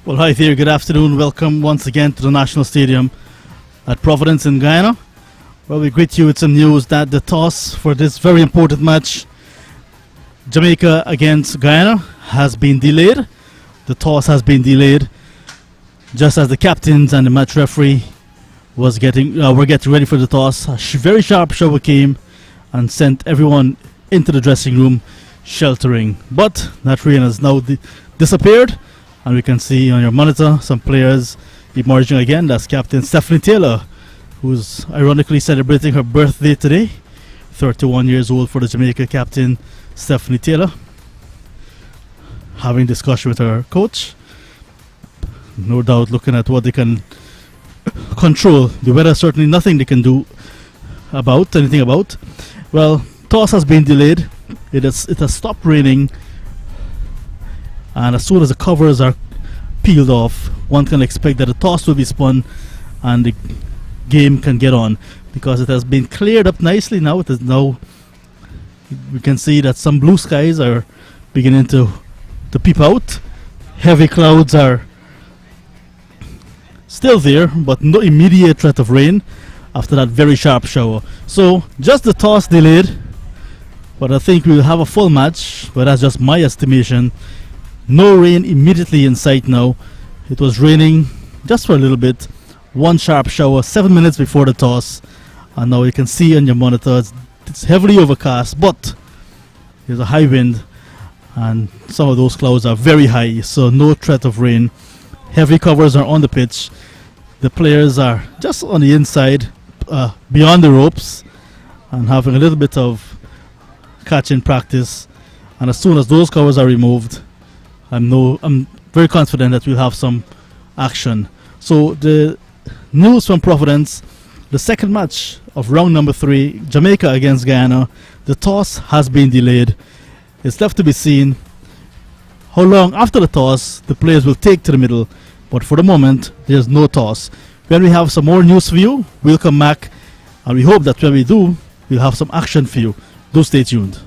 Well, hi there, good afternoon. Welcome once again to the National Stadium at Providence in Guyana. Well, we greet you with some news that the toss for this very important match, Jamaica against Guyana, has been delayed. The toss has been delayed just as the captains and the match referee were getting ready for the toss. A very sharp shower came and sent everyone into the dressing room sheltering. But that rain has now disappeared. And we can see on your monitor some players emerging again. That's Captain Stephanie Taylor, who's ironically celebrating her birthday today. 31 years old for the Jamaica captain, Stephanie Taylor. Having discussion with her coach. No doubt looking at what they can control. The weather, certainly nothing they can do anything about. Well, toss has been delayed. It has stopped raining. And as soon as the covers are peeled off, one can expect that the toss will be spun and the game can get on, because it has been cleared up nicely now. It is now, we can see that some blue skies are beginning to peep out. Heavy clouds are still there, but no immediate threat of rain after that very sharp shower. So just the toss delayed, but I think we will have a full match, but that's just my estimation. No rain immediately in sight now. It was raining just for a little bit. One sharp shower 7 minutes before the toss. And now you can see on your monitor it's heavily overcast, but there's a high wind and some of those clouds are very high, so no threat of rain. Heavy covers are on the pitch. The players are just on the inside, beyond the ropes, and having a little bit of catching practice. And as soon as those covers are removed, I'm very confident that we'll have some action. So the news from Providence, the second match of round number 3, Jamaica against Guyana, the toss has been delayed. It's left to be seen how long after the toss the players will take to the middle, but for the moment there's no toss. When we have some more news for you, we'll come back, and we hope that when we do, we'll have some action for you. Do stay tuned.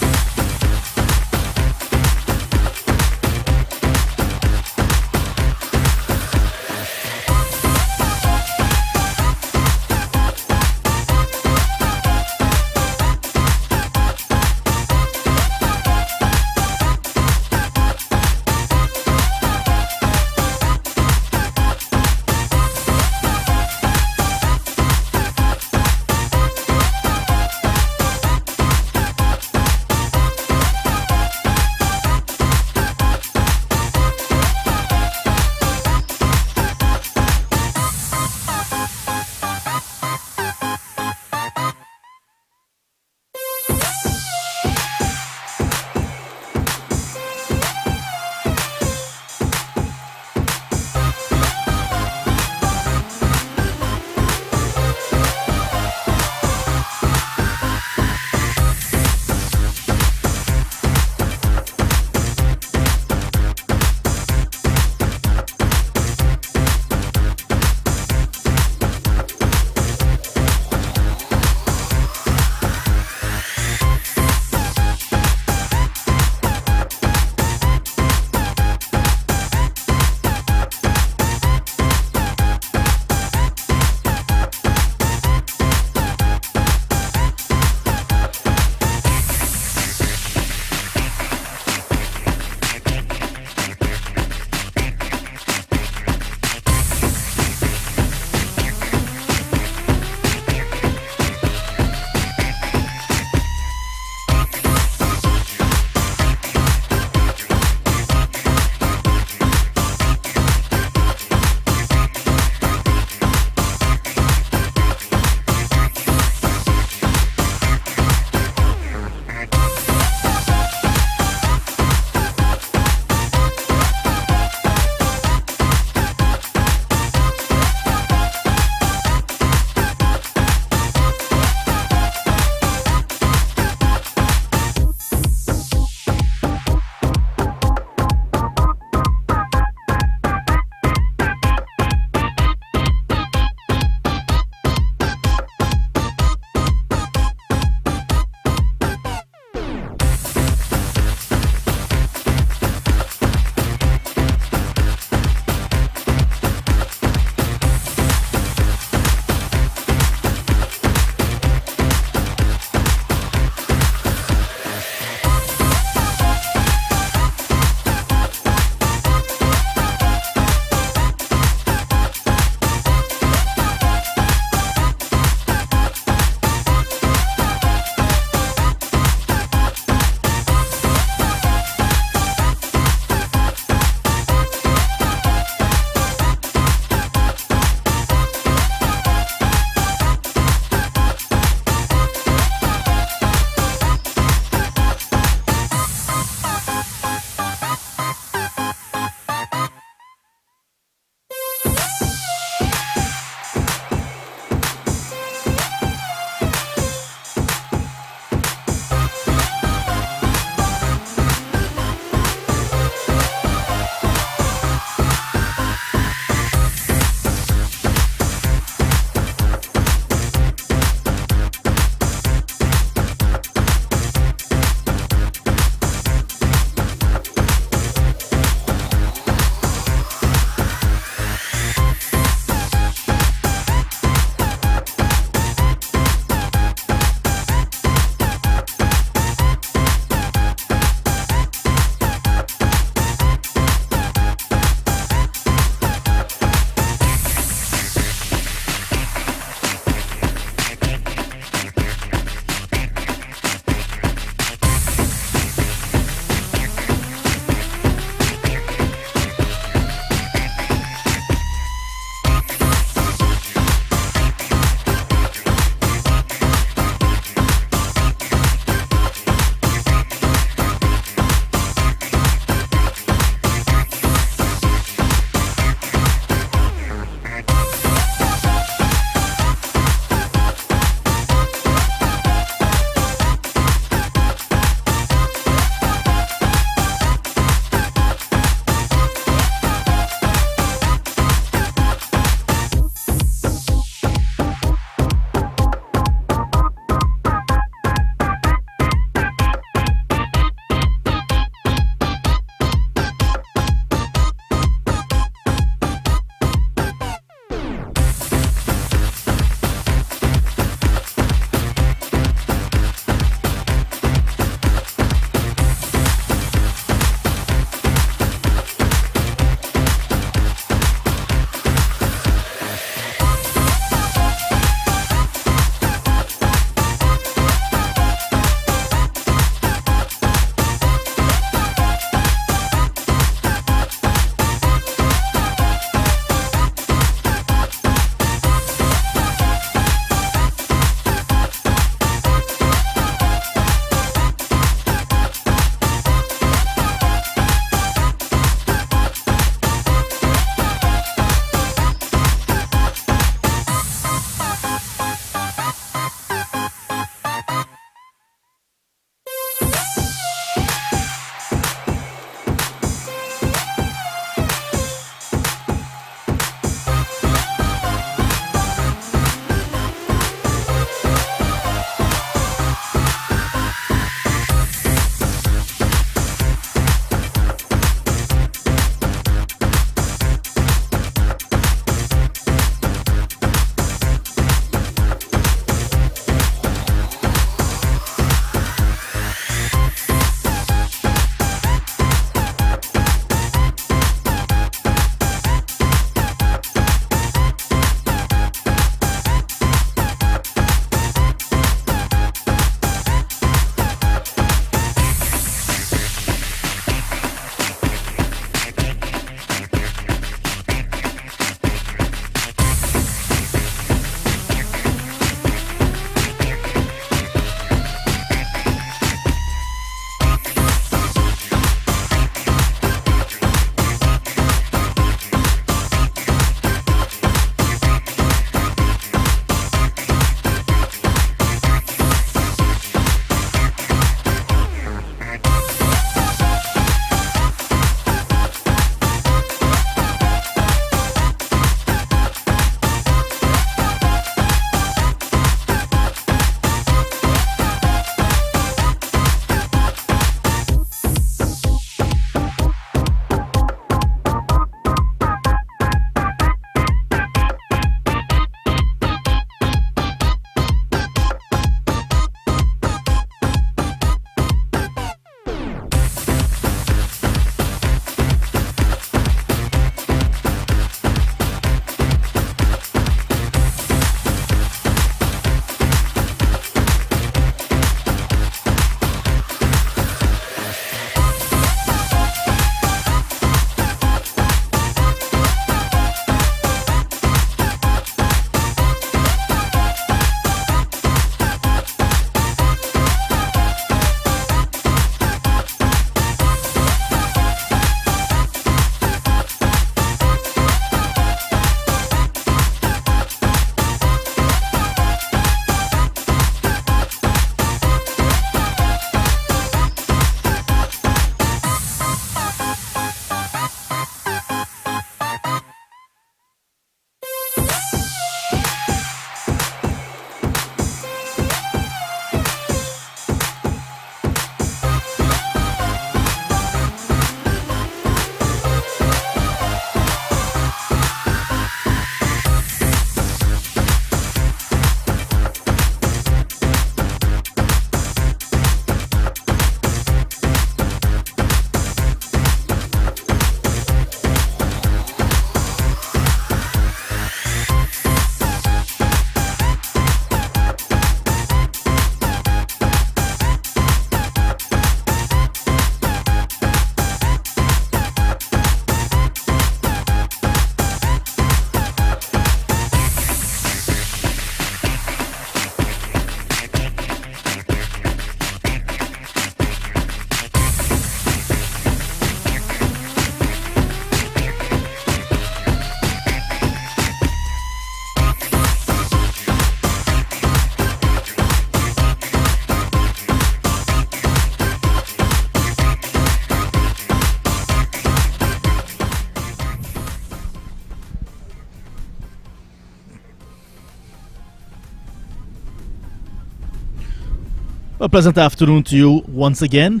A pleasant afternoon to you once again.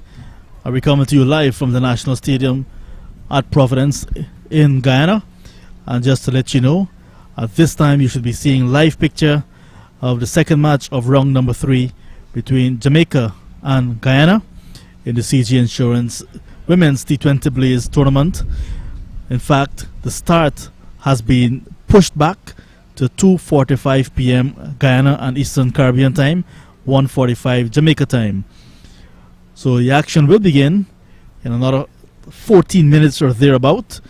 We're coming to you live from the National Stadium at Providence in Guyana. And just to let you know, at this time you should be seeing live picture of the second match of round number 3 between Jamaica and Guyana in the CG Insurance Women's T20 Blaze tournament. In fact, the start has been pushed back to 2:45 p.m. Guyana and Eastern Caribbean time, 1:45 Jamaica time. So the action will begin in another 14 minutes or thereabout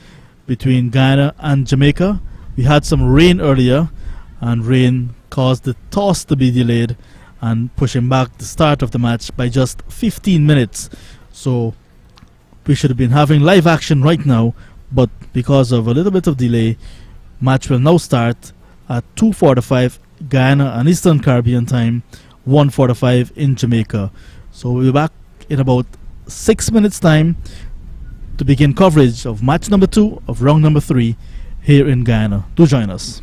between Guyana and Jamaica. We had some rain earlier, and rain caused the toss to be delayed and pushing back the start of the match by just 15 minutes. So we should have been having live action right now, but because of a little bit of delay, match will now start at 2:45 Guyana and Eastern Caribbean time, 1:45 in Jamaica. So we'll be back in about 6 minutes time to begin coverage of match number 2 of round number 3 here in Guyana. Do join us.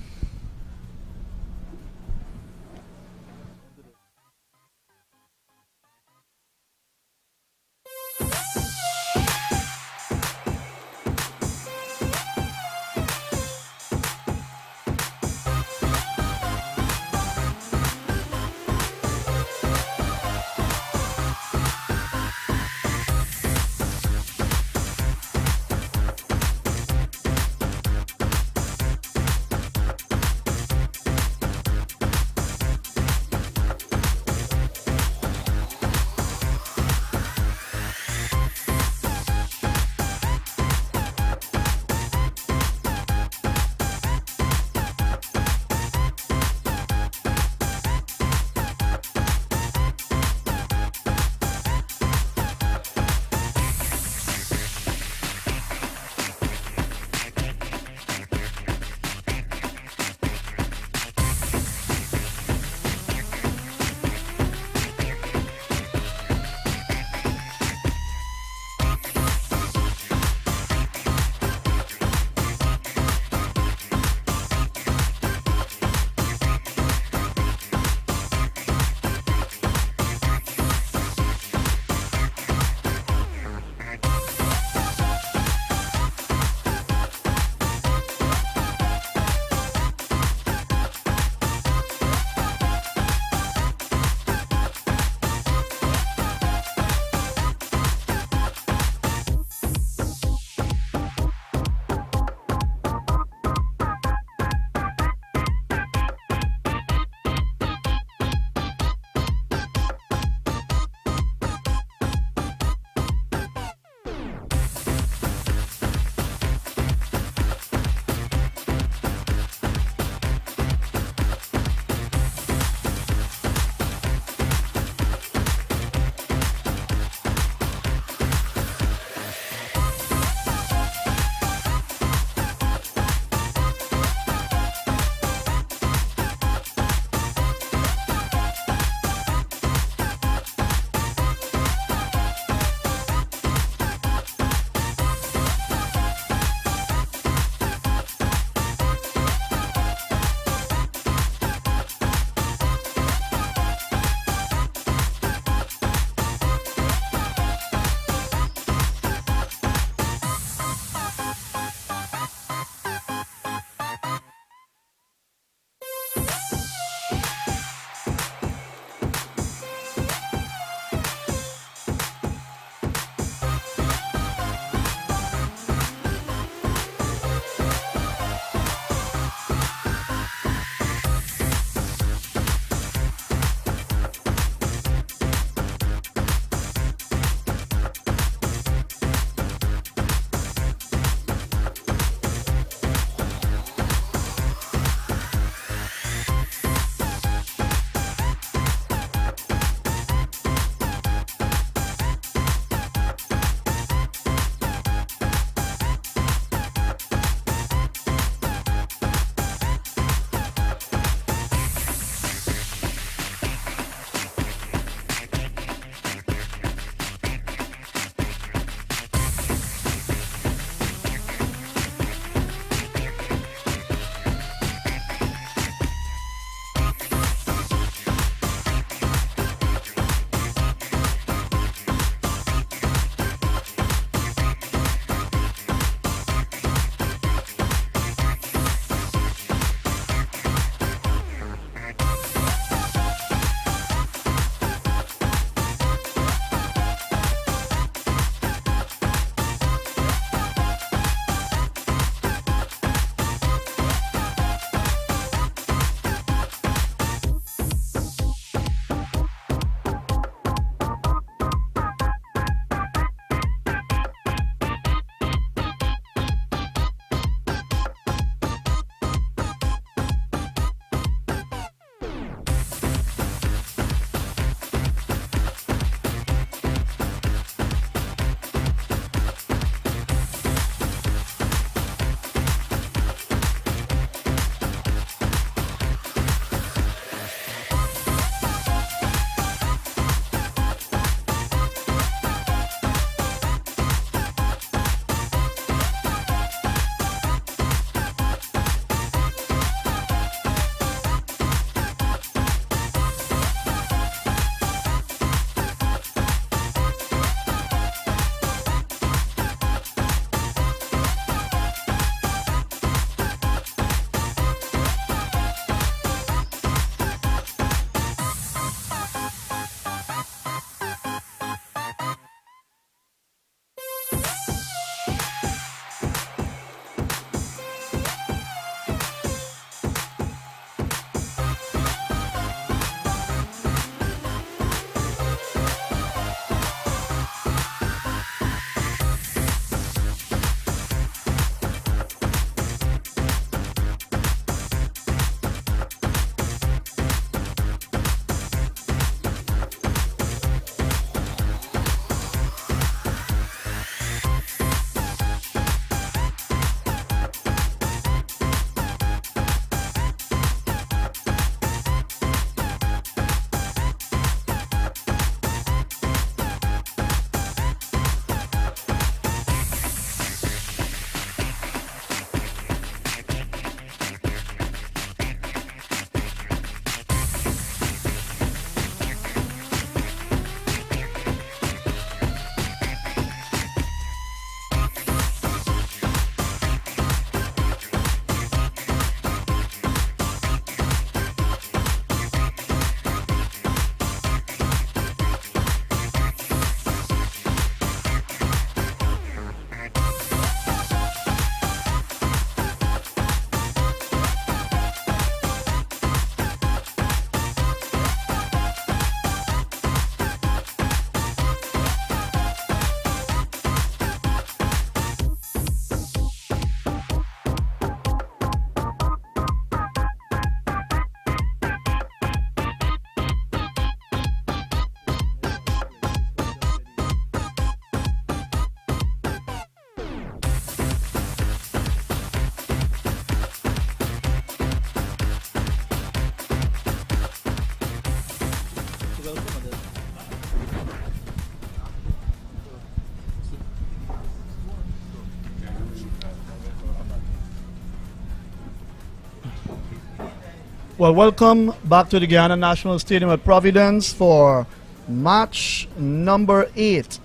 Well, welcome back to the Guyana National Stadium at Providence for match number 8.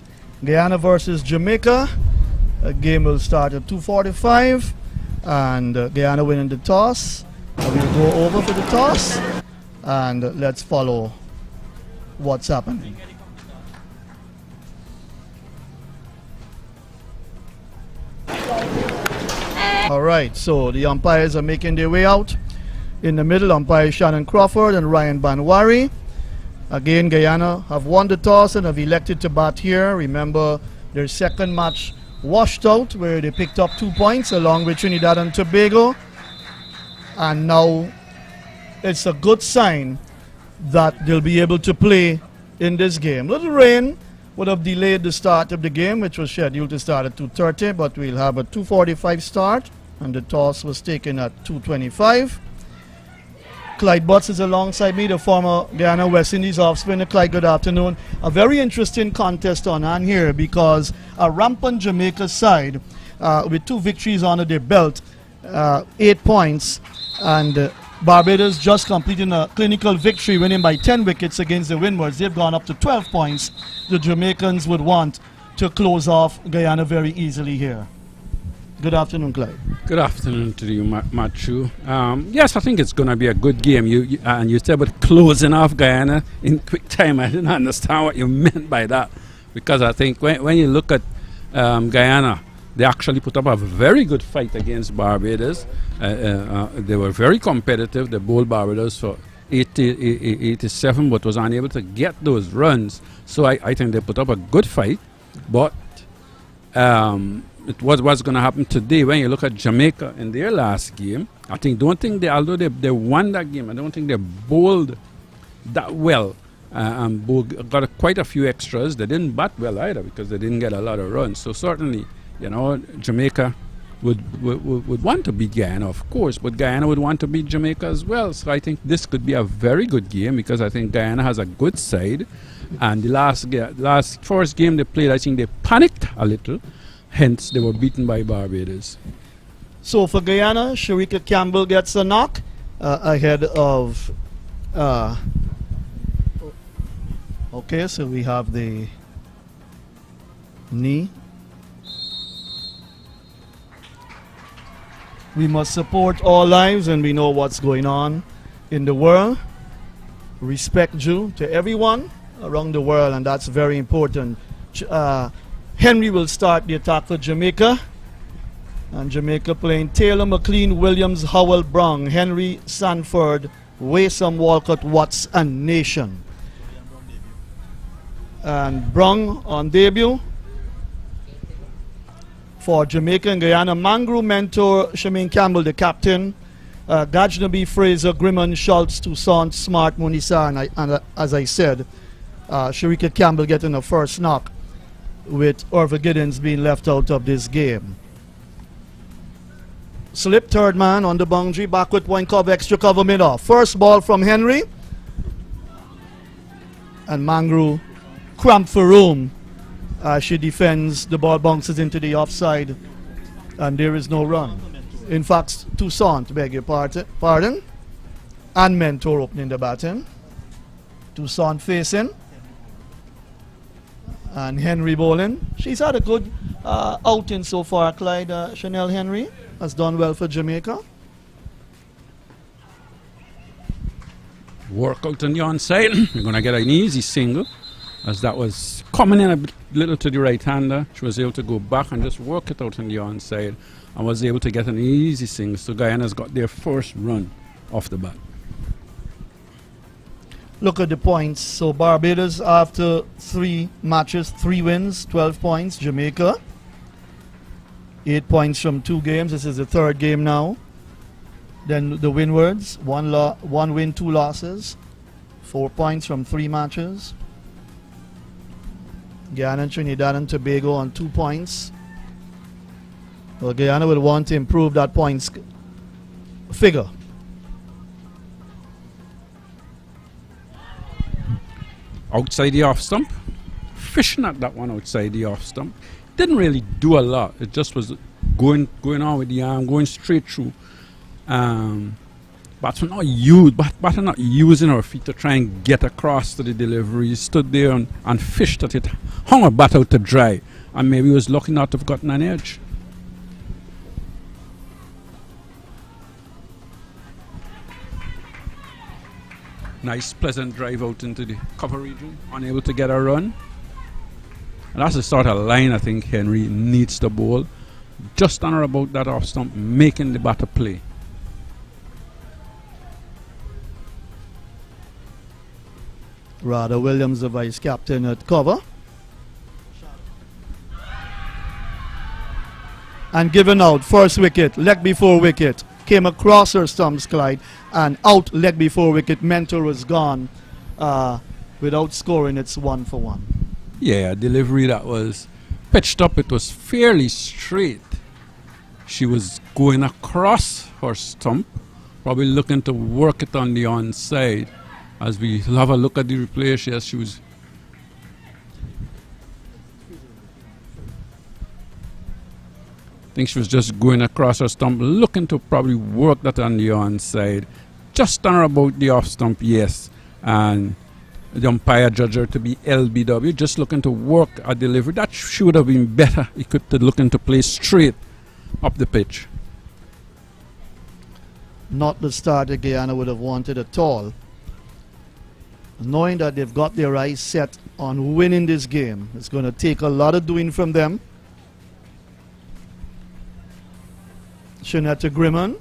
Guyana versus Jamaica. A game will start at 2:45, and Guyana winning the toss. We'll go over for the toss, and let's follow what's happening. All right, so the umpires are making their way out. In the middle, umpire Shannon Crawford and Ryan Banwari. Again, Guyana have won the toss and have elected to bat here. Remember, their second match washed out where they picked up 2 points along with Trinidad and Tobago. And now it's a good sign that they'll be able to play in this game. Little rain would have delayed the start of the game, which was scheduled to start at 2:30, but we'll have a 2:45 start, and the toss was taken at 2:25. Clyde Butts is alongside me, the former Guyana West Indies off-spinner. Clyde, good afternoon. A very interesting contest on hand here because a rampant Jamaica side with 2 victories under their belt, 8 points, and Barbados just completing a clinical victory, winning by 10 wickets against the Windwards. They've gone up to 12 points. The Jamaicans would want to close off Guyana very easily here. Good afternoon, Clyde. Good afternoon to you, Matthew. Yes, I think it's going to be a good game. And you said about closing off Guyana in quick time. I didn't understand what you meant by that, because I think when you look at Guyana, they actually put up a very good fight against Barbados. They were very competitive. They bowled Barbados for 87, but was unable to get those runs. So I think they put up a good fight. But it was what's going to happen today. When you look at Jamaica in their last game, although they won that game, I don't think they bowled that well. Got quite a few extras. They didn't bat well either because they didn't get a lot of runs. So certainly, Jamaica would want to beat Guyana, of course, but Guyana would want to beat Jamaica as well. So I think this could be a very good game because I think Guyana has a good side. And the first game they played, I think they panicked a little. Hence, they were beaten by Barbados. So for Guyana, Sharika Campbell gets a knock ahead of... okay, so we have the knee. We must support all lives, and we know what's going on in the world. Respect due to everyone around the world, and that's very important. Henry will start the attack for Jamaica. And Jamaica playing Taylor, McLean, Williams, Howell, Brown, Henry, Sanford, Waysome, Walcott, Watts, and Nation. And Brown on debut. For Jamaica and Guyana, Mangru, Mentor, Shamin Campbell, the captain. Gajnabi, Fraser, Grimman, Schultz, Toussaint, Smart, Munisa, and as I said, Sharika Campbell getting a first knock, with Orva Giddens being left out of this game. Slip, third man on the boundary, backward point cover, extra cover mid-off. First ball from Henry. And Mangru cramped for room. She defends, the ball bounces into the offside, and there is no run. In fact, Toussaint, beg your pardon, and Mentor opening the batting. Toussaint facing. And Henry bowling. She's had a good outing so far, Clyde. Chanel Henry has done well for Jamaica. Work out on the onside. You're going to get an easy single, as that was coming in a little to the right-hander. She was able to go back and just work it out on the onside and was able to get an easy single. So Guyana's got their first run off the bat. Look at the points. So Barbados, after 3 matches, 3 wins, 12 points. Jamaica, 8 points from 2 games. This is the 3rd game now. Then the Windwards, 1 win, 2 losses, 4 points from 3 matches. Guyana and Trinidad and Tobago on 2 points. Well, Guyana will want to improve that points figure. Outside the off stump, fishing at that one outside the off stump. Didn't really do a lot. It just was going on with the arm, going straight through. Batter not using her feet to try and get across to the delivery. He stood there and fished at it, hung her bat out to dry, and maybe was lucky not to have gotten an edge. Nice, pleasant drive out into the cover region, unable to get a run. And that's the sort of line I think Henry needs to bowl. Just on or about that off stump, making the batter play. Rada Williams, the vice captain at cover. And given out, first wicket, leg before wicket. Came across her stumps, Clyde, and out leg before wicket. Mentor was gone without scoring. It's 1 for 1. Yeah, delivery that was pitched up. It was fairly straight. She was going across her stump, probably looking to work it on the onside. As we have a look at the replay, yes, she was. I think she was just going across her stump, looking to probably work that on the onside. Just on or about the off stump, yes. And the umpire judged her to be LBW, just looking to work a delivery. That should have been better. He could have looking to play straight up the pitch. Not the start that Guyana would have wanted at all. Knowing that they've got their eyes set on winning this game, it's going to take a lot of doing from them. Shanetta Grimman,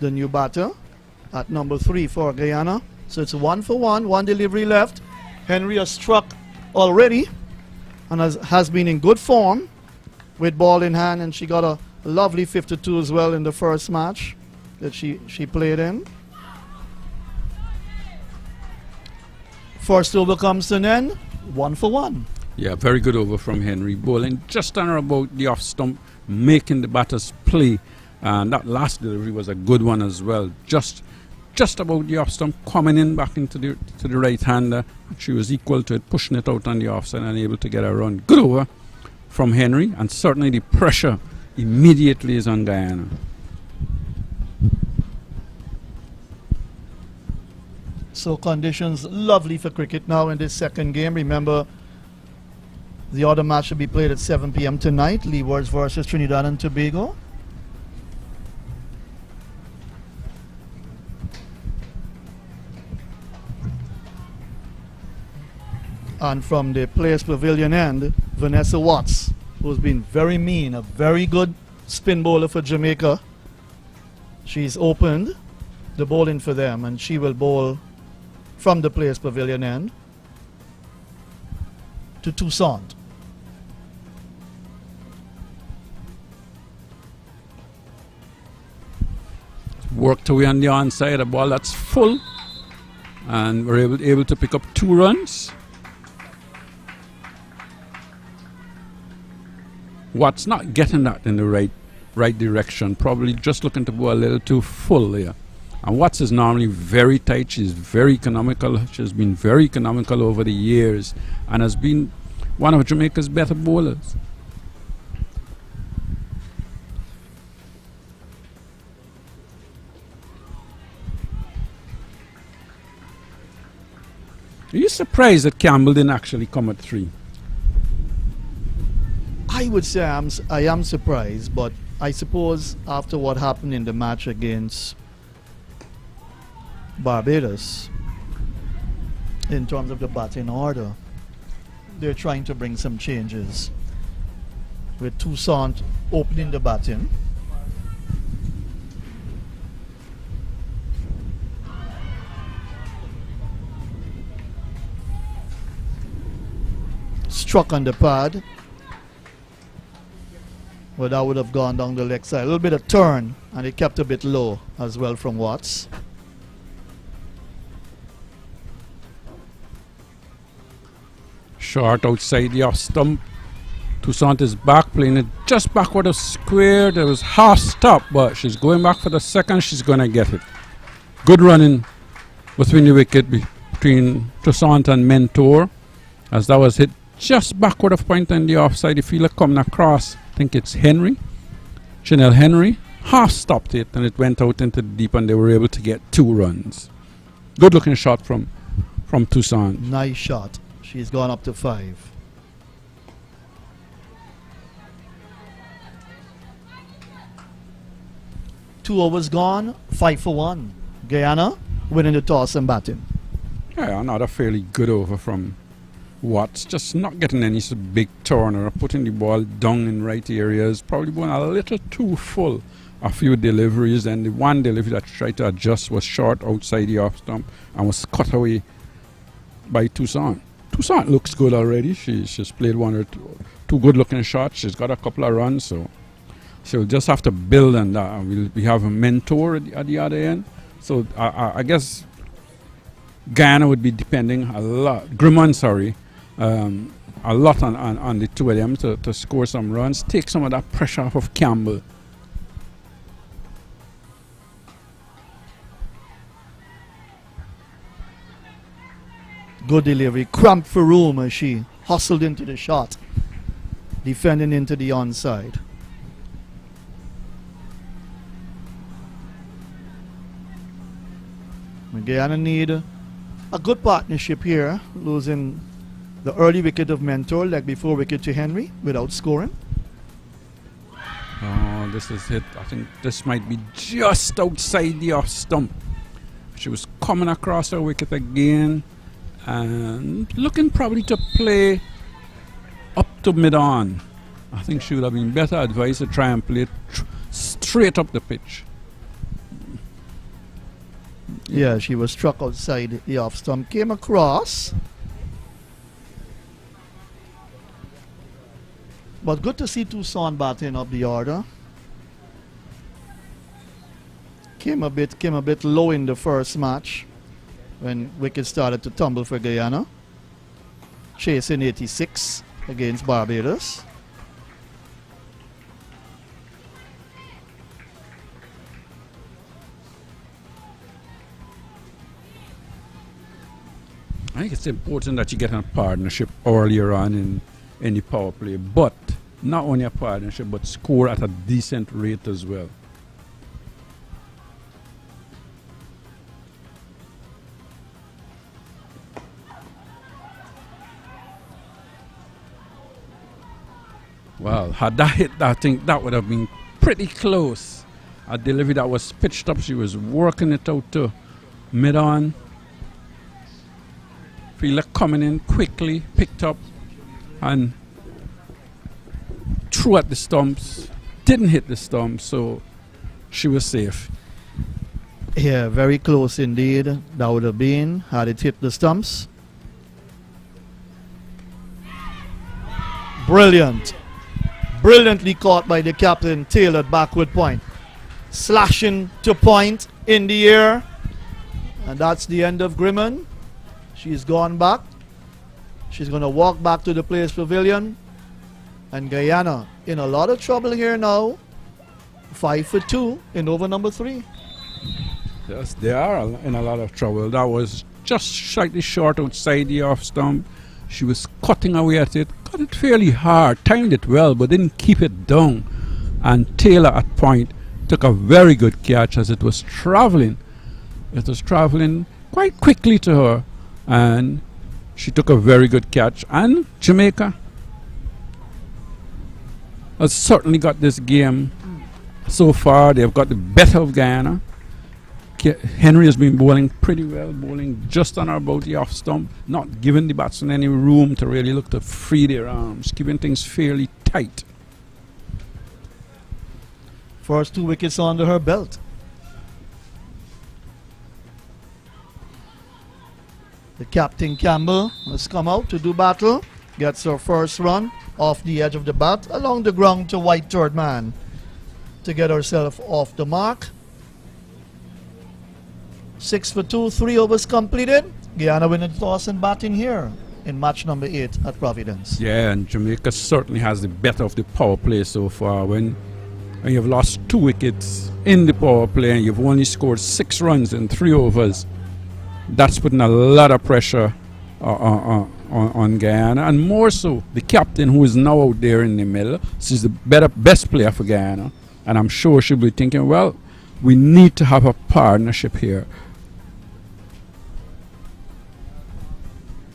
the new batter, at number 3 for Guyana. So it's 1 for 1, 1 delivery left. Henry has struck already and has been in good form with ball in hand, and she got a lovely 52 as well in the first match that she played in. First over comes to an end, 1 for 1. Yeah, very good over from Henry, bowling just on or about the off stump, making the batters play. And that last delivery was a good one as well. Just about the off stump, coming in back into the right hander. She was equal to it, pushing it out on the offside and able to get a run. Good over from Henry, and certainly the pressure immediately is on Guyana. So conditions lovely for cricket now in this second game. Remember, the other match will be played at 7 p.m. tonight, Leewards versus Trinidad and Tobago. And from the Players Pavilion end, Vanessa Watts, who's been very mean, a very good spin bowler for Jamaica. She's opened the bowling for them, and she will bowl from the Players Pavilion end to Toussaint. Worked away on the onside, a ball that's full, and we're able to pick up 2 runs. Watts not getting that in the right direction, probably just looking to go a little too full here. And Watts is normally very tight. She's very economical. She's been very economical over the years and has been one of Jamaica's better bowlers. Are you surprised that Campbell didn't actually come at 3? I would say I am surprised, but I suppose after what happened in the match against Barbados, in terms of the batting order, they're trying to bring some changes, with Toussaint opening the batting. Struck on the pad, but that would have gone down the leg side. A little bit of turn, and it kept a bit low as well from Watts. Short outside the off stump. Toussaint is back, playing it just backward of square. There was half stop, but she's going back for the second. She's going to get it. Good running between the wicket between Toussaint and Mentor, as that was hit just backward of point on the offside. You feel it coming across. I think it's Henry, Chanel Henry, half stopped it, and it went out into the deep, and they were able to get 2 runs. Good looking shot from Toussaint. Nice shot. She's gone up to 5. Two overs gone, 5 for 1. Guyana winning the toss and batting. Yeah, another fairly good over from Watts. Just not getting any big turn or putting the ball down in right areas. Probably going a little too full. A few deliveries, and the one delivery that tried to adjust was short outside the off stump and was cut away by Toussaint. Toussaint looks good already. She's played 1 or 2 good looking shots. She's got a couple of runs, so she'll just have to build on that. We have a mentor at the other end. So I guess Guyana would be depending a lot, a lot on the two of them to score some runs, take some of that pressure off of Campbell. Good delivery. Cramped for room as she hustled into the shot, defending into the onside. Guyana need a good partnership here, losing the early wicket of Mentor, leg before wicket to Henry, without scoring. Oh, this is it. I think this might be just outside the off stump. She was coming across her wicket again and looking probably to play up to mid-on. I think she would have been better advised to try and play straight up the pitch. Yeah, she was struck outside the off stump. Came across. But good to see Toussaint batting up the order. Came a bit low in the first match when wickets started to tumble for Guyana. Chasing 86 against Barbados. I think it's important that you get a partnership earlier on in the power play, but not only a partnership, but score at a decent rate as well. Well, had that hit, I think that would have been pretty close. A delivery that was pitched up, she was working it out to mid-on. Fielder coming in quickly, picked up and threw at the stumps. Didn't hit the stumps, so she was safe. Yeah, very close indeed. That would have been had it hit the stumps. Brilliant. Brilliantly caught by the captain, Taylor backward point. Slashing to point in the air. And that's the end of Grimman. She's gone back. She's going to walk back to the players' pavilion. And Guyana in a lot of trouble here now. 5 for 2 in over number 3. Yes, they are in a lot of trouble. That was just slightly short outside the off stump. She was cutting away at it. Got it fairly hard. Timed it well, but didn't keep it down. And Taylor at point took a very good catch as it was traveling. It was traveling quite quickly to her. And she took a very good catch. And Jamaica has certainly got this game so far. They've got the better of Guyana. Henry has been bowling pretty well, bowling just on or about the off stump, not giving the batsmen any room to really look to free their arms, keeping things fairly tight. First 2 wickets under her belt. The captain Campbell has come out to do battle. Gets her first run off the edge of the bat along the ground to white third man to get herself off the mark. 6 for 2, 3 overs completed. Guyana winning the toss and batting here in match number 8 at Providence. Yeah, and Jamaica certainly has the better of the power play so far. When you've lost 2 wickets in the power play and you've only scored 6 runs in 3 overs, that's putting a lot of pressure on Guyana, and more so the captain, who is now out there in the middle. She's the best player for Guyana. And I'm sure she'll be thinking, well, we need to have a partnership here.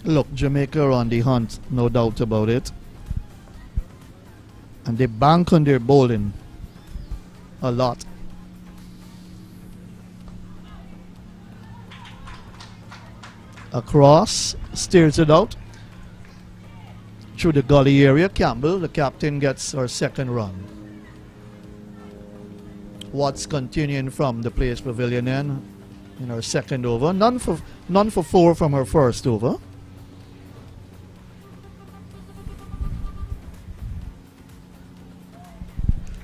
Look, Jamaica are on the hunt, no doubt about it. And they bank on their bowling a lot. Across, steers it out through the gully area. Campbell, the captain, gets her second run. Watts continuing from the place pavilion end in her second over. None for four from her first over.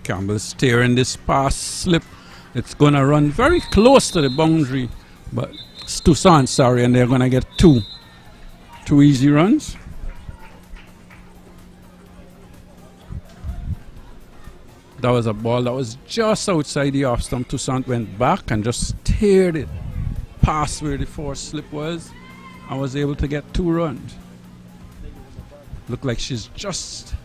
Campbell steering this pass slip. It's going to run very close to the boundary, but it's Toussaint, sorry, and they're going to get two easy runs. That was a ball that was just outside the off stump. Toussaint went back and just steered it past where the force slip was and was able to get 2 runs. Looked like she's just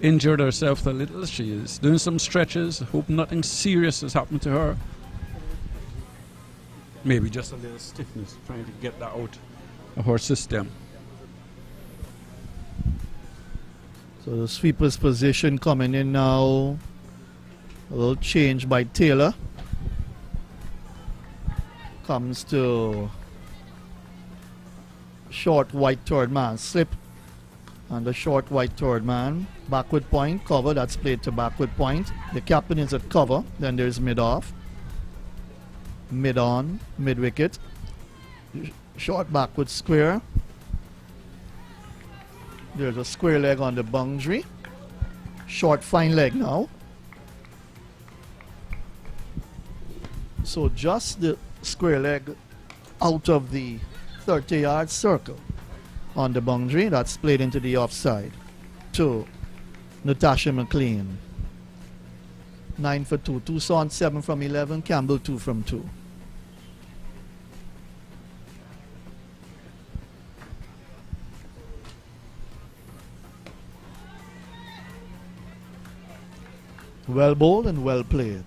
injured herself a little. She is doing some stretches. Hope nothing serious has happened to her. Maybe just a little stiffness, trying to get that out of her system. So the sweeper's position coming in now. A little change by Taylor. Comes to short white third man slip. And the short white third man. Backward point, cover, that's played to backward point. The captain is at cover, then there's mid off. Mid on, mid wicket. Short backward square. There's a square leg on the boundary. Short fine leg now. So just the square leg out of the 30-yard circle on the boundary. That's played into the offside to Natasha McLean. 9 for 2. Toussaint 7 from 11. Campbell 2 from 2. Well bowled and well played.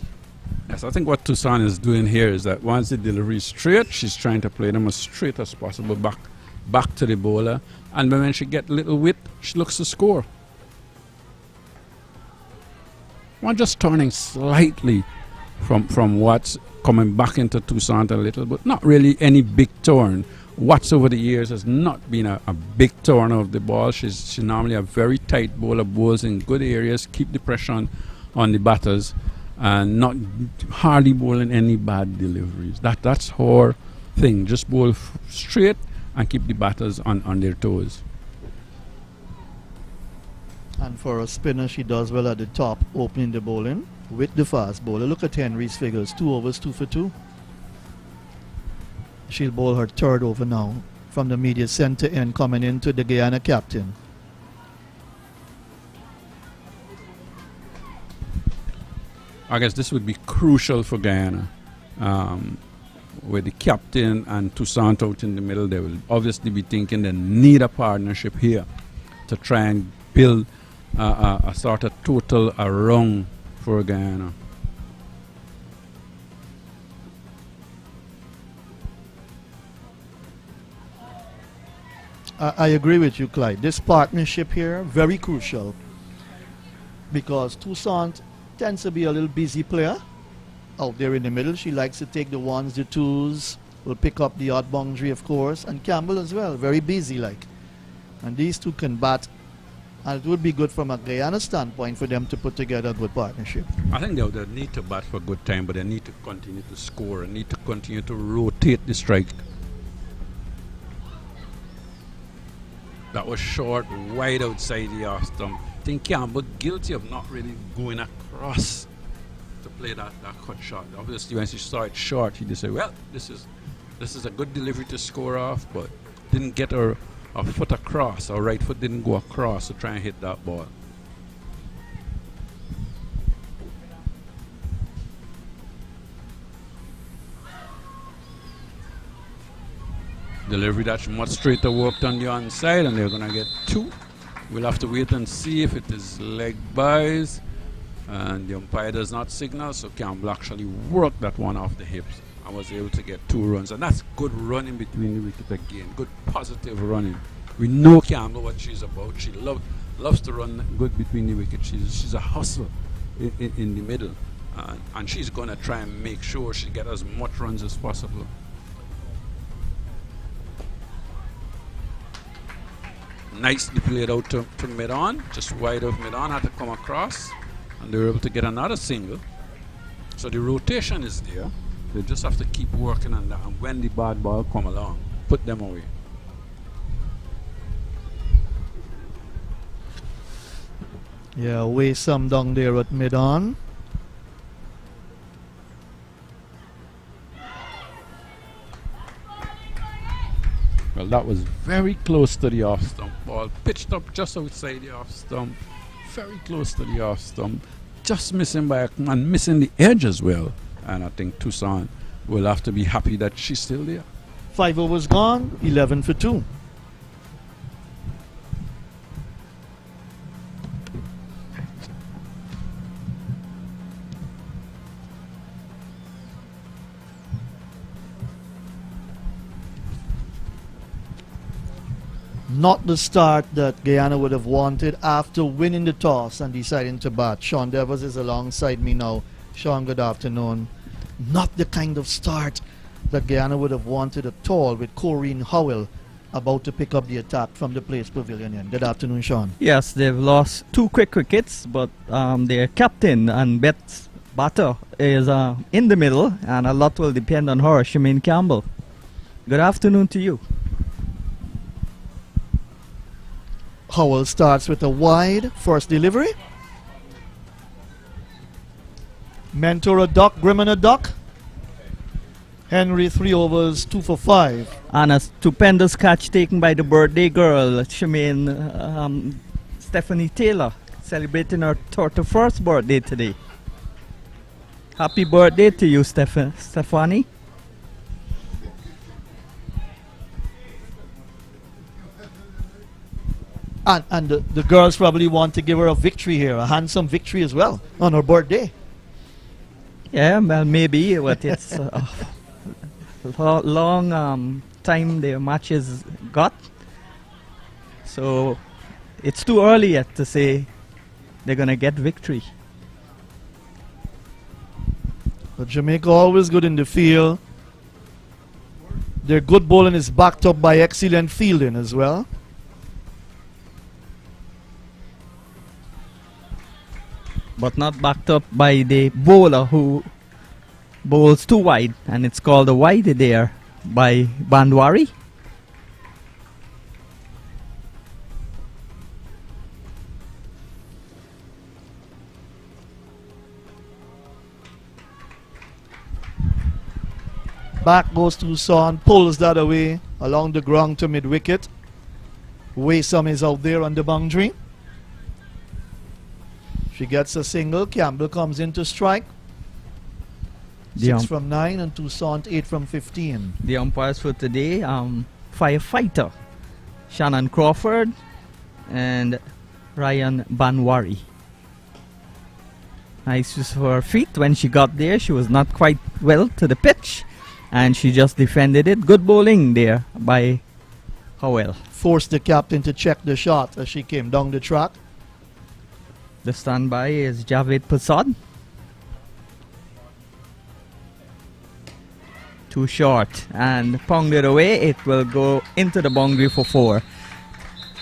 Yes, I think what Toussaint is doing here is that once the delivery is straight, she's trying to play them as straight as possible back to the bowler. And when she gets a little width, she looks to score. One just turning slightly from Watts, coming back into Toussaint a little, but not really any big turn. Watts over the years has not been a big turner of the ball. She's normally a very tight bowler, bowls in good areas, keep the pressure on the batters, and not hardly bowling any bad deliveries. That's her thing. Just bowl straight and keep the batters on their toes. And for a spinner, she does well at the top, opening the bowling with the fast bowler. Look at Henry's figures. 2 overs, 2 for 2. She'll bowl her third over now from the media center end, coming into the Guyana captain. I guess this would be crucial for Guyana. With the captain and Toussaint out in the middle, they will obviously be thinking they need a partnership here to try and build a sort of total around for Guyana. I agree with you, Clyde. This partnership here, very crucial, because Toussaint tends to be a little busy player out there in the middle. She likes to take the ones, the twos, will pick up the odd boundary, of course, and Campbell as well, very busy like. And these two can bat, and it would be good from a Guyana standpoint for them to put together a good partnership. I think they need to bat for a good time, but they need to continue to score and need to continue to rotate the strike. That was short, wide outside the off stump. I think Campbell guilty of not really going across to play that cut shot. Obviously, when she saw it short, he just said, well, this is a good delivery to score off, but didn't get her foot across. Her right foot didn't go across to try and hit that ball. Delivery that's much straighter, worked on the onside, and they're going to get 2. We'll have to wait and see if it is leg buys and the umpire does not signal, so Campbell actually worked that one off the hips and was able to get 2 runs. And that's good running between the wicket again, good positive running. We know Campbell what she's about. She loves to run good between the wickets. She's a hustler in the middle, and she's going to try and make sure she gets as much runs as possible. Nicely played out to mid-on, just wide of mid-on, had to come across, and they were able to get another single. So the rotation is there. They just have to keep working on that, and when the bad ball come along, put them away. Yeah, away some down there at mid-on. Well, that was very close to the off stump. Ball pitched up just outside the off stump, very close to the off stump, just missing by and missing the edge as well. And I think Tucson will have to be happy that she's still there. 5 overs gone, 11 for 2. Not the start that Guyana would have wanted after winning the toss and deciding to bat. Sean Devers is alongside me now. Sean, good afternoon. Not the kind of start that Guyana would have wanted at all, with Corrine Howell about to pick up the attack from the place pavilion end. Good afternoon, Sean. Yes, they've lost 2 quick wickets, but their captain and best batter is in the middle, and a lot will depend on her, Shemaine Campbell. Good afternoon to you. Howell starts with a wide first delivery. Mentor a duck, Grimman a duck. Henry 3 overs, 2 for 5. And a stupendous catch taken by the birthday girl, Shemaine Stephanie Taylor, celebrating her 31st birthday today. Happy birthday to you, Stephanie. And the girls probably want to give her a victory here, a handsome victory as well, on her birthday. Yeah, well, maybe, but it's a long time their matches got. So it's too early yet to say they're going to get victory. But Jamaica always good in the field. Their good bowling is backed up by excellent fielding as well. But not backed up by the bowler who bowls too wide, and it's called a wide there by Bandwari. Back goes to Son, pulls that away along the ground to mid-wicket. Waysome is out there on the boundary. She gets a single. Campbell comes in to strike. 6 from 9 and Toussaint 8 from 15. The umpires for today, firefighter Shannon Crawford and Ryan Banwari. Nice use of her feet. When she got there, she was not quite well to the pitch, and she just defended it. Good bowling there by Howell. Forced the captain to check the shot as she came down the track. The standby is Javed Prasad. Too short and pounded away. It will go into the boundary for 4.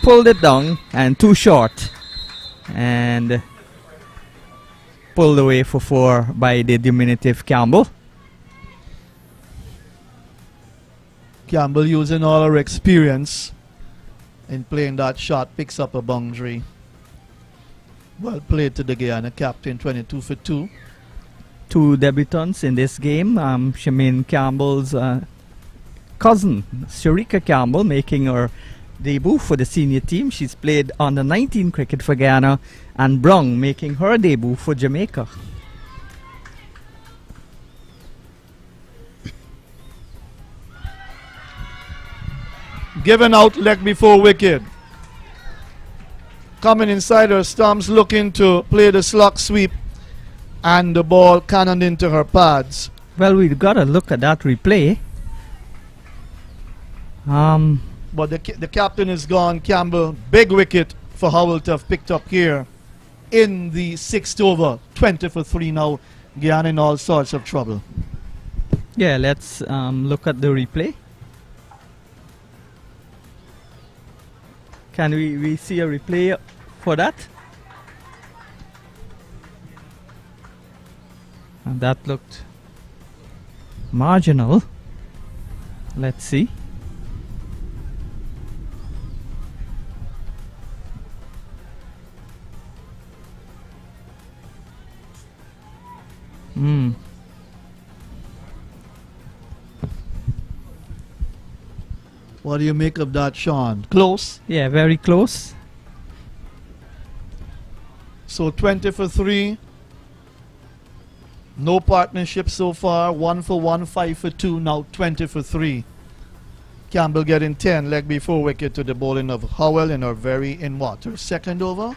Pulled it down and too short, and pulled away for 4 by the diminutive Campbell. Campbell, using all her experience in playing that shot, picks up a boundary. Well played to the Guyana captain, 22 for 2. 2 debutants in this game. Shemaine Campbell's cousin, Sharika Campbell, making her debut for the senior team. She's played under 19 cricket for Guyana, and Brung making her debut for Jamaica. Given out leg before wicket. Coming inside her stumps, looking to play the slug sweep And the ball cannoned into her pads. Well, we've got to look at that replay. But the captain is gone. Campbell, big wicket for Howell to have picked up here in the 6th over. 20 for 3 now. Guyana in all sorts of trouble. Yeah, let's look at the replay. Can we see a replay for that? And that looked marginal. Let's see. What do you make of that, Sean? Close. Yeah, very close. So 20 for 3. No partnership so far. 1 for 1, 5 for 2. Now 20 for 3. Campbell getting 10 leg before wicket to the bowling of Howell in her very in what? Her 2nd over?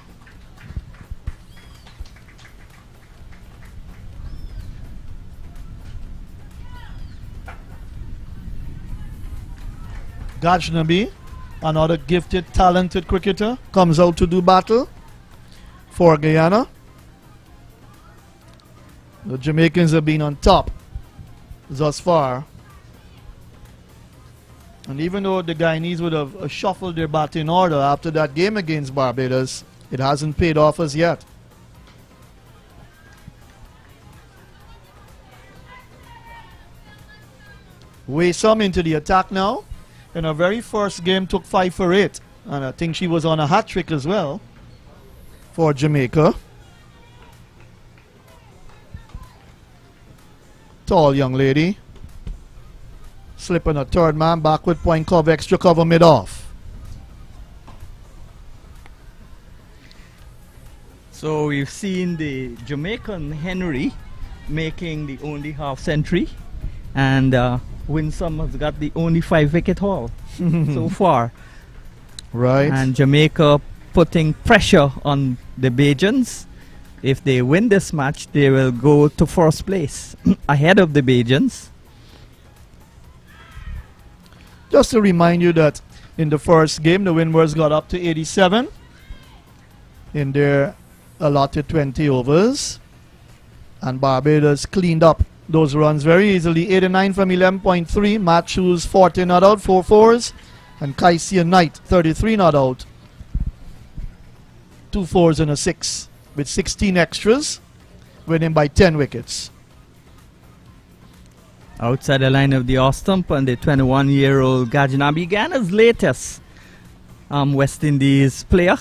Gajnabi, another gifted, talented cricketer, comes out to do battle for Guyana. The Jamaicans have been on top thus far. And even though the Guyanese would have shuffled their batting order after that game against Barbados, it hasn't paid off as yet. Waysome into the attack now. In her very first game took 5 for 8. And I think she was on a hat-trick as well for Jamaica. Tall young lady. Slipping a 3rd man, backward point cover, extra cover mid-off. So we've seen the Jamaican Henry making the only half century, and Winsome has got the only 5-wicket haul so far. Right. And Jamaica putting pressure on the Bajans. If they win this match, they will go to 1st place ahead of the Bajans. Just to remind you that in the first game, the Windwards got up to 87 in their allotted 20 overs. And Barbados cleaned up those runs very easily. 89 from 11.3. Matt Shoes 40 not out, 4 fours. And Kaisia Knight 33 not out. 2 fours and a 6 with 16 extras, winning by 10 wickets. Outside the line of the off stump, and the 21-year-old Gajnabi, Ghana's latest West Indies player.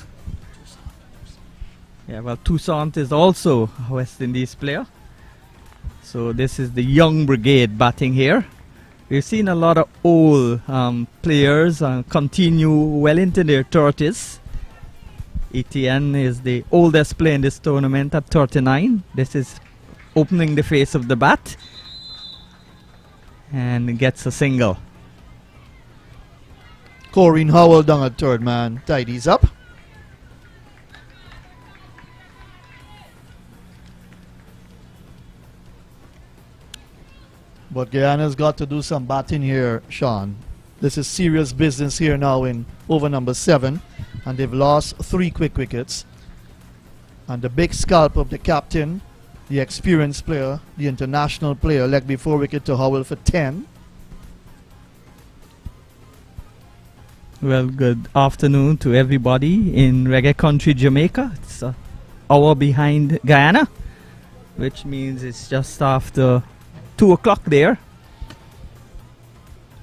Yeah, well, Toussaint is also a West Indies player. So this is the young brigade batting here. We've seen a lot of old players continue well into their 30s. Etienne is the oldest player in this tournament at 39. This is opening the face of the bat. And gets a single. Corinne Howell down at 3rd man, tidies up. But Guyana's got to do some batting here, Sean. This is serious business here now in over number 7. And they've lost 3 quick wickets. And the big scalp of the captain, the experienced player, the international player, leg before wicket to Howell for 10. Well, good afternoon to everybody in reggae country Jamaica. It's an hour behind Guyana, which means it's just after 2 o'clock there.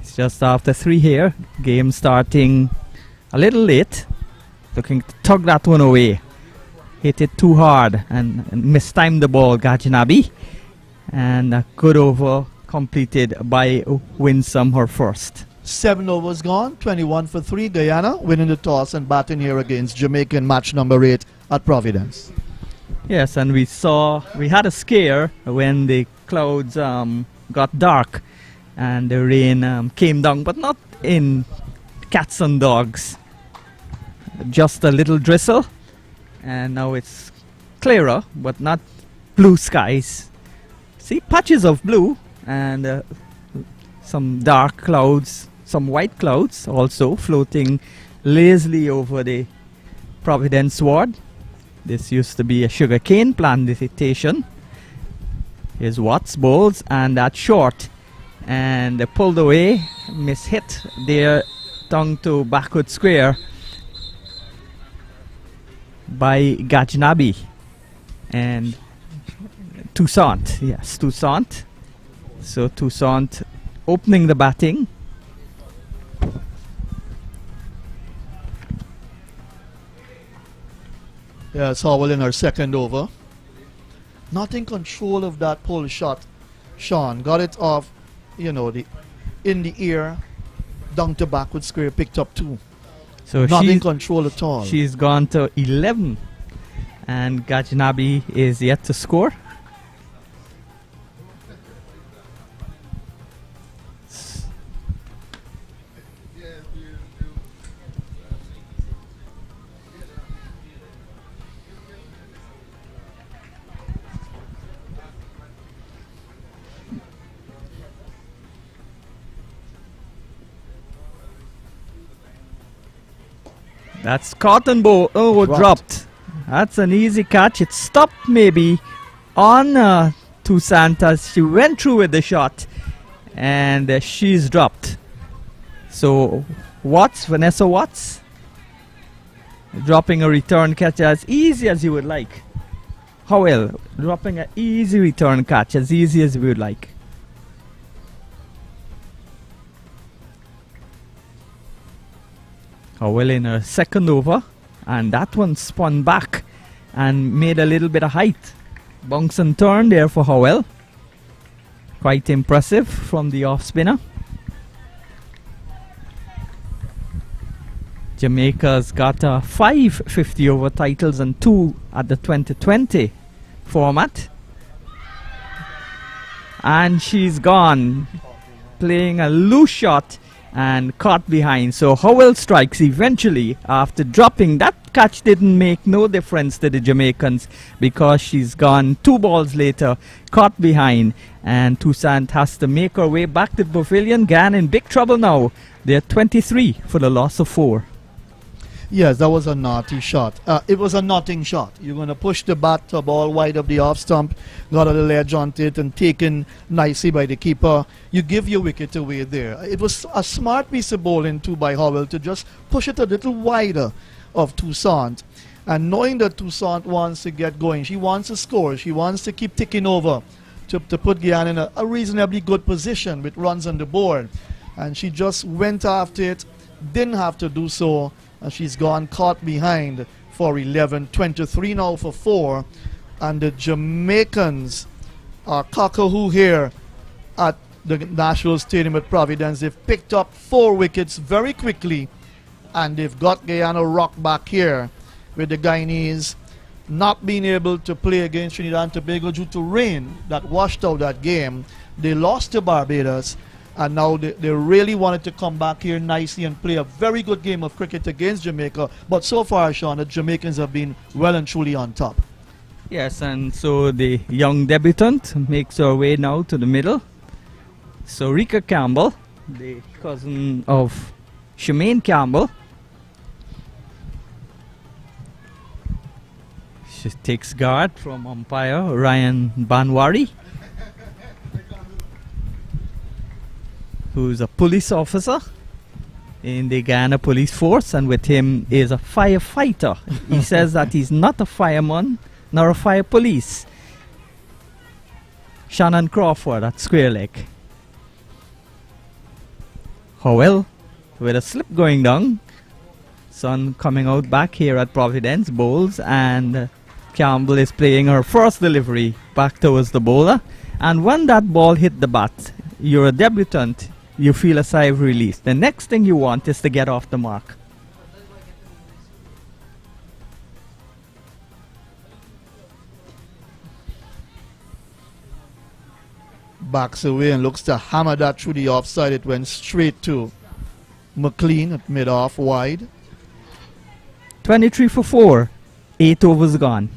It's just after 3 here. Game starting a little late. Looking to tug that one away. Hit it too hard and mistimed the ball, Gajnabi. And a good over completed by Winsome, her first. 7 overs gone, 21 for 3. Guyana winning the toss and batting here against Jamaica in match number 8 at Providence. Yes, and we had a scare when the clouds got dark and the rain came down, but not in cats and dogs. Just a little drizzle. And now it's clearer, but not blue skies. See patches of blue and some dark clouds, some white clouds also floating lazily over the Providence ward. This used to be a sugarcane plantation. Here's Watts bowls and that short, and they pulled away, mishit their tongue to backward square by Gajnabi and Toussaint. Yes, Toussaint. So Toussaint opening the batting. Yes, Howell in our second over. Not in control of that pull shot. Sean got it off, you know, in the ear, down to backward square, picked up 2. So not in control at all. She's gone to 11, and Gajnabi is yet to score. That's cotton ball. Oh, dropped. That's an easy catch. It stopped maybe on Toussaint as she went through with the shot, and she's dropped. So Watts, Vanessa Watts, dropping a return catch as easy as you would like. Howell dropping an easy return catch as easy as you would like. Howell in her second over, and that one spun back and made a little bit of height. Bounce and turn there for Howell. Quite impressive from the off spinner. Jamaica's got 5 50 over titles and 2 at the 2020 format. And she's gone, playing a loose shot and caught behind. So Howell strikes eventually after dropping. That catch didn't make no difference to the Jamaicans because she's gone 2 balls later, caught behind, and Toussaint has to make her way back to the pavilion. Guyana in big trouble now. They're 23 for the loss of 4. Yes, that was a naughty shot. It was a notting shot. You're going to push the bat to a ball wide of the off stump, got a little edge on it, and taken nicely by the keeper. You give your wicket away there. It was a smart piece of bowling too by Howell to just push it a little wider of Toussaint. And knowing that Toussaint wants to get going, she wants to score, she wants to keep ticking over to put Guyana in a reasonably good position with runs on the board. And she just went after it, didn't have to do so. And she's gone caught behind for 11, 23 now for 4. And the Jamaicans are cockahoo here at the National Stadium at Providence. They've picked up 4 wickets very quickly, and they've got Guyana rocked back here with the Guyanese not being able to play against Trinidad and Tobago due to rain that washed out that game. They lost to Barbados, and now they really wanted to come back here nicely and play a very good game of cricket against Jamaica. But so far, Sean, the Jamaicans have been well and truly on top. Yes, and so the young debutant makes her way now to the middle. So Rika Campbell, the cousin of Shemaine Campbell. She takes guard from umpire Ryan Banwari, who's a police officer in the Guyana police force, and with him is a firefighter. He says that he's not a fireman nor a fire police. Shannon Crawford at square leg. Howell with a slip going down. Sun coming out back here at Providence bowls, and Campbell is playing her first delivery back towards the bowler. And when that ball hit the bat, you're a debutant, you feel a sigh of relief. The next thing you want is to get off the mark. Backs away and looks to hammer that through the offside. It went straight to McLean at mid-off wide. 23 for 4, 8 overs gone.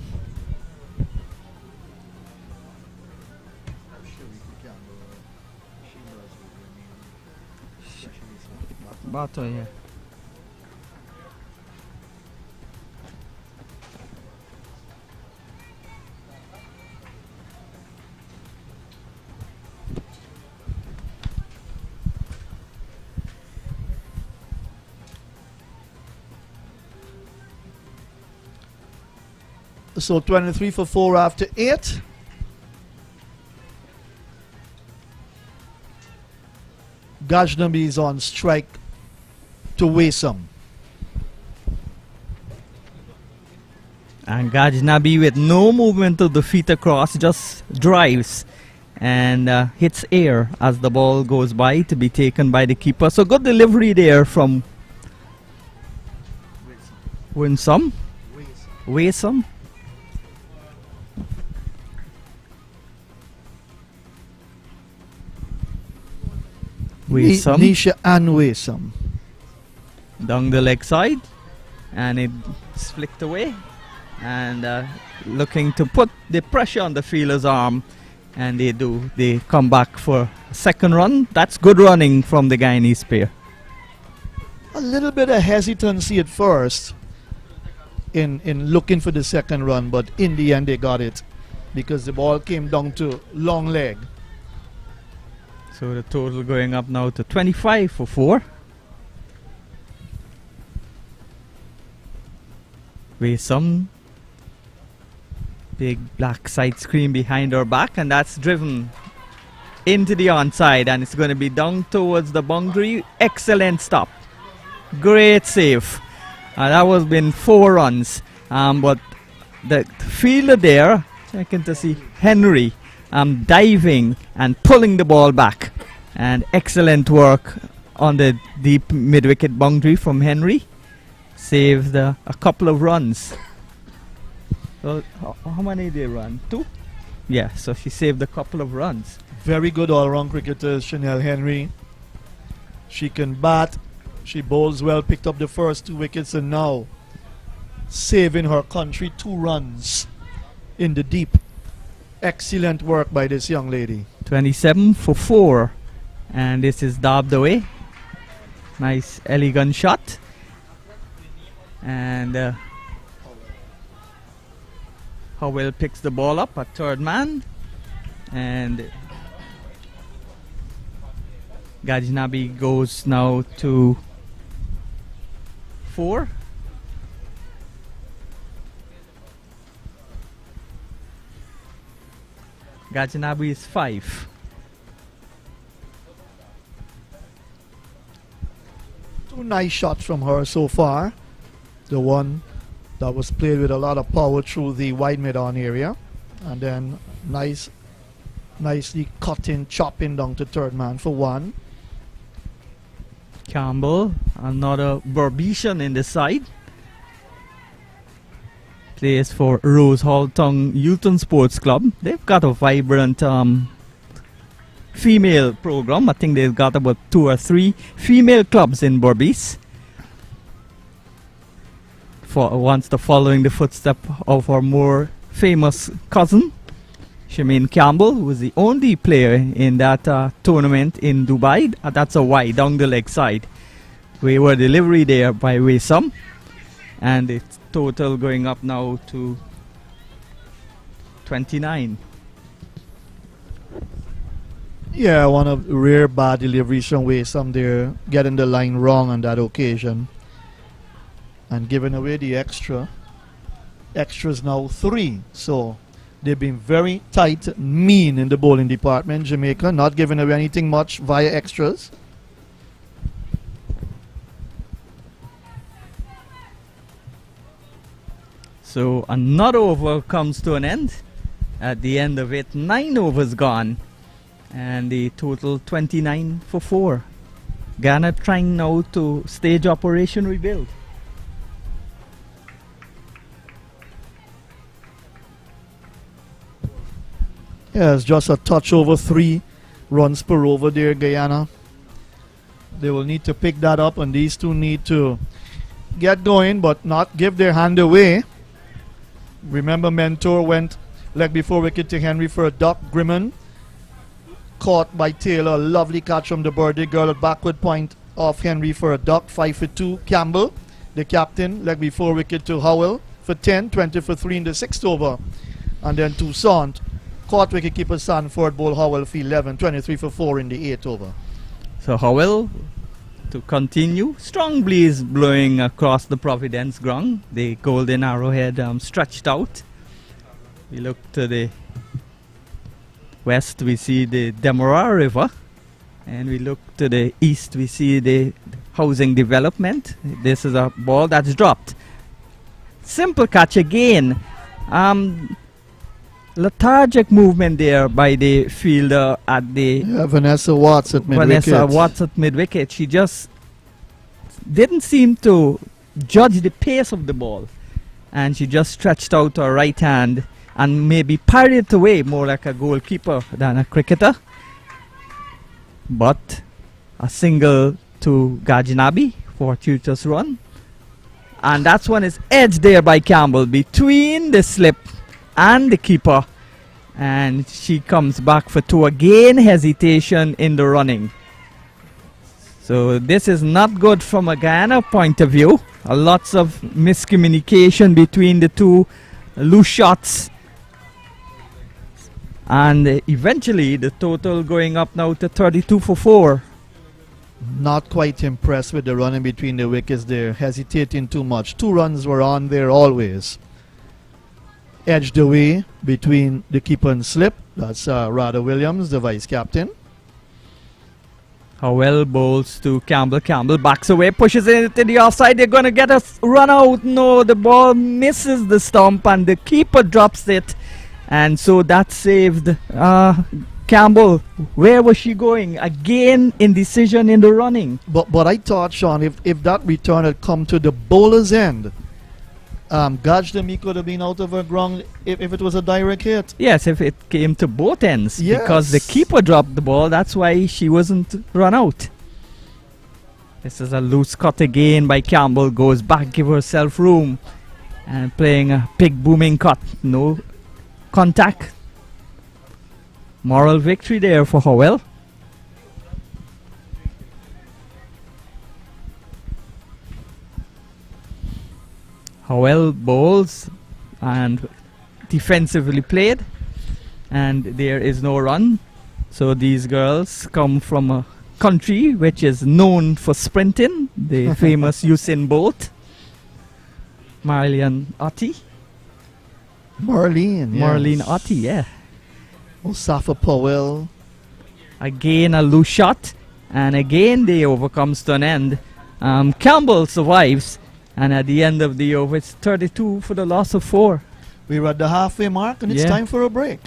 Bottom, yeah. So 23 for 4 after 8. Gajnabi is on strike to Waysam. And Gajnabi with no movement of the feet across, just drives and hits air as the ball goes by to be taken by the keeper. So good delivery there from Winsome. Waysam. Waysam. Nisha and Waysam. Down the leg side, and it's flicked away, and looking to put the pressure on the fielder's arm, and they come back for a second run. That's good running from the Guyanese pair. A little bit of hesitancy at first in looking for the second run, but in the end they got it because the ball came down to long leg. So the total going up now to 25 for 4. With some big black side screen behind her back, and that's driven into the onside, and it's going to be down towards the boundary. Excellent stop. Great save. That was been 4 runs. But the fielder there, checking to see Henry diving and pulling the ball back. And excellent work on the deep mid-wicket boundary from Henry. Saved a couple of runs. So how many did they run? 2? Yeah, so she saved a couple of runs. Very good all-round cricketer, Chanel Henry. She can bat. She bowls well, picked up the first 2 wickets, and now saving her country 2 runs in the deep. Excellent work by this young lady. 27 for 4. And this is dabbed away. Nice, elegant shot. And Howell picks the ball up at third man. And Gajnabi goes now to 4. Gajnabi is 5. 2 nice shots from her so far. The one that was played with a lot of power through the wide mid-on area, and then nicely cutting, chopping down to third man for 1. Campbell, another Burbetian in the side. Plays for Rose Hall Town Youth Sports Club. They've got a vibrant female program. I think they've got about 2 or 3 female clubs in Berbice. Wants to following the footsteps of our more famous cousin, Shemaine Campbell, who was the only player in that tournament in Dubai. That's a wide down the leg side. We were delivery there by Waysam, and it's total going up now to 29. Yeah, one of the rare bad deliveries from Waysam there, getting the line wrong on that occasion and giving away the extra. Extras now 3, so they've been very tight, mean in the bowling department, Jamaica, not giving away anything much via extras. So another over comes to an end. At the end of it, 9 overs gone, and the total 29 for 4. Ghana trying now to stage Operation Rebuild. Yeah, it's just a touch over 3 runs per over there, Guyana. They will need to pick that up, and these two need to get going but not give their hand away. Remember, Mentor went leg before wicket to Henry for a duck. Grimman caught by Taylor. Lovely catch from the birdie girl at backward point off Henry for a duck, 5 for 2. Campbell, the captain, leg before wicket to Howell for 10, 20 for 3 in the 6th over. And then Toussaint caught wicketkeeper Sanford, bowled Howell for 11, 23 for 4 in the 8th over. So Howell to continue. Strong breeze blowing across the Providence ground. The golden arrowhead stretched out. We look to the west, we see the Demerara River. And we look to the east, we see the housing development. This is a ball that's dropped. Simple catch again. Lethargic movement there by the fielder at the Vanessa Watts at mid-wicket. Vanessa Watts at mid-wicket. She just didn't seem to judge the pace of the ball, and she just stretched out her right hand and maybe parried it away more like a goalkeeper than a cricketer. But a single to Gajinabi, fortuitous run, and that's one is edged there by Campbell between the slip and the keeper, and she comes back for 2 again. Hesitation in the running. So this is not good from a Guyana point of view. Lots of miscommunication between the two, loose shots, and eventually the total going up now to 32 for 4. Not quite impressed with the running between the wickets there, hesitating too much. 2 runs were on there always. Edged away between the keeper and slip. That's Rada Williams, the vice captain. Howell bowls to Campbell. Campbell backs away, pushes it into the offside. They're going to get a run out. No, the ball misses the stump and the keeper drops it. And so that saved Campbell. Where was she going? Again, indecision in the running. But I thought, Sean, if that return had come to the bowler's end, Gajdemi could have been out of her ground if it was a direct hit. Yes, if it came to both ends. Yes. Because the keeper dropped the ball. That's why she wasn't run out. This is a loose cut again by Campbell. Goes back, give herself room. And playing a big booming cut. No contact. Moral victory there for Howell. Howell bowls and defensively played, and there is no run. So these girls come from a country which is known for sprinting, the famous Usain Bolt. Marlene Otti. Marlene, yes. Marlene Otti, yeah. Osafa Powell. Again a loose shot, and again the over comes to an end. Campbell survives, and at the end of the over it's 32 for the loss of 4. We're at the halfway mark and it's time for a break.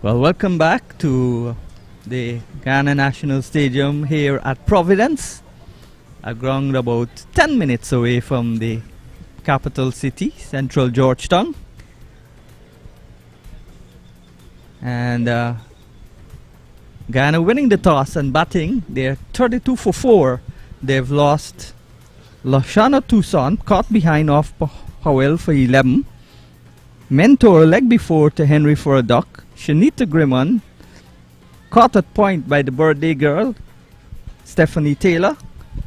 Well, welcome back to the Guyana National Stadium here at Providence, a ground about 10 minutes away from the capital city, central Georgetown. And Guyana winning the toss and batting. They're 32 for 4. They've lost Lashana Tucson, caught behind off Howell for 11. Mentor leg before to Henry for a duck. Shanita Grimman caught at point by the birthday girl Stephanie Taylor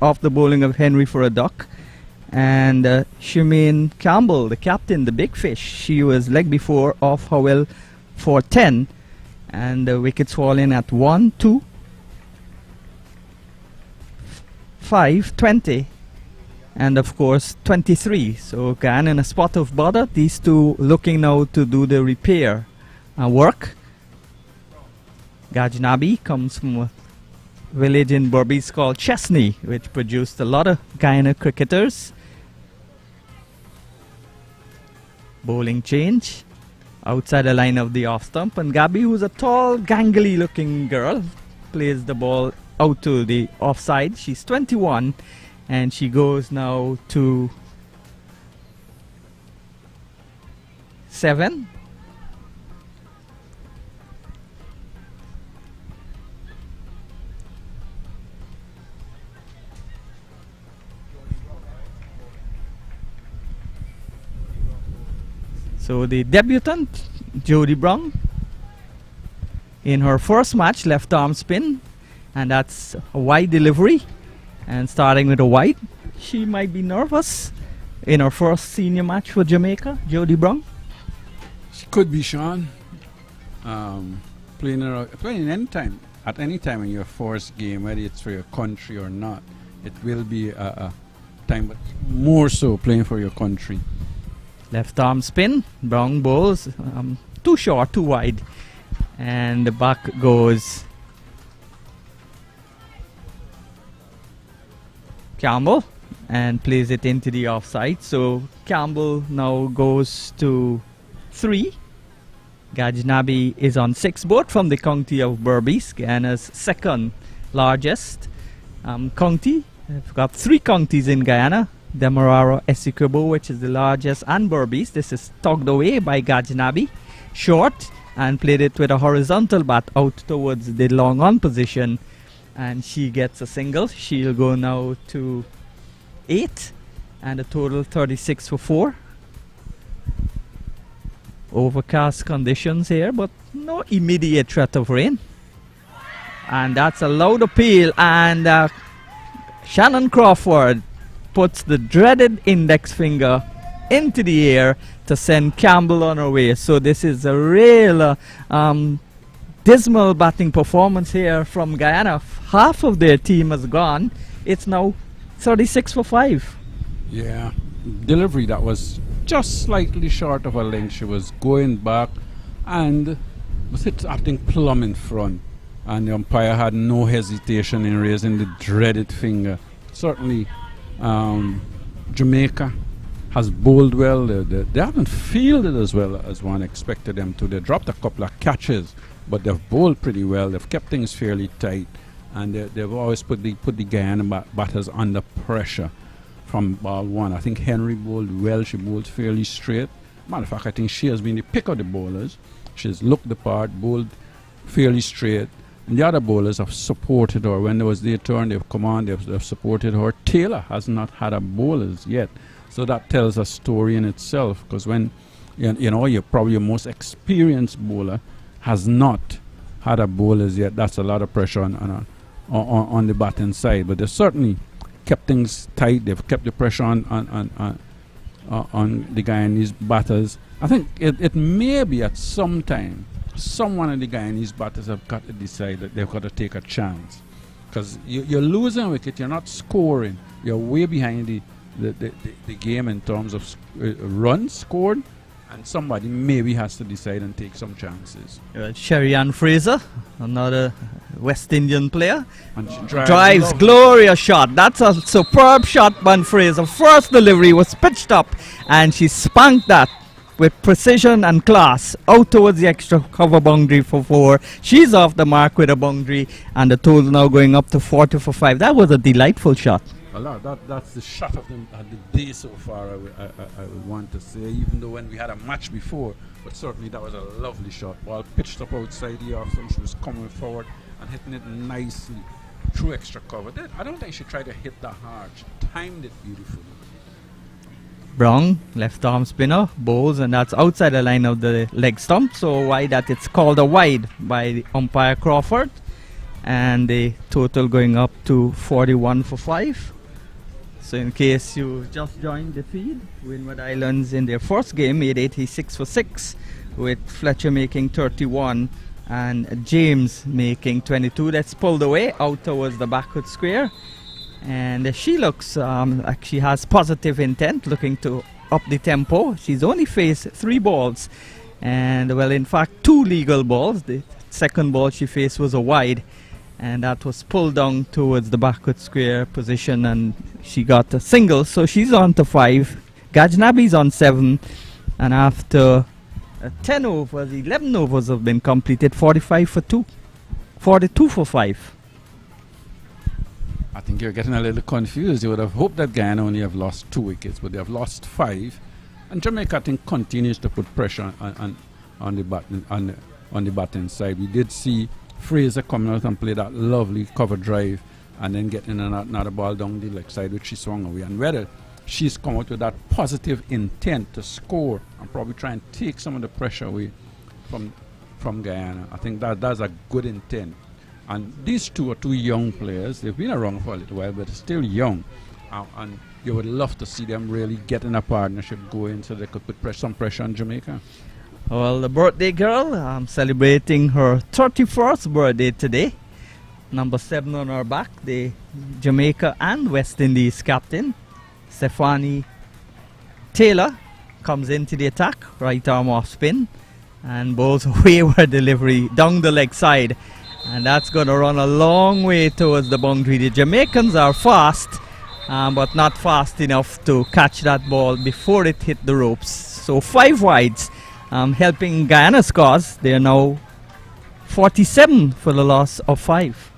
off the bowling of Henry for a duck. And Shemaine Campbell, the captain, the big fish, she was leg before off Howell for 10. And the wickets fall in at 1, 2, 5, 20. And of course 23. So Guyana in a spot of bother. These two looking now to do the repair work. Gajnabi comes from a village in Berbice called Chesney, which produced a lot of Guyana cricketers. Bowling change outside the line of the off stump, and Gabi, who's a tall, gangly looking girl, plays the ball out to the offside. She's 21. And she goes now to 7. So the debutant, Jodie Brown, in her first match, left arm spin, and that's a wide delivery. And starting with a wide, she might be nervous in her first senior match for Jamaica, Jodie Brown. She could be, Sean. Playing at any time in your first game, whether it's for your country or not, it will be a time, but more so playing for your country. Left arm spin, Brown bowls, too short, too wide, and the back goes Campbell and plays it into the offside. So Campbell now goes to 3. Gajnabi is on 6, both from the county of Berbice, Guyana's second largest county. We've got 3 counties in Guyana: Demerara, Essequibo, which is the largest, and Berbice. This is tugged away by Gajnabi, short, and played it with a horizontal bat out towards the long on position. And she gets a single. She'll go now to 8, and a total 36 for 4. Overcast conditions here, but no immediate threat of rain. And that's a loud appeal, and Shannon Crawford puts the dreaded index finger into the air to send Campbell on her way. So this is a real dismal batting performance here from Guyana. Half of their team has gone. It's now 36 for 5. Yeah, delivery that was just slightly short of a length. She was going back and was hit, I think, plumb in front. And the umpire had no hesitation in raising the dreaded finger. Certainly, Jamaica has bowled well. They haven't fielded as well as one expected them to. They dropped a couple of catches, but they've bowled pretty well. They've kept things fairly tight, and they've always put the Guyana batters under pressure from ball one. I think Henry bowled well. She bowled fairly straight. Matter of fact, I think she has been the pick of the bowlers. She's looked the part, bowled fairly straight. And the other bowlers have supported her. When there was their turn, they've come on, they've supported her. Taylor has not had a bowlers yet. So that tells a story in itself, because when, you know, you're probably your most experienced bowler has not had a bowlers yet. That's a lot of pressure on the batting side. But they've certainly kept things tight. They've kept the pressure on the Guyanese batters. I think it may be at some time someone of the Guyanese batters have got to decide that they've got to take a chance, because you're losing a wicket, you're not scoring, you're way behind the game in terms of runs scored, and somebody maybe has to decide and take some chances. Sherry-Ann Fraser, another West Indian player, And she drives glorious shot. That's a superb shot by Fraser. First delivery was pitched up, and she spanked that with precision and class out towards the extra cover boundary for 4. She's off the mark with a boundary, and the total now going up to 40 for 5. That was a delightful shot. Well, that's the shot of the day so far, I would want to say, even though when we had a match before, but certainly that was a lovely shot. Ball pitched up outside the off stump, she was coming forward and hitting it nicely through extra cover. I don't think she tried to hit that hard, she timed it beautifully. Brown, left arm spinner, bowls, and that's outside the line of the leg stump, so wide that it's called a wide by the umpire Crawford, and the total going up to 41 for 5. So in case you just joined the feed, Windward Islands in their first game made 86 for 6, with Fletcher making 31 and James making 22. That's pulled away out towards the backward square, and she looks like she has positive intent, looking to up the tempo. She's only faced 3 balls, and well, in fact 2 legal balls. The second ball she faced was a wide, and that was pulled down towards the backward square position, and she got a single, so she's on to 5. Gajnabi's on 7, and after 10 overs, 11 overs have been completed, 45 for 2, 42 for 5. I think you're getting a little confused. You would have hoped that Guyana only have lost 2 wickets, but they have lost 5, and Jamaica, I think, continues to put pressure on the batting side. We did see Fraser coming out and play that lovely cover drive and then getting another ball down the leg side, which she swung away. And whether she's come out with that positive intent to score and probably try and take some of the pressure away from Guyana, I think that's a good intent. And these two are 2 young players. They've been around for a little while, but still young. And you would love to see them really getting a partnership going so they could put some pressure on Jamaica. Well, the birthday girl celebrating her 31st birthday today. Number 7 on her back, the Jamaica and West Indies captain, Stephanie Taylor, comes into the attack, right arm off spin, and bowls a wayward delivery down the leg side. And that's going to run a long way towards the boundary. The Jamaicans are fast, but not fast enough to catch that ball before it hit the ropes. So 5 wides. Helping Guyana's cause. They are now 47 for the loss of 5.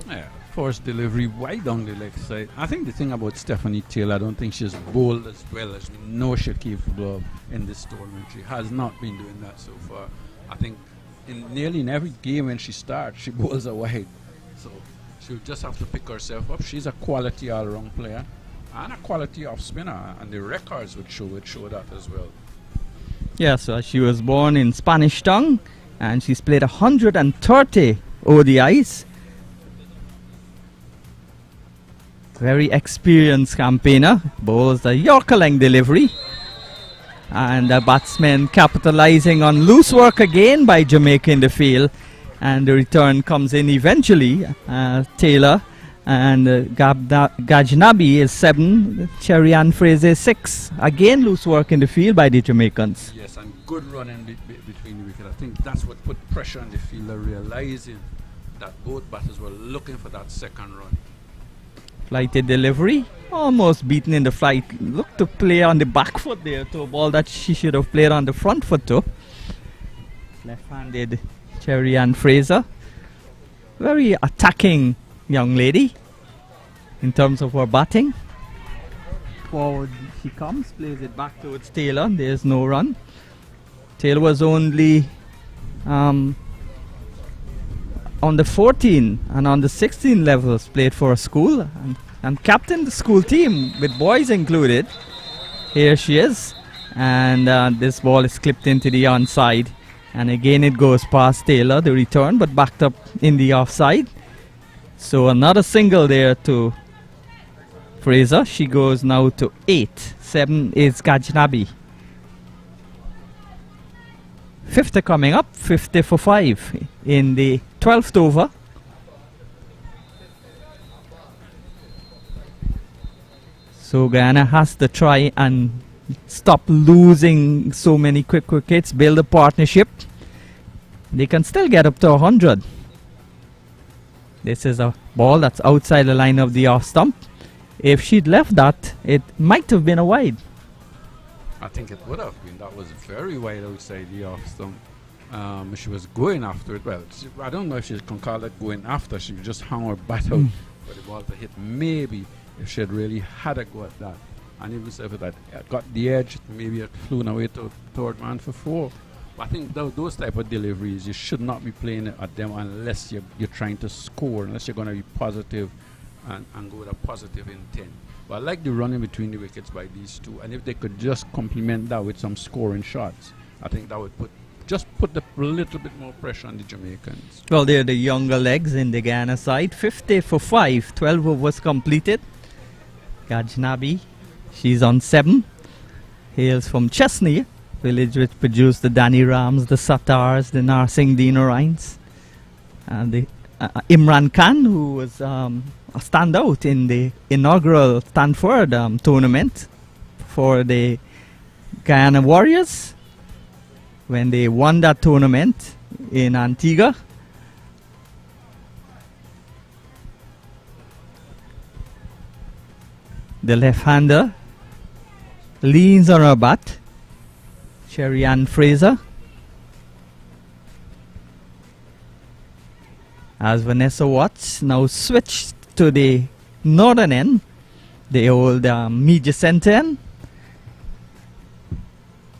Yeah, forced delivery wide down the leg side. I think the thing about Stephanie Taylor, I don't think she's bowled as well as we know she's capable of in this tournament. She has not been doing that so far. I think nearly in every game when she starts, she bowls a wide. So she'll just have to pick herself up. She's a quality all-round player and a quality off-spinner, and the records would show that as well. Yeah, so she was born in Spanish Town, and she's played 130 ODIs. Very experienced campaigner. Bowls a Yorker length delivery. And the batsman capitalizing on loose work again by Jamaica in the field. And the return comes in eventually. Taylor and Gajnabi is 7. Cherry Ann Fraser is 6. Again, loose work in the field by the Jamaicans. Yes, and good running between the wickets. I think that's what put pressure on the fielder, realizing that both batters were looking for that second run. Flighted delivery, almost beaten in the flight. Looked to play on the back foot there to a ball that she should have played on the front foot too. Left-handed Cherry Ann Fraser. Very attacking young lady in terms of her batting. Forward she comes, plays it back towards Taylor. There's no run. Taylor was only on the 14 and on the 16 levels played for a school and captained the school team with boys included. Here she is, and this ball is clipped into the onside, and again it goes past Taylor, the return, but backed up in the offside. So another single there to Fraser. She goes now to 8. 7 is Gajnabi. 50 coming up, 50 for 5 in the 12th over. So Guyana has to try and stop losing so many quick wickets, build a partnership. They can still get up to 100. This is a ball that's outside the line of the off stump. If she'd left that, it might have been a wide. I think it would have been. That was very wide outside the off stump. She was going after it. Well, I don't know if she can call it going after. She just hung her bat out for the ball to hit. Maybe if she had really had a go at that. And even if it had got the edge, maybe it flown away to third man for 4. But I think those type of deliveries, you should not be playing at them unless you're trying to score, unless you're going to be positive and go with a positive intent. But I like the running between the wickets by these two. And if they could just complement that with some scoring shots, I think that would put a little bit more pressure on the Jamaicans. Well, they're the younger legs in the Guyana side. 50 for 5, 12 overs completed. Gajnabi, she's on 7. Hails from Chesney, village which produced the Danny Rams, the Satars, the Narsingh Dinarines, and the Imran Khan, who was a standout in the inaugural Stanford tournament for the Guyana Warriors when they won that tournament in Antigua. The left-hander leans on her bat. Sherry Ann Fraser. As Vanessa Watts now switched to the northern end, the old media center end,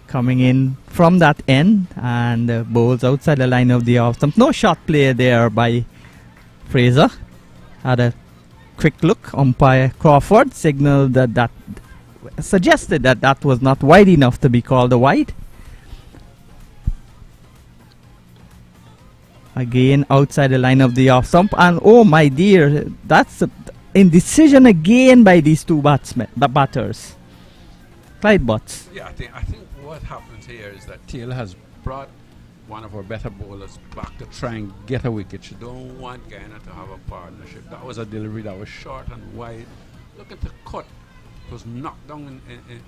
coming in from that end, and bowls outside the line of the off stump. No shot play there by Fraser. Had a quick look. Umpire Crawford signaled that suggested that was not wide enough to be called a wide. Again outside the line of the off stump, and oh my dear, that's an indecision again by these two batters. Clyde Butts. Yeah, I think what happens here is that Taylor has brought one of our better bowlers back to try and get a wicket. She don't want Guyana to have a partnership. That was a delivery that was short and wide. Look at the cut. It was knocked down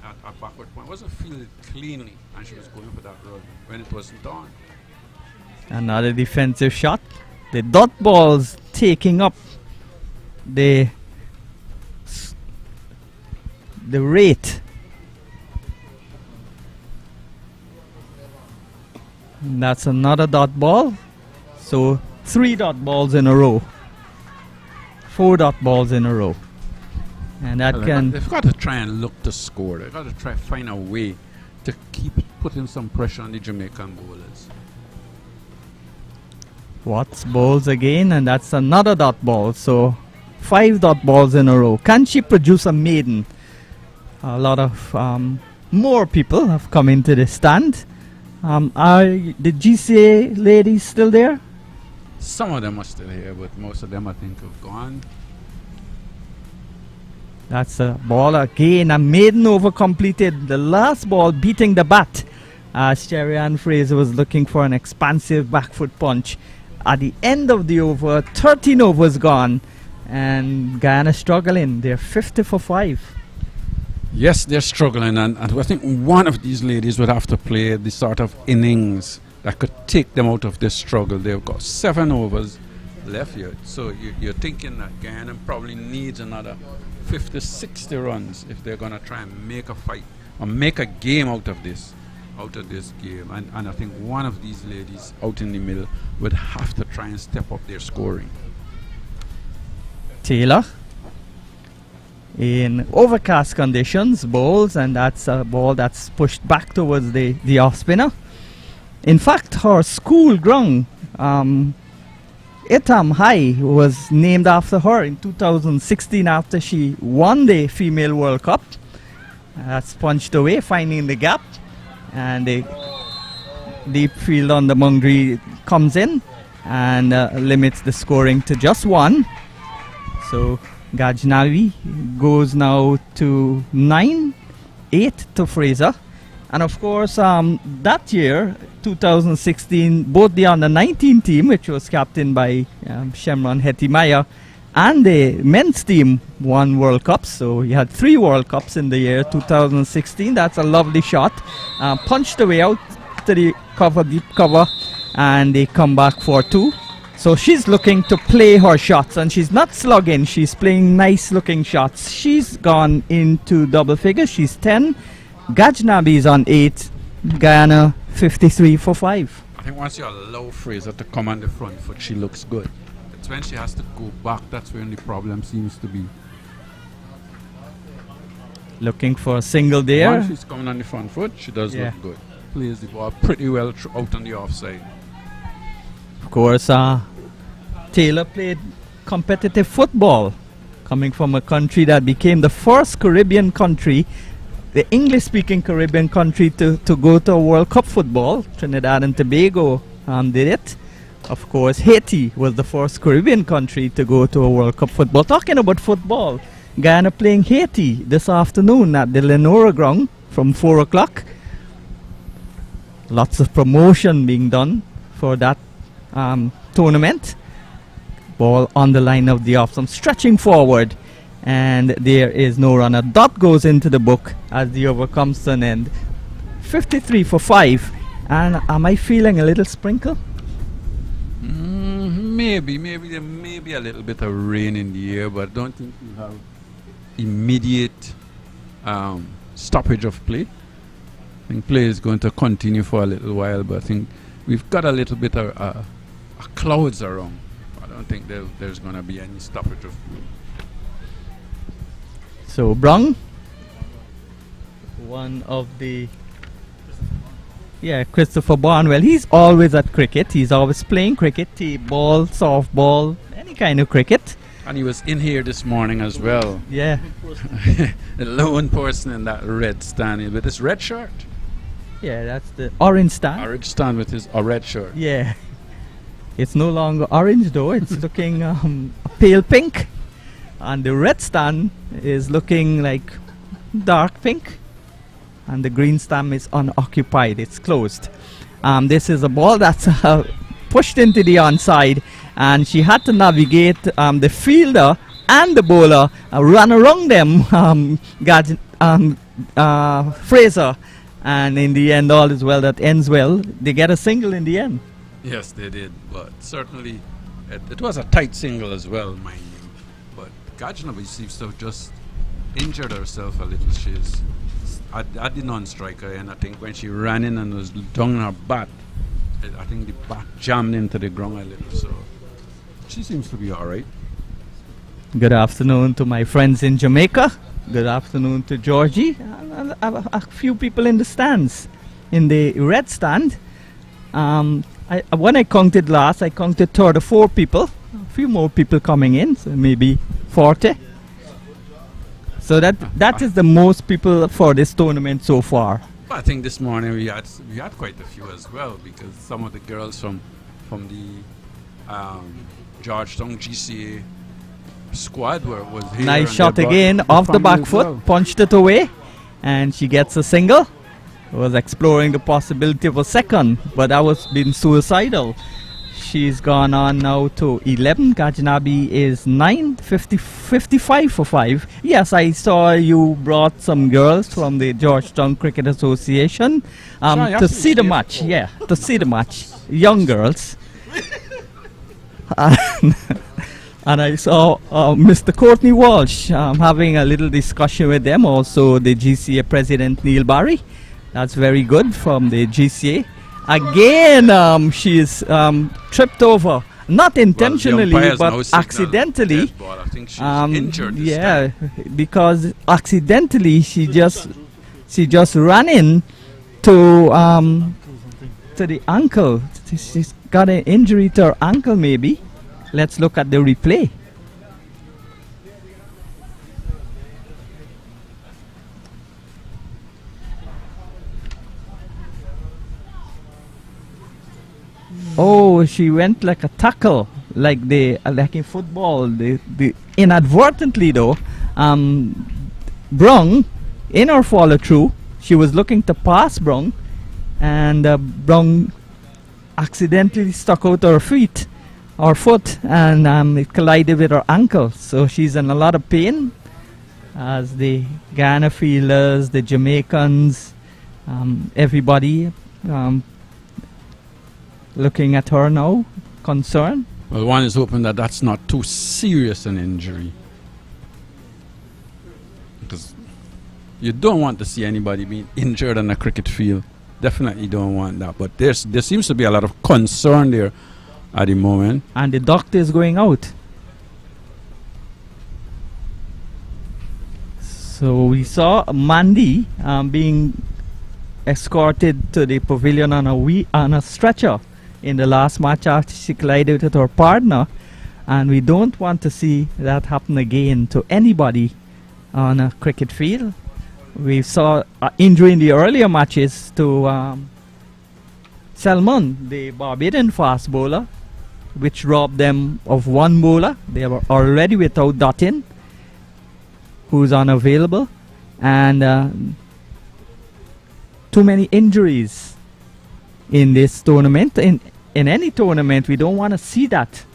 at backward point. It wasn't fielded cleanly, and she was going for that run when it wasn't on. Another defensive shot. The dot balls taking up the rate. And that's another dot ball. So 3 dot balls in a row. 4 dot balls in a row. And that they've got to try and look to score. They've got to try to find a way to keep putting some pressure on the Jamaican bowlers. Watts bowls again, and that's another dot ball. So 5 dot balls in a row. Can she produce a maiden? A lot of more people have come into the stand. Are the GCA ladies still there? Some of them are still here, but most of them I think have gone. That's a ball again. A maiden over completed. The last ball beating the bat. Sherry Ann Fraser was looking for an expansive back foot punch. At the end of the over, 13 overs gone, and Guyana struggling. They're 50 for 5. Yes, they're struggling, and I think one of these ladies would have to play the sort of innings that could take them out of this struggle. They've got 7 overs left here, so you're thinking that Guyana probably needs another 50, 60 runs if they're going to try and make a fight or make a game out of this game. And I think one of these ladies out in the middle would have to try and step up their scoring. Taylor in overcast conditions bowls, and that's a ball that's pushed back towards the off spinner. In fact, her school ground, Etam High, was named after her in 2016 after she won the Female World Cup. That's punched away, finding the gap, and the deep field on the boundary comes in and limits the scoring to just 1. So Gajnavi goes now to 9, 8 to Fraser. And of course, that year, 2016, both the under-19 team, which was captained by Shemron Hetty-Meyer, and the men's team won World Cups. So you had 3 World Cups in the year 2016. That's a lovely shot. Punched away out to the cover, deep cover, and they come back for 2. So she's looking to play her shots, and she's not slugging. She's playing nice looking shots. She's gone into double figures. She's 10, Gajnabi is on 8, Guyana 53 for 5. I think once you allow Fraser to come on the front foot, she looks good. It's when she has to go back, that's when the problem seems to be. Looking for a single there. Once she's coming on the front foot, she does Yeah. look good. Plays the ball pretty well out on the offside. Of course, Taylor played competitive football, coming from a country that became the first Caribbean country, the English-speaking Caribbean country to go to a World Cup football. Trinidad and Tobago did it. Of course, Haiti was the first Caribbean country to go to a World Cup football. Talking about football, Guyana playing Haiti this afternoon at the Lenora ground from 4 o'clock. Lots of promotion being done for that tournament. Ball on the line of the off, some stretching forward, and there is no runner. Dot goes into the book as the over comes to an end. 53 for 5. And am I feeling a little sprinkle? Maybe there may be a little bit of rain in the air, but I don't think we have immediate stoppage of play. I think play is going to continue for a little while, but I think we've got a little bit of clouds around. I don't think there's going to be any stoppage of play. So Brung, one of the Christopher Barnwell, he's always at cricket. He's always playing cricket, ball, softball, any kind of cricket. And he was in here this morning as well. Yeah. The lone person in that red stand with his red shirt. Yeah, that's the orange stand. Orange stand with his red shirt. Yeah. It's no longer orange though, it's looking pale pink. And the red stand is looking like dark pink. And the green stand is unoccupied, it's closed. This is a ball that's pushed into the onside, and she had to navigate the fielder and the bowler, run around them, Fraser. And in the end, all is well that ends well. They get a single in the end. Yes, they did, but certainly it was a tight single as well, mind you. But Gajnabi seems to have just injured herself a little. She's at the non-striker, and I think when she ran in and was down on her bat, I think the bat jammed into the ground a little, so she seems to be all right. Good afternoon to my friends in Jamaica. Good afternoon to Georgie. And a few people in the stands, in the red stand. When I counted last, I counted 34 people. A few more people coming in, so maybe 40. So that is the most people for this tournament so far. I think this morning we had quite a few as well, because some of the girls from the Georgetown GCA squad was here. Nice shot again off the back foot, punched it away, and she gets a single. Was exploring the possibility of a second, but that was been suicidal. She's gone on now to 11. Gajnabi is 9, 55 for 5. Yes, I saw you brought some girls from the Georgetown Cricket Association to see the match. Yeah, to see the match. Young girls. And I saw Mr. Courtney Walsh having a little discussion with them. Also the GCA President Neil Barry. That's very good from the GCA. Again, she is tripped over, not intentionally, but accidentally. I think she's injured this yeah, time. because accidentally she just ran in to the ankle. She's got an injury to her ankle, maybe. Let's look at the replay. Oh, she went like a tackle, like in football. The inadvertently though, Brung, in her follow through, she was looking to pass Brung, and Brung accidentally stuck out her foot, and it collided with her ankle. So she's in a lot of pain, as the Guyana fielders, the Jamaicans, everybody. Looking at her now, concerned. Well, one is hoping that that's not too serious an injury. Because You don't want to see anybody being injured on a cricket field. Definitely don't want that. But there seems to be a lot of concern there at the moment. And the doctor is going out. So we saw Mandy being escorted to the pavilion on a stretcher in the last match after she collided with her partner, and we don't want to see that happen again to anybody on a cricket field. We saw injury in the earlier matches to Salmon, the Barbadian fast bowler, which robbed them of one bowler. They were already without Dottin, who's unavailable, and too many injuries in this tournament. In any tournament, we don't want to see that.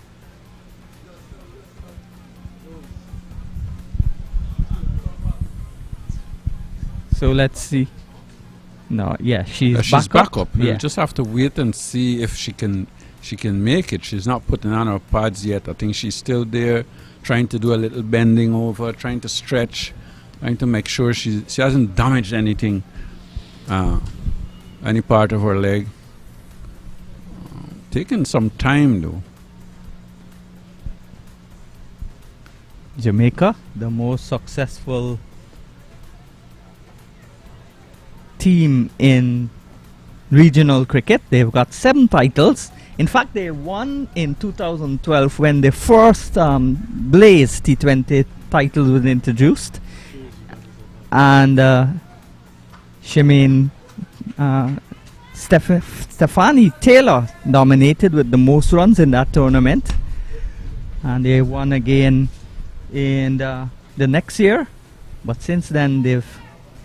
So let's see. No, yeah, she's back up. Yeah. We'll just have to wait and see if she can make it. She's not putting on her pads yet. I think she's still there, trying to do a little bending over, trying to stretch, trying to make sure she hasn't damaged anything, any part of her leg. Taking some time though. Jamaica, the most successful team in regional cricket. They've got 7 titles. In fact, they won in 2012 when the first Blaze T20 title was introduced. And Stephanie Taylor dominated with the most runs in that tournament. And they won again in the next year. But since then, they've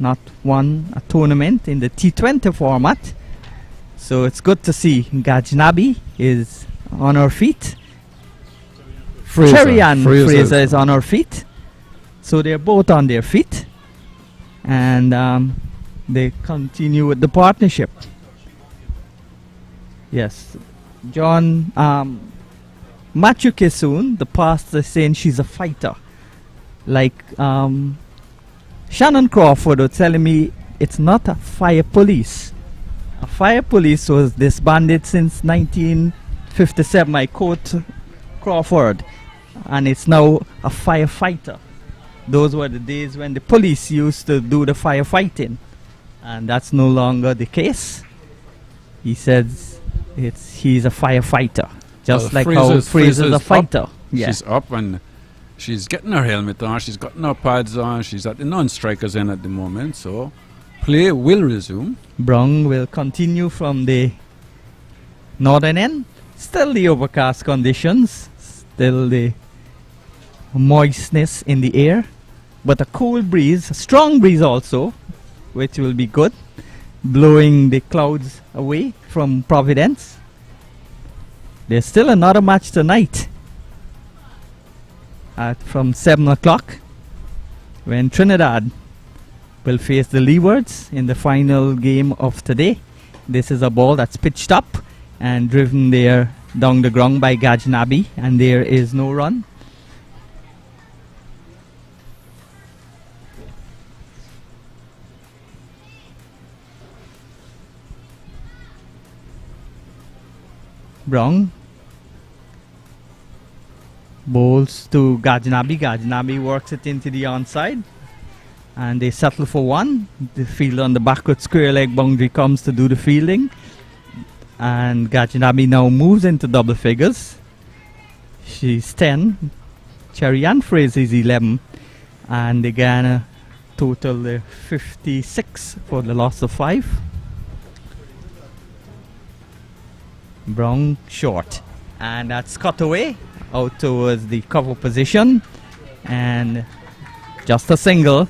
not won a tournament in the T20 format. So it's good to see Gajnabi is on her feet. Cherry-Ann Fraser is on her feet. So they're both on their feet. And they continue with the partnership. Yes. John, Matthew Kissoon, the pastor, saying she's a fighter. Like Shannon Crawford was telling me it's not a fire police. A fire police was disbanded since 1957. I quote Crawford. And it's now a firefighter. Those were the days when the police used to do the firefighting. And that's no longer the case. He says he's a firefighter. Just like how Fraser's a fighter. Yeah. She's up and she's getting her helmet on. She's got her pads on. She's at the non-strikers end at the moment. So play will resume. Brown will continue from the northern end. Still the overcast conditions. Still the moistness in the air. But a cool breeze, a strong breeze also, which will be good, blowing the clouds away from Providence. There's still another match tonight from 7 o'clock when Trinidad will face the Leewards in the final game of today. This is a ball that's pitched up and driven there down the ground by Gajnabi, and there is no run. Brown bowls to Gajnabi. Gajnabi works it into the onside, and they settle for one. The fielder on the backward square leg boundary comes to do the fielding, and Gajnabi now moves into double figures. She's 10. Cherry-Ann Fraser is 11, and the Guyana total 56 for the loss of 5. Brown short, and that's cut away out towards the cover position, and just a single.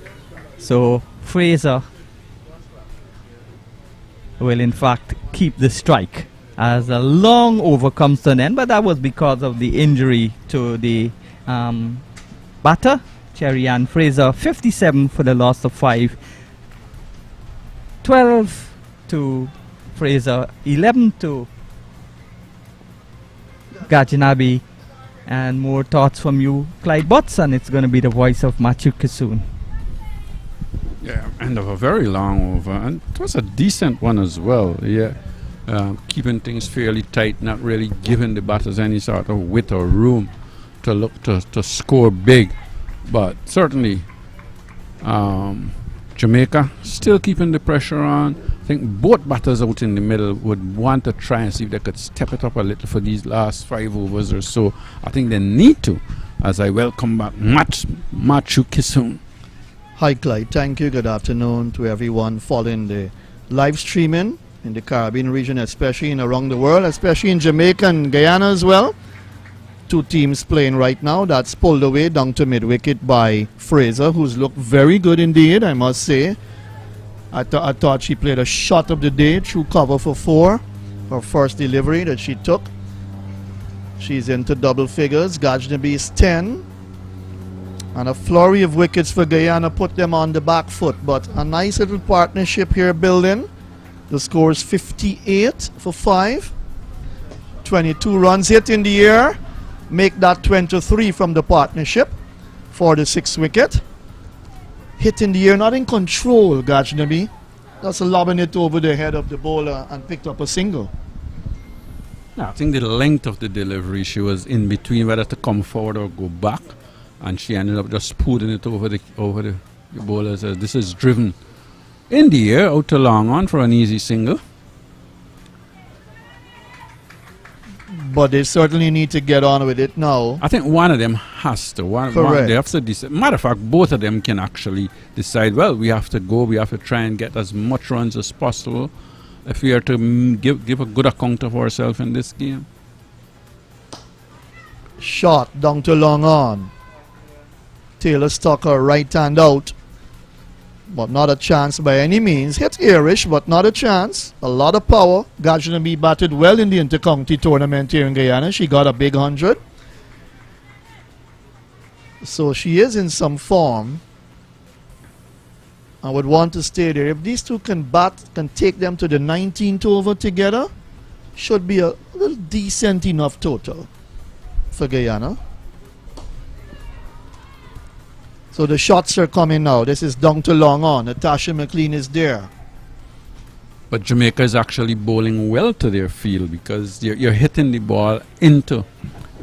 So Fraser will in fact keep the strike as a long over comes to an end, but that was because of the injury to the batter. Cherry-Ann Fraser 57 for the loss of 5. 12 to Fraser, 11 to Gajnabi, and more thoughts from you, Clyde Butts, and it's going to be the voice of Matthew Kissoon. Yeah, end of a very long over, and it was a decent one as well. Yeah, keeping things fairly tight, not really giving the batters any sort of width or room to look to score big. But certainly, Jamaica still keeping the pressure on. I think both batters out in the middle would want to try and see if they could step it up a little for these last 5 overs or so. I think they need to, as I welcome back Machu Kisun. Hi Clyde, thank you. Good afternoon to everyone following the live streaming in the Caribbean region, especially and around the world, especially in Jamaica and Guyana as well. 2 teams playing right now. That's pulled away down to mid-wicket by Fraser, who's looked very good indeed, I must say. I thought she played a shot of the day through cover for 4. Her first delivery that she took. She's into double figures. Gajnabi's 10. And a flurry of wickets for Guyana put them on the back foot. But a nice little partnership here building. The score is 58 for 5. 22 runs hit in the air. Make that 23 from the partnership for the 6th wicket. Hit in the air, not in control, Gajnabi. Just lobbing it over the head of the bowler and picked up a single. I think the length of the delivery, she was in between whether to come forward or go back, and she ended up just putting it over the bowler. Says this is driven in the air out to long on for an easy single. But they certainly need to get on with it now. I think one of them has to. They have to decide. Matter of fact, both of them can actually decide, well, we have to go, we have to try and get as much runs as possible if we are to give a good account of ourselves in this game. Shot down to long on. Taylor stuck her right hand out. But not a chance by any means. Hit Irish, but not a chance. A lot of power. Gajnabi batted well in the inter-county tournament here in Guyana. She got a big 100. So she is in some form. I would want to stay there. If these two can take them to the 19th over together, should be a little decent enough total for Guyana. So the shots are coming now. This is down to long on. Natasha McLean is there. But Jamaica is actually bowling well to their field, because you're hitting the ball into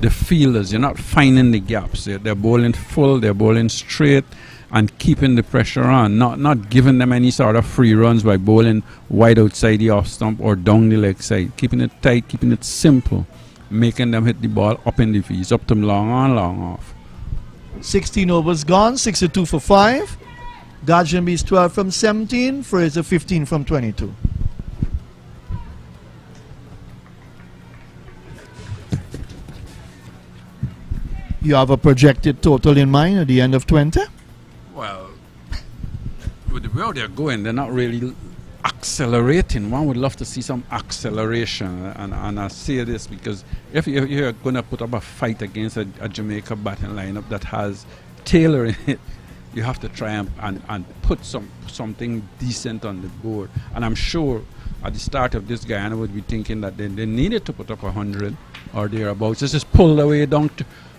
the fielders. You're not finding the gaps. They're bowling full, they're bowling straight, and keeping the pressure on. Not giving them any sort of free runs by bowling wide outside the off stump or down the leg side. Keeping it tight, keeping it simple. Making them hit the ball up in the fields, up to long on, long off. 16 overs gone, 62 for 5. Gajnabi's 12 from 17, Fraser 15 from 22. You have a projected total in mind at the end of 20? Well, with the way they're going, they're not really accelerating. One would love to see some acceleration, and I say this because if you're going to put up a fight against a Jamaica batting lineup that has Taylor in it, you have to try and put something decent on the board. And I'm sure at the start of this, Guyana would be thinking that they needed to put up 100 or thereabouts. This is pulled away down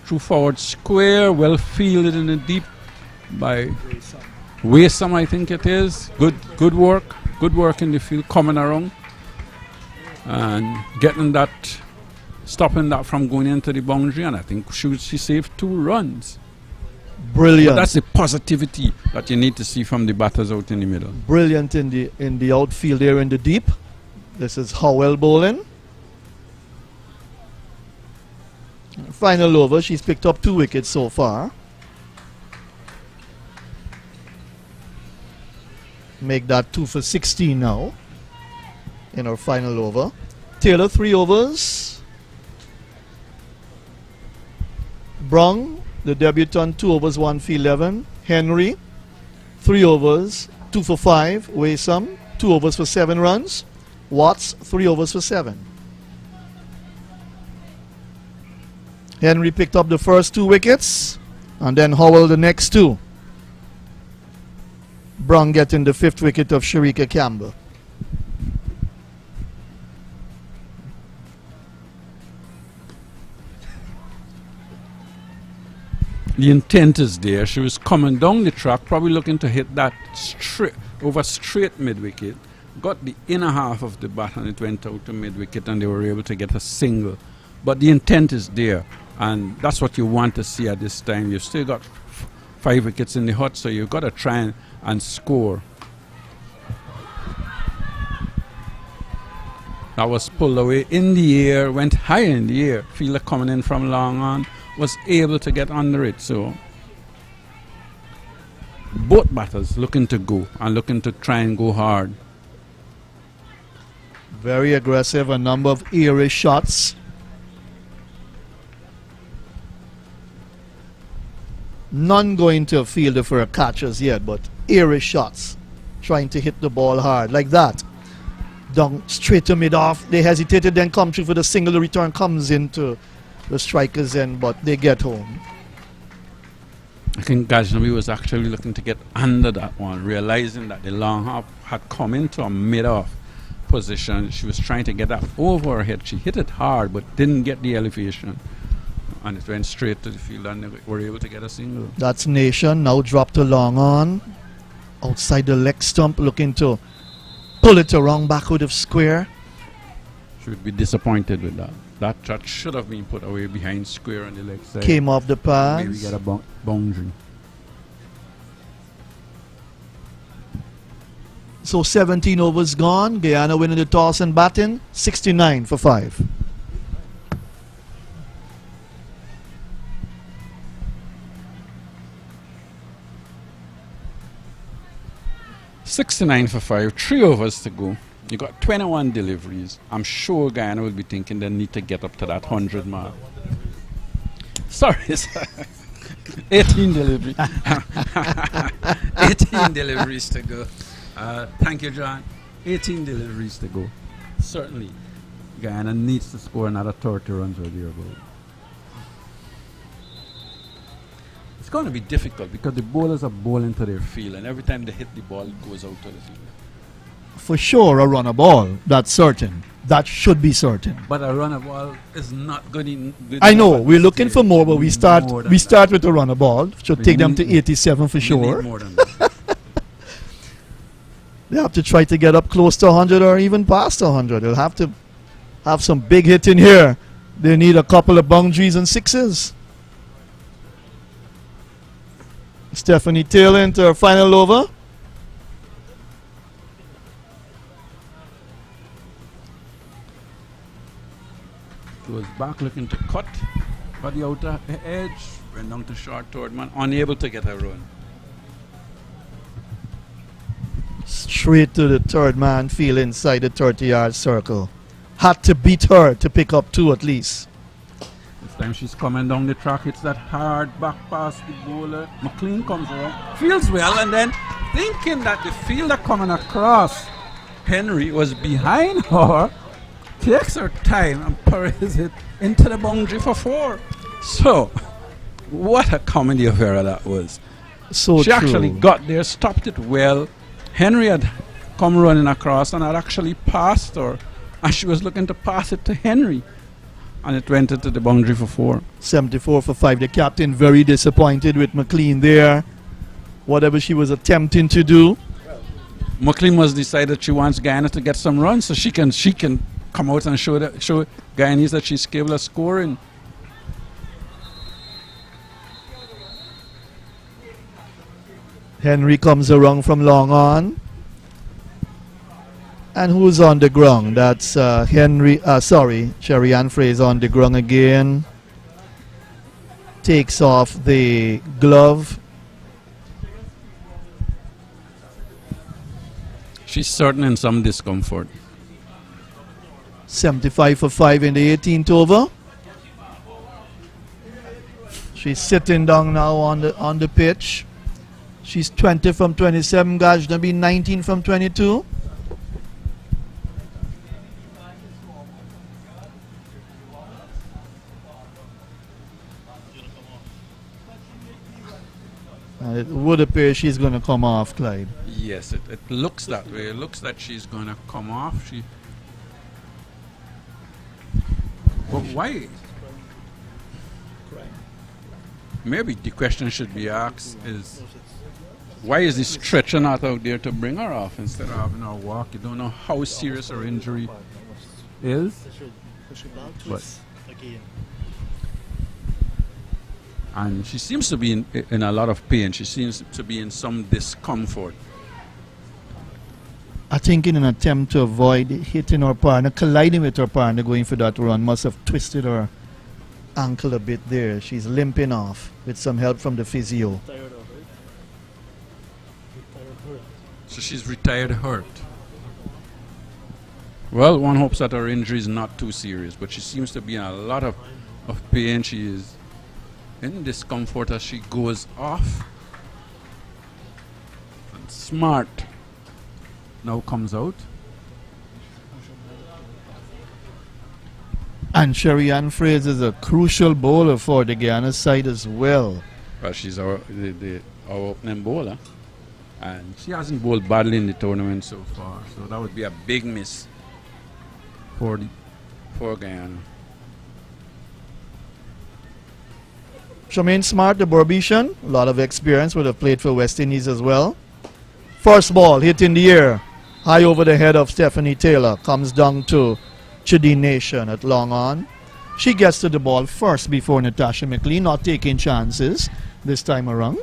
through forward square, well fielded in the deep by Waysome, I think it is. Good work. Good work in the field, coming around and getting that, stopping that from going into the boundary, and I think she saved 2 runs. Brilliant. But that's the positivity that you need to see from the batters out in the middle. Brilliant in the outfield there in the deep. This is Howell bowling. Final over, she's picked up 2 wickets so far. Make that 2 for 16 now in our final over. Taylor 3 overs. Brong, the debutant, 2 overs 1 for 11. Henry 3 overs 2 for 5. Waysome 2 overs for 7 runs. Watts 3 overs for 7. Henry picked up the first 2 wickets, and then Howell the next 2. Brong getting the 5th wicket of Sharika Campbell. The intent is there. She was coming down the track, probably looking to hit that straight mid-wicket. Got the inner half of the bat and it went out to mid-wicket and they were able to get a single. But the intent is there, and that's what you want to see at this time. You've still got 5 wickets in the hut, so you've got to try and score. That was pulled away in the air, went high in the air. Fielder coming in from long on was able to get under it. So both batters looking to go and looking to try and go hard. Very aggressive, a number of eerie shots. None going to a fielder for a catch as yet, but eerie shots. Trying to hit the ball hard, like that. Down straight to mid-off. They hesitated, then come through for the single. The return comes into the strikers end, but they get home. I think Gajnabi was actually looking to get under that one, realizing that the long hop had come into a mid-off position. She was trying to get that over her head. She hit it hard, but didn't get the elevation. And it went straight to the field, and they were able to get a single. That's Nation, now dropped to long on. Outside the leg stump, looking to pull it around backward of square. She would be disappointed with that. That shot should have been put away behind square on the leg side. Came off the pads. Maybe get a boundary. So 17 overs gone. Guyana winning the toss and batting. 69 for 5. $69 for 5, 3 overs to go. You got 21 deliveries. I'm sure Guyana will be thinking they need to get up to that 100 mark. Sorry, sir. 18 deliveries. 18 deliveries to go. Thank you, John. 18 deliveries to go. Certainly, Guyana needs to score another 30 runs or thereabouts. It's going to be difficult because the bowlers are bowling to their field, and every time they hit the ball, it goes out to the field. For sure, a runner ball. That's certain. That should be certain. But a runner ball is not good. I know we're looking for more, but we start with a runner ball. Should take them to 87 for sure. More than that. They have to try to get up close to 100 or even past 100. They'll have to have some big hit in here. They need a couple of boundaries and sixes. Stephanie Taylor into her final over. Goes back looking to cut the outer edge. Went down to short third man, unable to get a run. Straight to the third man field inside the 30-yard circle. Had to beat her to pick up 2 at least. This time she's coming down the track. It's that hard back past the bowler. McLean comes around, feels well, and then thinking that the fielder coming across, Henry, was behind her, takes her time and parries it into the boundary for 4. So, what a comedy of error that was. So she true. actually got there, stopped it well. Henry had come running across and had actually passed her, and she was looking to pass it to Henry, and it went into the boundary for 4. 74 for 5. The captain very disappointed with McLean there. Whatever she was attempting to do. McLean was decided she wants Guyana to get some runs so she can come out and show Guyanese that she's capable of scoring. Henry comes around from long on. And who's on the ground? That's Sherry Ann Fraser on the ground again. Takes off the glove. She's certain in some discomfort. 75 for 5 in the 18th over. She's sitting down now on the pitch. She's 20 from 27. Gajnabi 19 from 22. It would appear she's going to come off, Clyde. Yes, it looks that way. It looks like she's going to come off. But why? maybe the question should be asked is, why is the stretcher not out there to bring her off instead of having her walk? You don't know how serious her injury is. But, and she seems to be in a lot of pain. She seems to be in some discomfort. I think in an attempt to avoid hitting her partner, colliding with her partner going for that run, must have twisted her ankle a bit there. She's limping off with some help from the physio. So she's retired hurt. Well, one hopes that her injury is not too serious, but she seems to be in a lot of pain. She is in discomfort as she goes off. And Smart now comes out. And Sherry Ann Fraser is a crucial bowler for the Guyana side as well. Well, she's our opening bowler. And she hasn't bowled badly in the tournament so far. So that would be a big miss for Guyana. Charmaine Smart, the Borbetian, a lot of experience, would have played for West Indies as well. First ball hit in the air, high over the head of Stephanie Taylor, comes down to Chidi Nation at long on. She gets to the ball first before Natasha McLean, not taking chances this time around.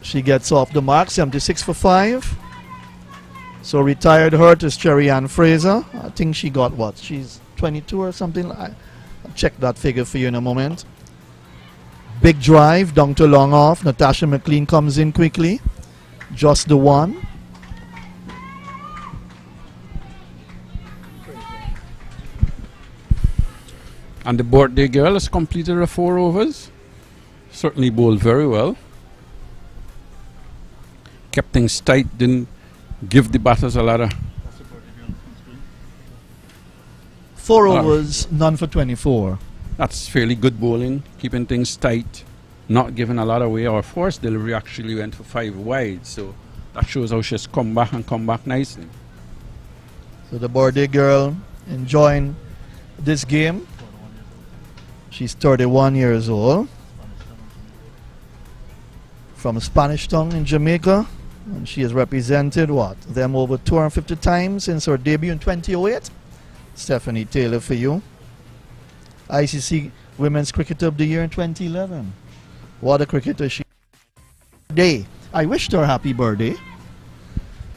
She gets off the mark, 76 for 5. So retired hurt is Cherry Ann Fraser. I think she got what? She's 22 or something. I'll check that figure for you in a moment. Big drive, down to long off. Natasha McLean comes in quickly. Just the one. And the birthday girl has completed her 4 overs. Certainly bowled very well. Kept things tight, didn't give the batters a lot of... 4 overs, none for 24. That's fairly good bowling, keeping things tight, not giving a lot away. Our force delivery actually went for 5 wide, so that shows how she's come back nicely. So the birthday girl enjoying this game. She's 31 years old. From Spanish Town in Jamaica. And she has represented them over 250 times since her debut in 2008. Stephanie Taylor for you. ICC Women's Cricketer of the Year in 2011. What a cricketer she is. I wished her a happy birthday.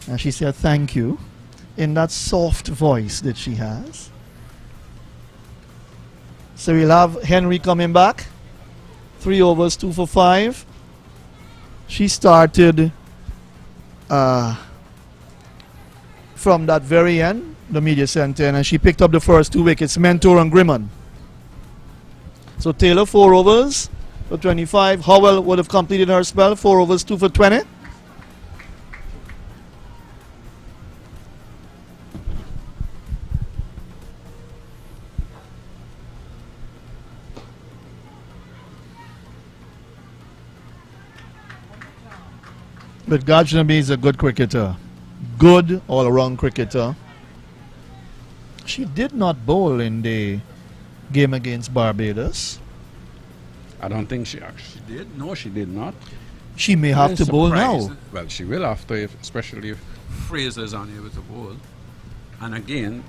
And she said thank you in that soft voice that she has. So we'll have Henry coming back. 3 overs, 2 for 5. She started from that very end, the media center, and she picked up the first 2 wickets, Mentor and Grimman. So Taylor 4 overs for 25. Howell would have completed her spell, 4 overs, 2 for 20. But Gajnabi is a good cricketer. Good all-around cricketer. She did not bowl in the game against Barbados. I don't think she actually did. No, she did not. She may have to bowl now. Well, she will have to, especially if Fraser is unable to bowl. And again,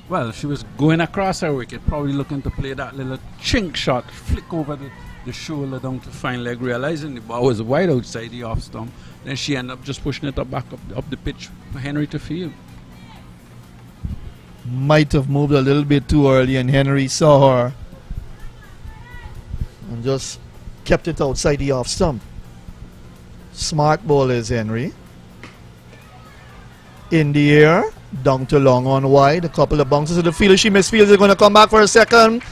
well, she was going across her wicket, probably looking to play that little chink shot, flick over the shoulder down to fine leg, realizing the ball was wide outside the off stump. Then she ended up just pushing it back up the pitch for Henry to field. Might have moved a little bit too early, and Henry saw her and just kept it outside the off stump. Smart ball is Henry. In the air, down to long on wide. A couple of bounces to the fielder. She misfields. They're going to come back for a second.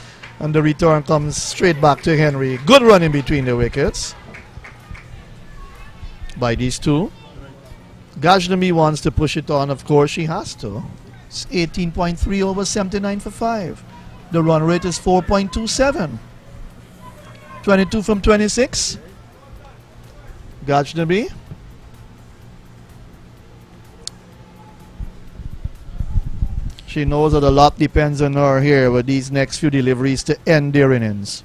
And the return comes straight back to Henry. Good run in between the wickets by these two. Gajnami wants to push it on. Of course, she has to. It's 18.3 over 79 for 5. The run rate is 4.27. 22 from 26. Gajnami. She knows that a lot depends on her here with these next few deliveries to end their innings.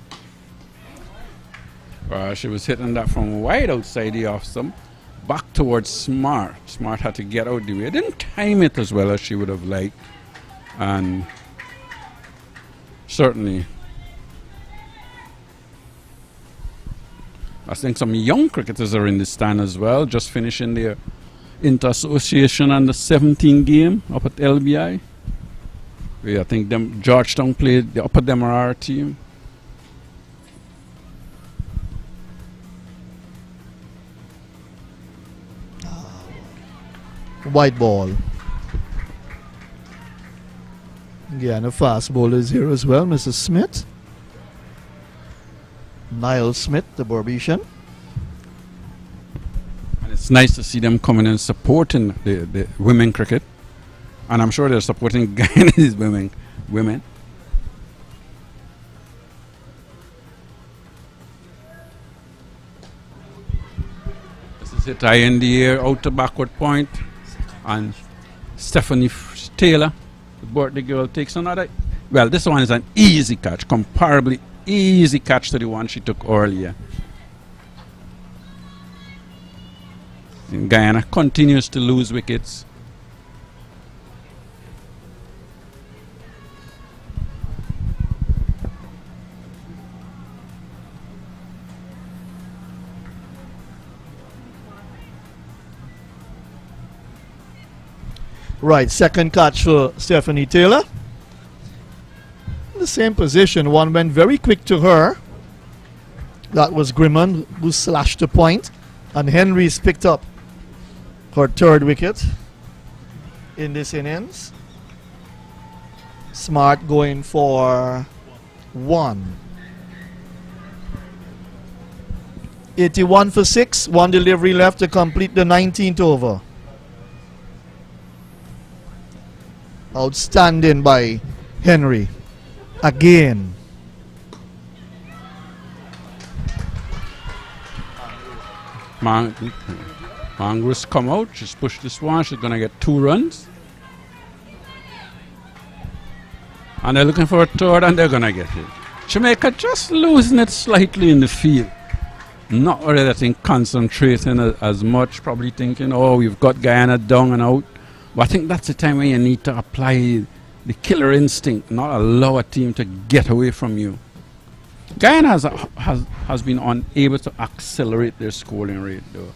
She was hitting that from wide outside the off stump, back towards Smart. Smart had to get out the way. Didn't time it as well as she would have liked. And certainly, I think some young cricketers are in the stand as well, just finishing their inter-association under 17 game up at LBI. I think Georgetown played the Upper Demerara team. White ball. Guyana fast bowlers here as well, Mrs. Smith. Niall Smith, the Barbician. And it's nice to see them coming and supporting the women cricket. And I'm sure they're supporting Guyanese women. This is hit high in the air, out to backward point. And Stephanie Taylor, the birthday girl, takes another. Well, this one is an easy catch, comparably easy catch to the one she took earlier. And Guyana continues to lose wickets. Right, second catch for Stephanie Taylor. In the same position, one went very quick to her. That was Grimman who slashed the point, and Henry's picked up her third wicket in this innings. Smart going for 1. 81 for 6, one delivery left to complete the 19th over. Outstanding by Henry. Again. Mangrous come out. She's pushed this one. She's going to get 2 runs. And they're looking for a third, and they're going to get it. Jamaica just losing it slightly in the field. Not really, I think, concentrating as much. Probably thinking, oh, we've got Guyana down and out. But I think that's the time when you need to apply the killer instinct, not allow a team to get away from you. Guyana has been unable to accelerate their scoring rate, though.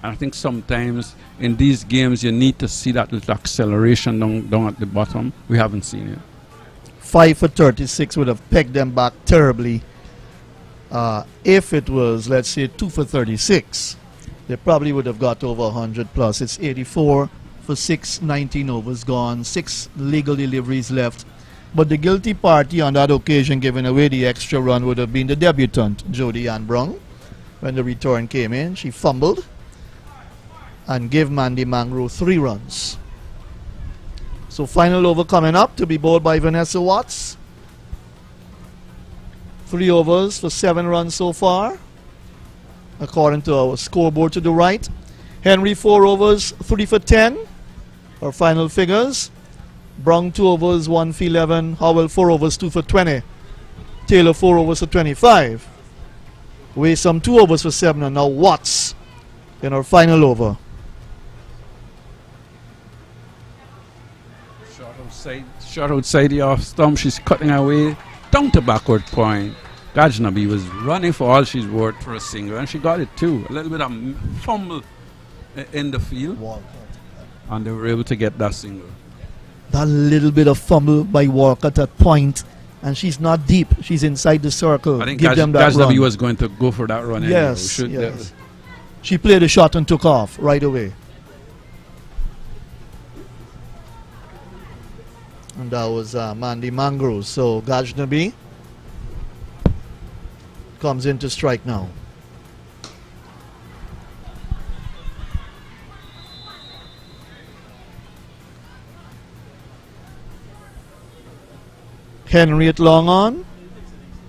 And I think sometimes in these games you need to see that little acceleration down at the bottom. We haven't seen it. 5 for 36 would have pegged them back terribly. If it was, let's say, 2 for 36, they probably would have got over 100 plus. It's 84 for 6, 19 overs gone, 6 legal deliveries left. But the guilty party on that occasion giving away the extra run would have been the debutant, Jodie Ann Brung. When the return came in, she fumbled and gave Mandy Mangro 3 runs. So final over coming up to be bowled by Vanessa Watts. 3 overs for 7 runs so far, according to our scoreboard to the right. Henry 4 overs, 3 for 10. Our final figures. Brung 2 overs, 1 for 11. Howell 4 overs, 2 for 20. Taylor 4 overs for 25. Waysome 2 overs for 7, and now Watts in our final over. Shot outside the off stump. She's cutting away down to backward point. Gajnabi was running for all she's worth for a single, and she got it too. A little bit of fumble in the field, and they were able to get that single. That little bit of fumble by Walker at that point, and she's not deep. She's inside the circle. I think Give them that run. Gajnabi was going to go for that run. Yes, anyway. yes. She played a shot and took off right away. And that was Mandy Mangro. So Gajnabi comes in to strike now. Henry at long on.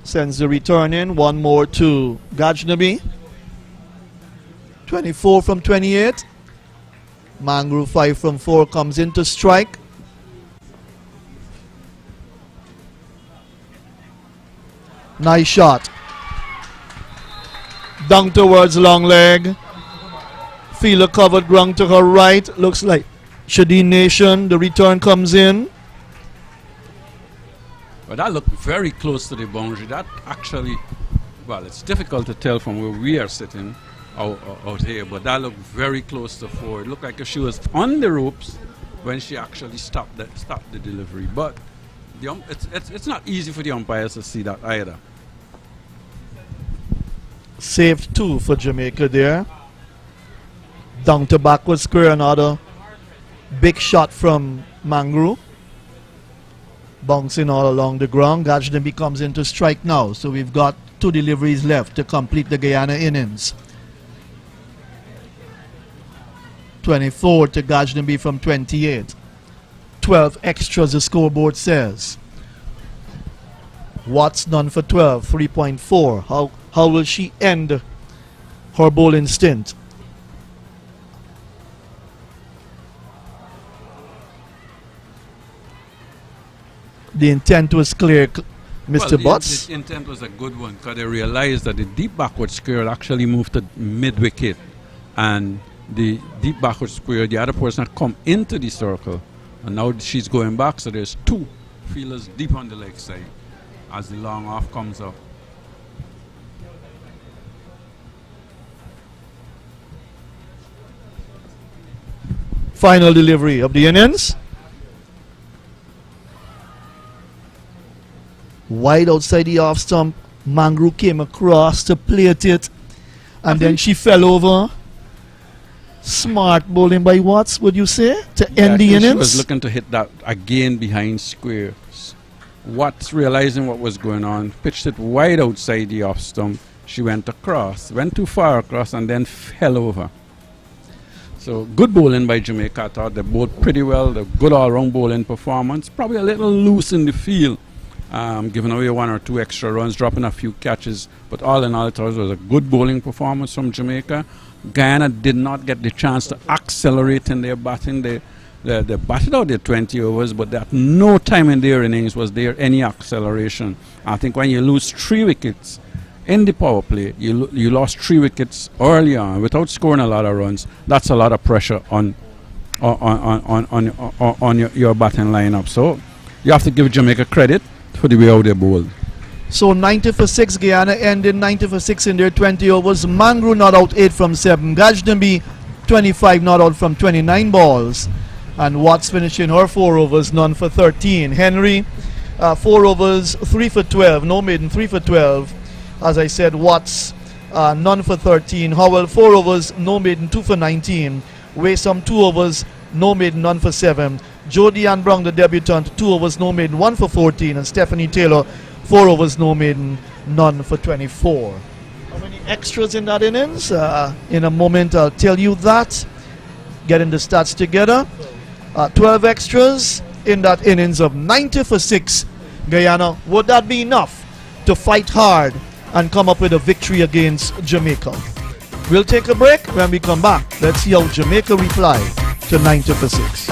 Sends the return in. One more to Gajnabi. 24 from 28. Mangro 5 from 4 comes in to strike. Nice shot. Down towards long leg. Fielder covered ground to her right. Looks like Shadeen Nation. The return comes in. But that looked very close to the boundary. That actually, well, it's difficult to tell from where we are sitting out here, but that looked very close to four. It looked like if she was on the ropes when she actually stopped the delivery. But it's not easy for the umpires to see that either. Saved 2 for Jamaica there. Down to backward square, another big shot from Mangru. Bouncing all along the ground. Gajdembe comes into strike now. So we've got 2 deliveries left to complete the Guyana innings. 24 to Gajdembe from 28. 12 extras, the scoreboard says. Watts none for 12, 3.4. How will she end her bowling stint? The intent was clear, Mr. Butts. The intent was a good one because they realized that the deep backward square actually moved to mid-wicket, and the deep backward square, the other person had come into the circle, and now she's going back, so there's 2 fielders deep on the leg side as the long off comes up. Final delivery of the innings. Wide outside the off stump. Mangru came across to plate it, and then she fell over. Smart bowling by Watts, would you say, to end the innings? She was looking to hit that again behind square. Watts, realizing what was going on, pitched it wide outside the off stump. She went across, went too far across, and then fell over. So good bowling by Jamaica. I thought they bowled pretty well. The good all-round bowling performance. Probably a little loose in the field, giving away 1 or 2 extra runs, dropping a few catches. But all in all, I thought it was a good bowling performance from Jamaica. Guyana did not get the chance to accelerate in their batting. They batted out their 20 overs, but at no time in their innings was there any acceleration. I think when you lose 3 wickets in the power play, you lost 3 wickets early on without scoring a lot of runs. That's a lot of pressure on your batting lineup. So you have to give Jamaica credit for the way how they bowled. So 90 for 6, Guyana ended 90 for 6 in their 20 overs. Mangru not out 8 from 7. Gajdembe 25 not out from 29 balls. And Watts finishing her 4 overs, none for 13. Henry 4 overs, 3 for 12. No maiden, 3 for 12. As I said, Watts none for 13. Howell 4 overs, no maiden, 2 for 19. Waysome 2 overs, no maiden, none for 7. Jodie Ann Brown, the debutant, 2 overs, no maiden, 1 for 14. And Stephanie Taylor, 4 overs, no maiden, none for 24. How many extras in that innings? In a moment, I'll tell you that. Getting the stats together. 12 extras in that innings of 90 for 6. Guyana, would that be enough to fight hard and come up with a victory against Jamaica? We'll take a break. When we come back, let's see how Jamaica reply to 90 for 6.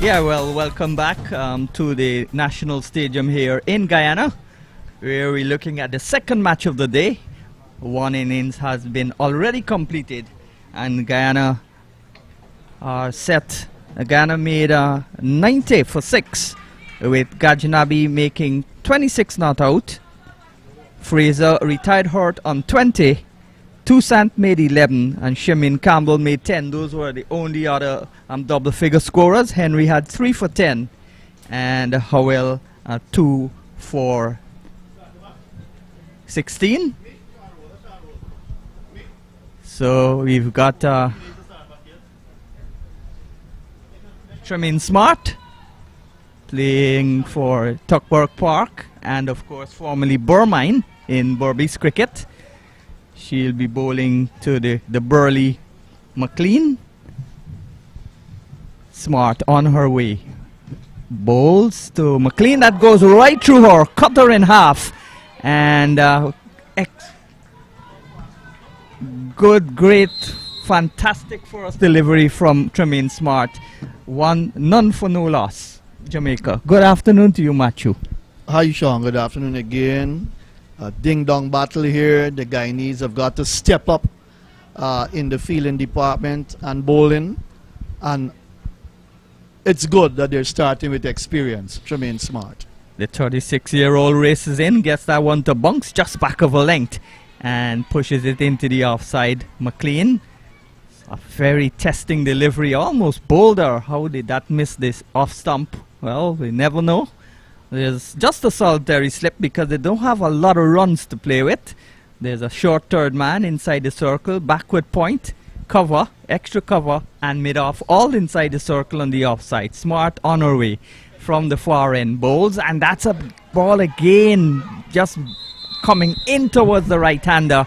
Yeah, well, welcome back to the National Stadium here in Guyana, where we're looking at the second match of the day. One innings has been already completed, and Guyana are set. Guyana made 90 for 6, with Gajanabi making 26 not out. Fraser retired hurt on 20. Toussaint made 11 and Shemin Campbell made 10. Those were the only other double figure scorers. Henry had 3 for 10 and Howell 2 for 16. So we've got Tremaine Smart playing for Tuckburg Park and of course formerly Burmine in Berbice cricket. She'll be bowling to the Burley McLean. Smart on her way. Bowls to McLean. That goes right through her. Cut her in half. And good, great, fantastic first delivery from Tremaine Smart. None for no loss. Jamaica. Good afternoon to you, Matthew. Hi, Sean. Good afternoon again. A ding-dong battle here. The Guyanese have got to step up in the fielding department and bowling. And it's good that they're starting with experience. Tremaine Smart. The 36-year-old races in, gets that one to bunks just back of a length and pushes it into the offside. McLean, a very testing delivery, almost bowled her. How did that miss this off stump? Well, we never know. There's just a solitary slip because they don't have a lot of runs to play with. There's a short third man inside the circle, backward point, cover, extra cover, and mid-off, all inside the circle on the offside. Smart on her way from the far end, bowls, and that's a ball again, just coming in towards the right-hander,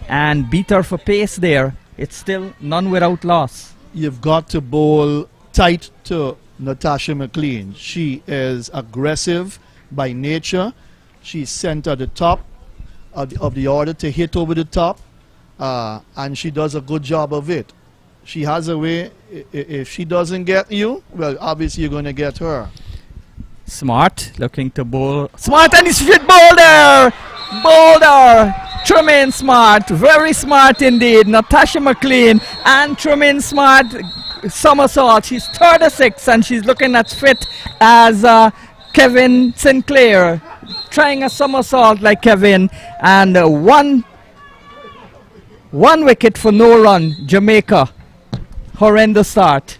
and beat her for pace there. It's still none without loss. You've got to bowl tight to Natasha McLean. She is aggressive by nature. She's sent at the top of the order to hit over the top, and she does a good job of it. She has a way, if she doesn't get you, well, obviously you're going to get her. Smart looking to bowl. Smart, and he's fit boulder! Boulder! Tremaine Smart, very smart indeed. Natasha McLean and Tremaine Smart somersault. She's 36 and she's looking as fit as Kevin Sinclair, trying a somersault like Kevin, and one wicket for no run. Jamaica, horrendous start.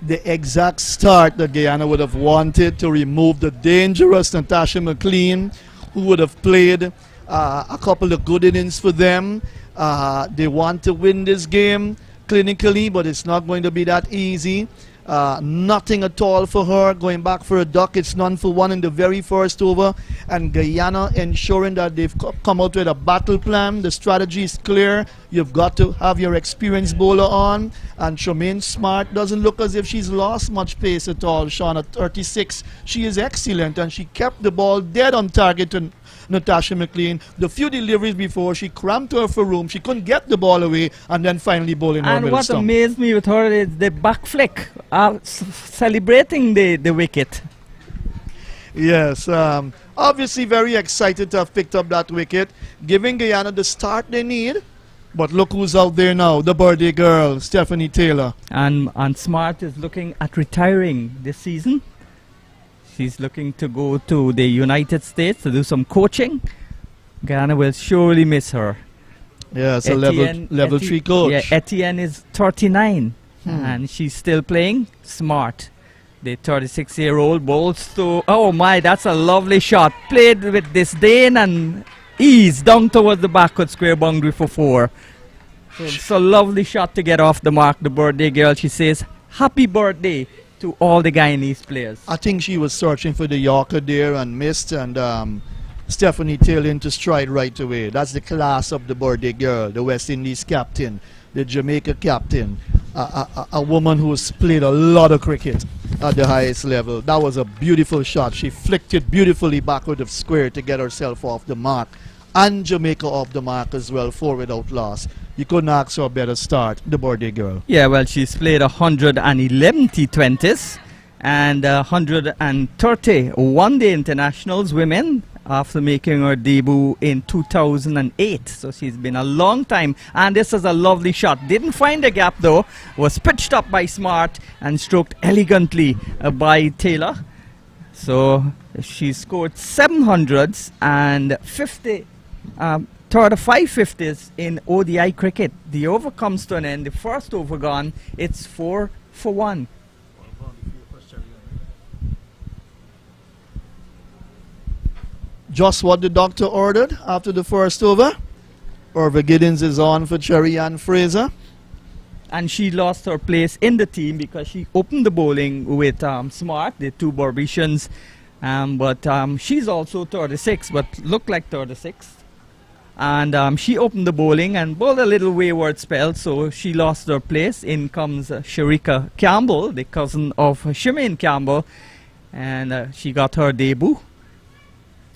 The exact start that Guyana would have wanted to remove the dangerous Natasha McLean, who would have played a couple of good innings for them. They want to win this game clinically, but it's not going to be that easy. Nothing at all for her. Going back for a duck, it's none for one in the very first over. And Guyana ensuring that they've come out with a battle plan. The strategy is clear. You've got to have your experienced bowler on. And Tremaine Smart doesn't look as if she's lost much pace at all. Sean, at 36, she is excellent, and she kept the ball dead on target to Natasha McLean. The few deliveries before, she cramped her for room. She couldn't get the ball away, and then finally bowling her And middle what stump. amazed me with her is the back flick, celebrating the wicket. Yes, obviously very excited to have picked up that wicket, giving Guyana the start they need. But look who's out there now, the birthday girl, Stephanie Taylor. And Smart is looking at retiring this season. She's looking to go to the United States to do some coaching. Guyana will surely miss her. Yes, a level 3 coach. Yeah, Etienne is 39 and she's still playing. Smart, the 36-year-old, bowls to, oh my, that's a lovely shot. Played with disdain and ease down towards the backward square boundary for 4. So it's a lovely shot to get off the mark. The birthday girl, she says, happy birthday to all the Guyanese players. I think she was searching for the Yorker there and missed, and Stephanie Taylor into stride right away. That's the class of the birthday girl, the West Indies captain, the Jamaica captain, a woman who's played a lot of cricket at the highest level. That was a beautiful shot. She flicked it beautifully backward of square to get herself off the mark, and Jamaica off the mark as well, 4 without loss. You couldn't ask for a better start, the birthday girl. Yeah, well, she's played 111 T20s and 130 one-day internationals women after making her debut in 2008. So she's been a long time, and this is a lovely shot. Didn't find a gap though, was pitched up by Smart and stroked elegantly by Taylor. So she scored 700s and 50 third of 550s in ODI cricket. The over comes to an end. The first over gone. It's 4 for 1. Just what the doctor ordered after the first over. Irva Giddens is on for Cherry Ann Fraser. And she lost her place in the team because she opened the bowling with Smart, the two Barbicians. But she's also 36, but looked like 36. And she opened the bowling and bowled a little wayward spell, so she lost her place. In comes Sharika Campbell, the cousin of Shemaine Campbell, and she got her debut.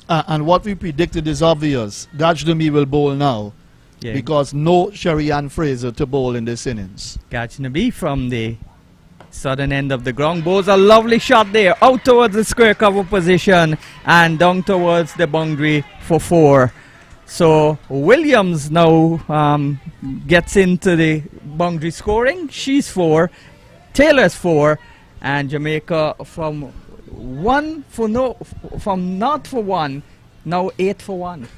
And what we predicted is obvious. Gajnami will bowl now, because no Sherry Ann Fraser to bowl in this innings. Gajnabi from the southern end of the ground bowls a lovely shot there, out towards the square cover position and down towards the boundary for 4. So Williams now gets into the boundary scoring. She's 4, Taylor's 4, and Jamaica from not for 1, now 8 for 1.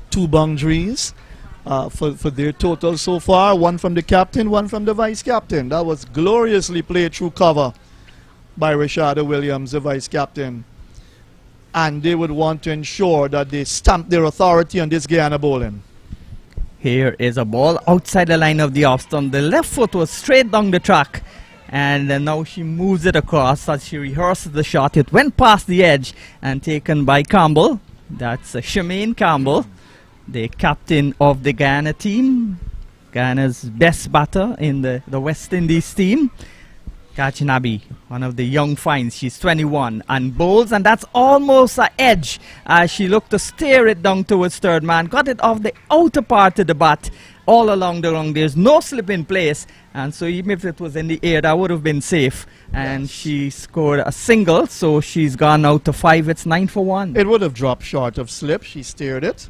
2 boundaries for their total so far. 1 from the captain, 1 from the vice captain. That was gloriously played through cover by Rashada Williams, the vice captain. And they would want to ensure that they stamp their authority on this Guyana bowling. Here is a ball outside the line of the off stump. The left foot was straight down the track, and now she moves it across as she rehearses the shot. It went past the edge and taken by Campbell. That's Shemaine Campbell, the captain of the Guyana team, Guyana's best batter in the West Indies team. Gajnabi, one of the young finds, she's 21 and bowls, and that's almost an edge as she looked to steer it down towards third man, got it off the outer part of the bat all along the ground. There's no slip in place, and so even if it was in the air, that would have been safe. And she scored a single, so she's gone out to 5. It's 9 for 1. It would have dropped short of slip. She steered it,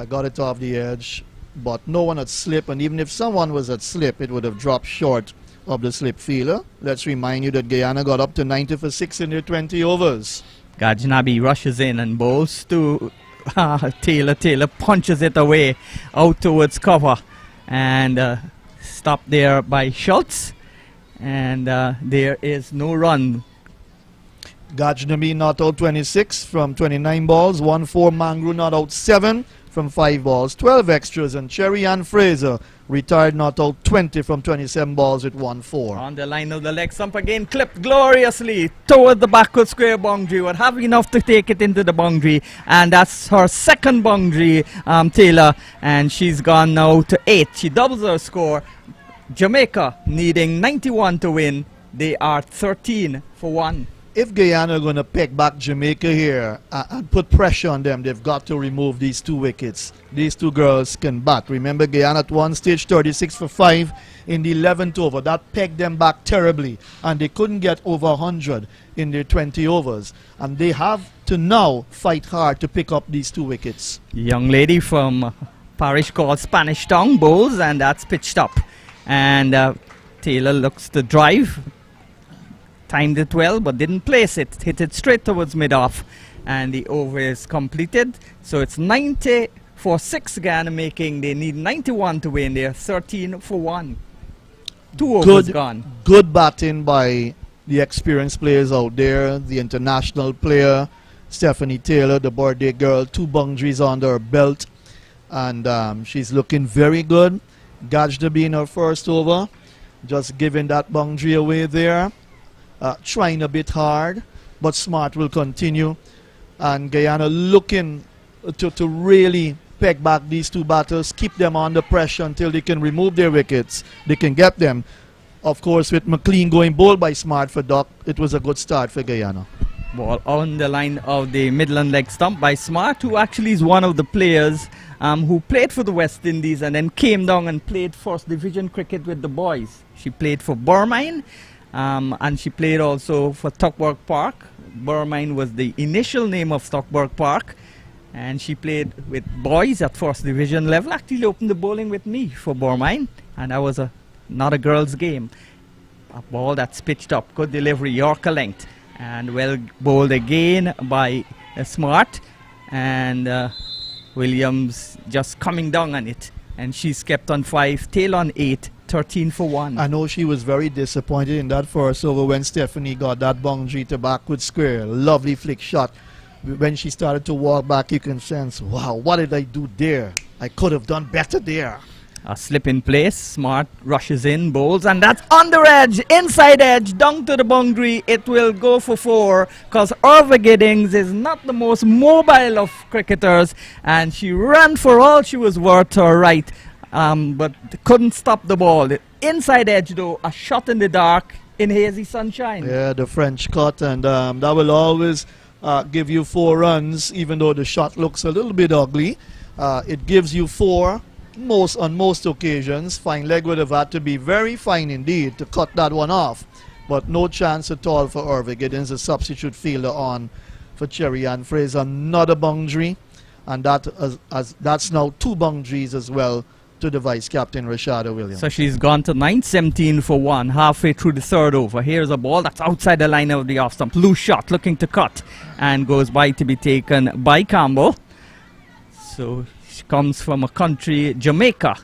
got it off the edge, but no one had slip, and even if someone was at slip, it would have dropped short of the slip feeler. Let's remind you that Guyana got up to 90 for 6 in their 20 overs. Gajnabi rushes in and bowls to Taylor. Taylor punches it away out towards cover and stopped there by Schultz, and there is no run. Gajnami not out 26 from 29 balls, 1-4. Mangru not out 7 from 5 balls, 12 extras, and Cherry Ann Fraser retired not out 20 from 27 balls with 1-4. On the line of the leg stump again, clipped gloriously toward the backward square boundary. Would have enough to take it into the boundary, and that's her second boundary, Taylor, and she's gone now to 8. She doubles her score. Jamaica needing 91 to win. They are 13 for 1. If Guyana are going to peg back Jamaica here and put pressure on them, they've got to remove these 2 wickets. These 2 girls can bat. Remember, Guyana at one stage 36 for 5 in the 11th over. That pegged them back terribly, and they couldn't get over 100 in their 20 overs. And they have to now fight hard to pick up these 2 wickets. Young lady from parish called Spanish Town bowls, and that's pitched up. And Taylor looks to drive. Timed it well, but didn't place it. Hit it straight towards mid-off, and the over is completed. So it's 90 for 6 Guyana making. They need 91 to win. They're 13 for 1. 2 overs gone. Good batting by the experienced players out there. The international player, Stephanie Taylor, the birthday girl, 2 boundaries under her belt, and she's looking very good. Gajnabi in her first over, just giving that boundary away there. Trying a bit hard, but Smart will continue, and Guyana looking to really peg back these 2 batters, keep them under pressure until they can remove their wickets. They can get them. Of course, with McLean going bowled by Smart for Doc, it was a good start for Guyana. Ball on the line of the Midland leg stump by Smart, who actually is one of the players who played for the West Indies and then came down and played first division cricket with the boys. She played for Burmine. and she played also for Stockburg Park. Burmine was the initial name of Stockburg Park, and she played with boys at first division level. Actually opened the bowling with me for Burmine, and that was not a girls' game. A ball that's pitched up, good delivery, Yorker length, and well bowled again by Smart, and Williams just coming down on it, and she's kept on 5, tail on 8, 13 for 1. I know she was very disappointed in that first over when Stephanie got that boundary to backward square. Lovely flick shot. When she started to walk back, you can sense, wow, what did I do there? I could have done better there. A slip in place, Smart rushes in, bowls, and that's under edge, inside edge, down to the boundary. It will go for 4, because Irva Giddings is not the most mobile of cricketers, and she ran for all she was worth to her right, but couldn't stop the ball. Inside edge though, a shot in the dark in hazy sunshine. Yeah, the French cut, and that will always give you 4 runs, even though the shot looks a little bit ugly. It gives you 4. On most occasions. Fine leg would have had to be very fine indeed to cut that one off, but no chance at all for Irva Giddings, a substitute fielder on for Cherry Ann Fraser. Another boundary, and that's now 2 boundaries as well to the vice captain Rashada Williams. So she's gone to 9, 17 for 1, halfway through the 3rd over. Here's a ball that's outside the line of the off stump, loose shot looking to cut, and goes by to be taken by Campbell. So she comes from a country, Jamaica,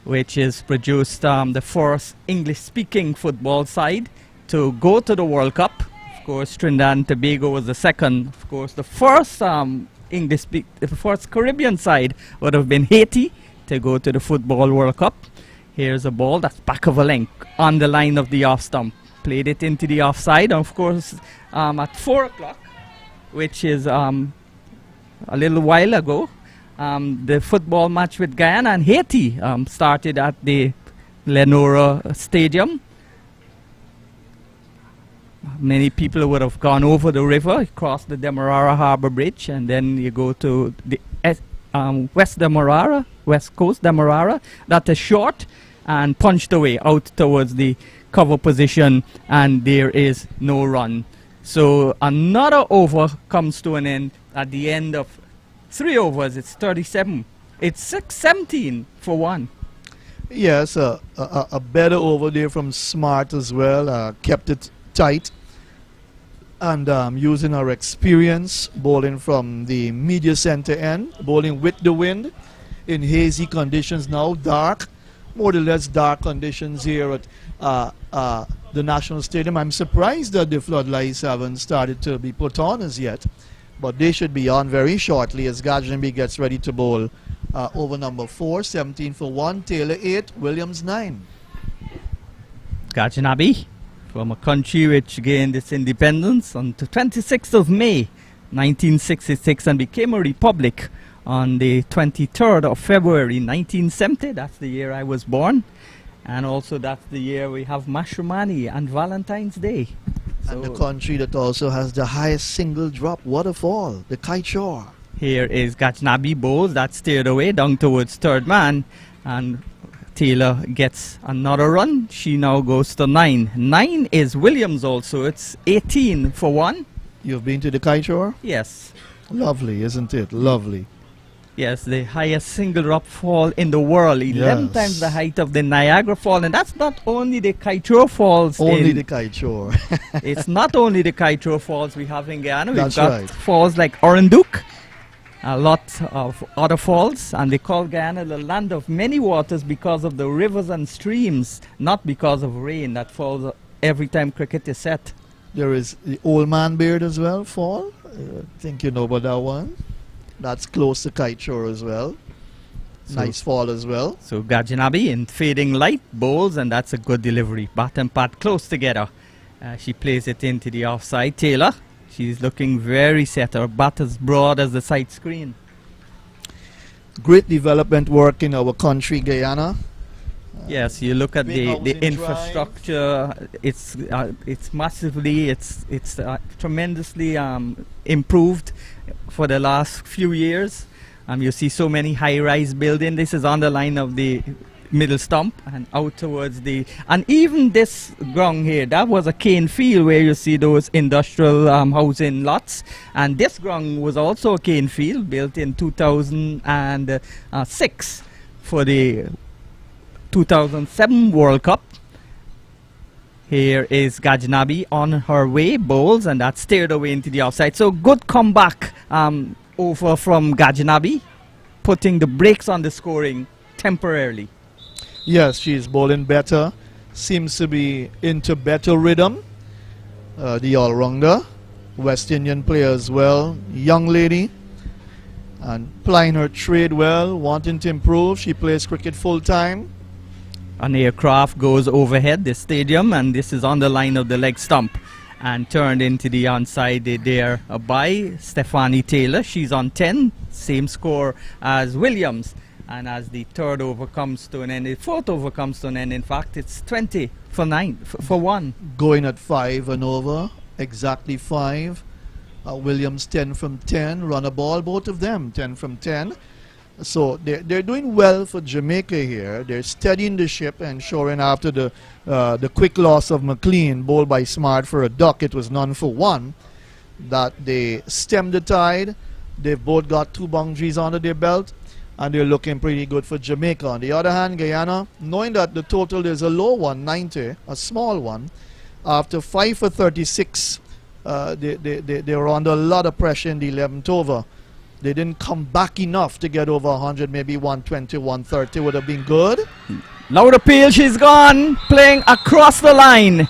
which is produced the first English-speaking football side to go to the World Cup. Of course, Trinidad and Tobago was the second. Of course, the first the first Caribbean side would have been Haiti to go to the Football World Cup. Here's a ball that's back of a length on the line of the off stump. Played it into the offside. Of course, at 4 o'clock, which is a little while ago, the football match with Guyana and Haiti started at the Lenora Stadium. Many people would have gone over the river, crossed the Demerara Harbour Bridge, and then you go to the West Coast Demerara. That is short, and punched away out towards the cover position, and there is no run. So another over comes to an end at the end of 3 overs. It's 37. It's 17 for 1. Yes, a better over there from Smart as well. Kept it tight, and using our experience, bowling from the media center end, bowling with the wind in hazy conditions now, dark, more or less dark conditions here at the National Stadium. I'm surprised that the floodlights haven't started to be put on as yet, but they should be on very shortly as Gajnabi gets ready to bowl over number 4, 17 for 1, Taylor 8, Williams 9. Gajnabi, from a country which gained its independence on the 26th of May 1966 and became a republic on the 23rd of February 1970. That's the year I was born, and also that's the year we have Mashramani and Valentine's Day. And the country that also has the highest single drop waterfall, the Kite Shore. Here is Gajnabi bowls that steered away down towards 3rd man, and Taylor gets another run. She now goes to 9. 9 is Williams also. It's 18 for 1. You've been to the Kite Shore? Yes. Lovely, isn't it? Lovely. Yes, the highest single drop fall in the world, 11 times the height of the Niagara Fall. And that's not only the Kite Shore Falls. Only the Kite Shore. It's not only the Kite Shore Falls we have in Guyana. We've That's got right. falls like Oranduk, a lot of other falls, and they call Guyana the land of many waters because of the rivers and streams, not because of rain that falls every time cricket is set. There is the Old Man Beard as well, fall. I think you know about that one. That's close to Kite Shore as well. Nice fall as well. So Gajnabi in fading light bowls, and that's a good delivery. Bat and pat close together. She plays it into the offside. Taylor, she's looking very set. Her bat as broad as the side screen. Great development work in our country, Guyana. Yes, you look at Big the housing infrastructure. It's massively, it's tremendously improved for the last few years. You see so many high-rise buildings. This is on the line of the middle stump and out towards the, and even this ground here, that was a cane field where you see those industrial housing lots, and this ground was also a cane field built in 2006 for the 2007 World Cup. Here is Gajnabi on her way, bowls, and that steered away into the offside. So good comeback over from Gajnabi, putting the brakes on the scoring temporarily. Yes, she's bowling better. Seems to be into better rhythm. The all-rounder, West Indian player as well, young lady, and plying her trade well, wanting to improve. She plays cricket full-time. An aircraft goes overhead the stadium, and this is on the line of the leg stump and turned into the onside there by Stephanie Taylor. She's on 10, same score as Williams. And as the third over comes to an end, the fourth over comes to an end, in fact, it's 20 for 1. Going at 5 and over, exactly 5. Williams 10 from 10, run a ball, both of them 10 from 10. So they're doing well for Jamaica here. They're steadying the ship, and ensuring after the quick loss of McLean, bowled by Smart for a duck, it was none for 1, that they stemmed the tide. They've both got 2 boundaries under their belt, and they're looking pretty good for Jamaica. On the other hand, Guyana, knowing that the total is a low one, 90, a small one, after 5 for 36, they were under a lot of pressure in the 11th over. They didn't come back enough to get over 100, maybe 120, 130 would have been good. Loud appeal, she's gone, playing across the line.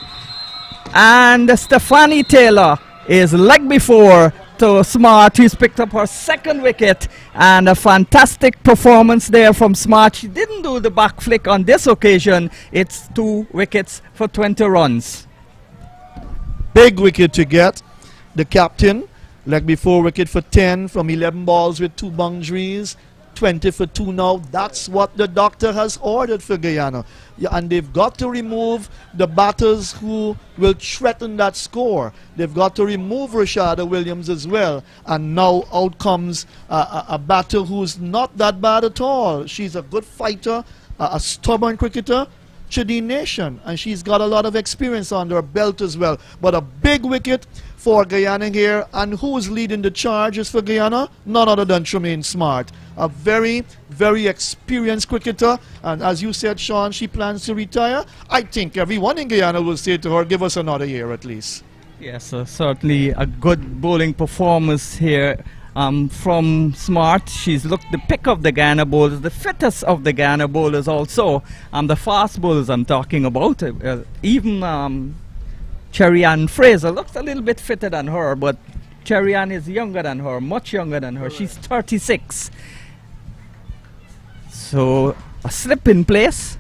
And Stephanie Taylor is leg before to Smart, who's picked up her second wicket, and a fantastic performance there from Smart. She didn't do the back flick on this occasion. It's 2 wickets for 20 runs. Big wicket to get. The captain, leg before wicket for 10 from 11 balls with 2 boundaries, 20 for 2 now. That's what the doctor has ordered for Guyana. Yeah, and they've got to remove the batters who will threaten that score. They've got to remove Rashada Williams as well. And now out comes a batter who's not that bad at all. She's a good fighter, a stubborn cricketer, Chidi Nation, and she's got a lot of experience under her belt as well. But a big wicket for Guyana here, and who is leading the charges for Guyana? None other than Tremaine Smart, a very, very experienced cricketer. And as you said, Sean, she plans to retire. I think everyone in Guyana will say to her, give us another year at least. Yes, certainly a good bowling performance here from Smart. She's looked the pick of the Guyana bowlers, the fittest of the Guyana bowlers also. The fast bowlers I'm talking about, even Cherry Ann Fraser looks a little bit fitter than her, but Cherry Ann is younger than her, much younger than her. She's 36. So a slip in place.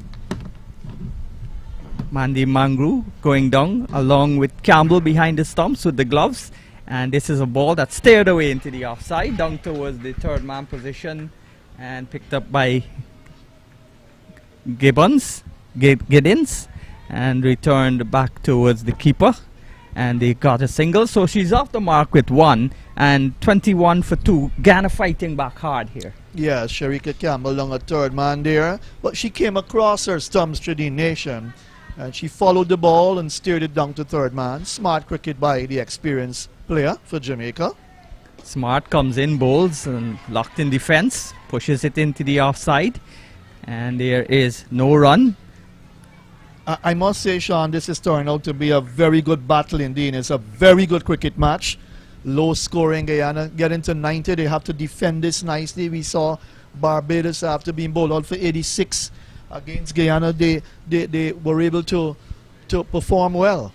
Mandy Mangru going down along with Campbell behind the stumps with the gloves. And this is a ball that steered away into the offside, down towards the third man position, and picked up by Giddins, and returned back towards the keeper. And they got a single, so she's off the mark with 1, and 21 for 2. Ghana fighting back hard here. Yeah, Sharika Campbell along a third man there, but she came across her stumps, Trinity Nation, and she followed the ball and steered it down to third man. Smart cricket by the experienced player for Jamaica. Smart comes in, bowls, and locked in defense, pushes it into the offside, and there is no run. I must say, Sean, this is turning out to be a very good battle indeed. It's a very good cricket match. Low scoring. Guyana getting to 90. They have to defend this nicely. We saw Barbados, after being bowled out for 86 against Guyana, they were able to perform well.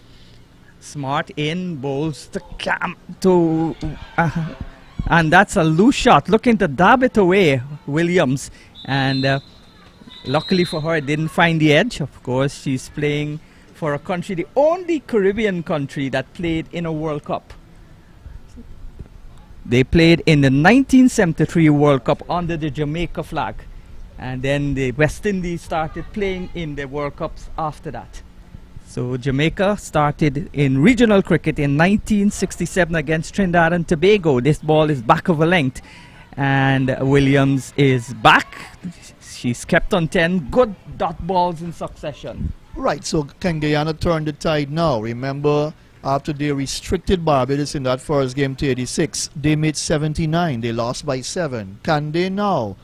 Smart in, bowls and that's a loose shot, looking to dab it away, Williams, and luckily for her, it didn't find the edge. Of course, she's playing for a country, the only Caribbean country that played in a World Cup. They played in the 1973 World Cup under the Jamaica flag, and then the West Indies started playing in the World Cups after that. So Jamaica started in regional cricket in 1967 against Trinidad and Tobago. This ball is back of a length, and Williams is back. She's kept on 10 good dot balls in succession. Right, so can Guyana turn the tide now? Remember, after they restricted Barbados in that first game to 86, they made 79. They lost by 7. Can they now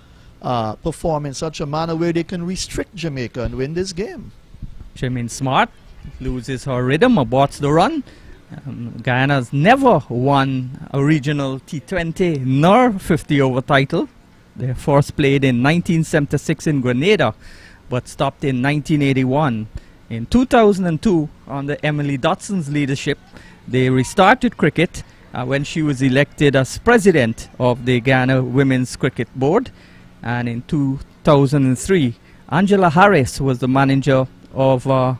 perform in such a manner where they can restrict Jamaica and win this game? Jermaine Smart loses her rhythm, aborts the run. Guyana's never won a regional T20 nor 50-over title. They first played in 1976 in Grenada, but stopped in 1981. In 2002, under Emily Dotson's leadership, they restarted cricket when she was elected as president of the Guyana Women's Cricket Board. And in 2003, Angela Harris was the manager of a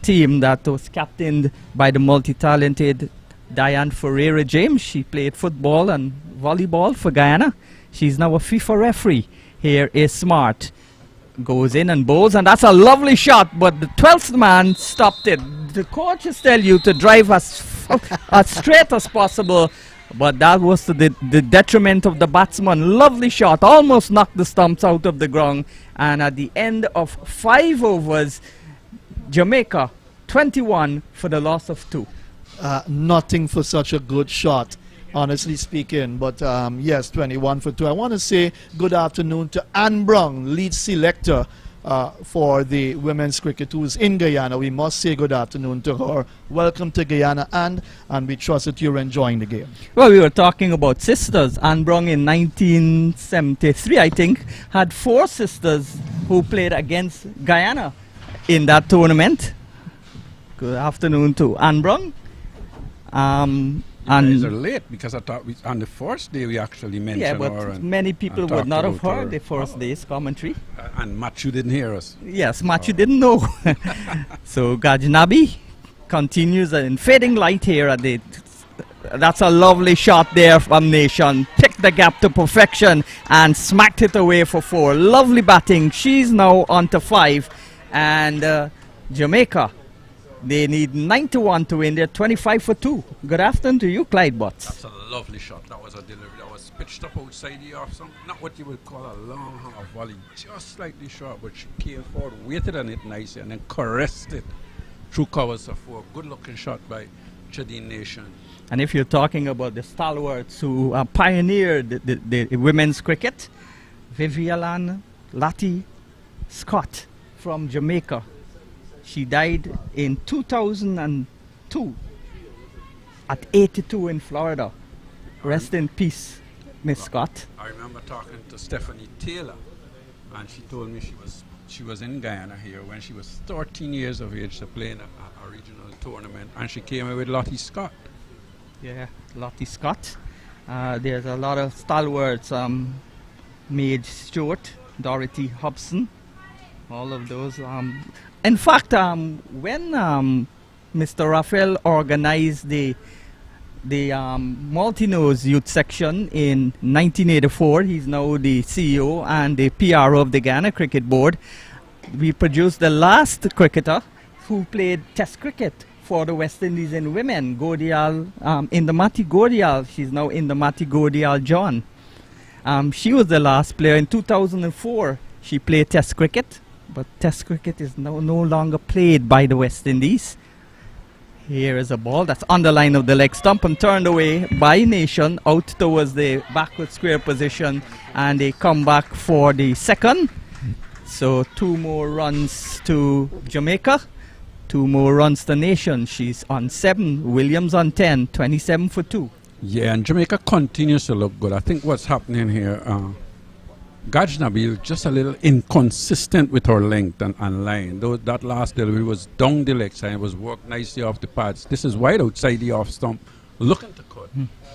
team that was captained by the multi-talented Diane Ferreira James. She played football and volleyball for Guyana. She's now a FIFA referee. Here is Smart. Goes in and bowls, and that's a lovely shot, but the 12th man stopped it. The coaches tell you to drive as straight as possible, but that was to the detriment of the batsman. Lovely shot, almost knocked the stumps out of the ground, and at the end of 5 overs, Jamaica 21 for the loss of 2. Nothing for such a good shot, honestly speaking. But yes, 21 for 2. I want to say good afternoon to Anne Brown, lead selector for the women's cricket who's in Guyana. We must say good afternoon to her. Welcome to Guyana, Anne, and we trust that you're enjoying the game. Well, we were talking about sisters. Anne Brown in 1973, I think, had 4 sisters who played against Guyana in that tournament. Good afternoon to Anne Brown. You guys are late because I thought on the first day we actually mentioned yeah, but her. And many people would not have heard the her. first day's commentary. And Matthew didn't hear us. Yes, Matthew didn't know. So Gajnabi continues in fading light here at the. That's a lovely shot there from Nation. Picked the gap to perfection and smacked it away for 4. Lovely batting. She's now on to 5. And Jamaica, they need 91 to win. They're 25 for 2. Good afternoon to you, Clyde Butts. That's a lovely shot. That was a delivery. That was pitched up outside the off. Not what you would call a long half volley, just slightly short, but she came forward, waited on it nicely, and then caressed it through covers of 4. Good looking shot by Chadine Nation. And if you're talking about the stalwarts who pioneered the women's cricket, Vivian Lati Scott from Jamaica. She died in 2002 at 82 in Florida. Rest in peace, Miss Scott. I remember talking to Stephanie Taylor, and she told me she was in Guyana here when she was 13 years of age to play in a regional tournament, and she came in with Lottie Scott. Yeah, Lottie Scott. There's a lot of stalwarts, Madge Stewart, Dorothy Hobson, all of those. In fact, when Mr. Raphael organized the Multinose Youth Section in 1984, he's now the CEO and the PRO of the Guyana Cricket Board, we produced the last cricketer who played Test cricket for the West Indies in women, Godial, Indamati Godial. She's now Indamati Godial John. She was the last player. In 2004, she played Test cricket, but Test cricket is now no longer played by the West Indies. Here is a ball that's on the line of the leg stump and turned away by Nation out towards the backward square position, and they come back for the second. So 2 more runs to Jamaica, 2 more runs to Nation. She's on 7, Williams on 10, 27 for 2. Yeah, and Jamaica continues to look good. I think what's happening here, Gajnabi just a little inconsistent with her length and line. Though that last delivery was down the leg side, it was worked nicely off the pads. This is wide outside the off stump, looking to cut,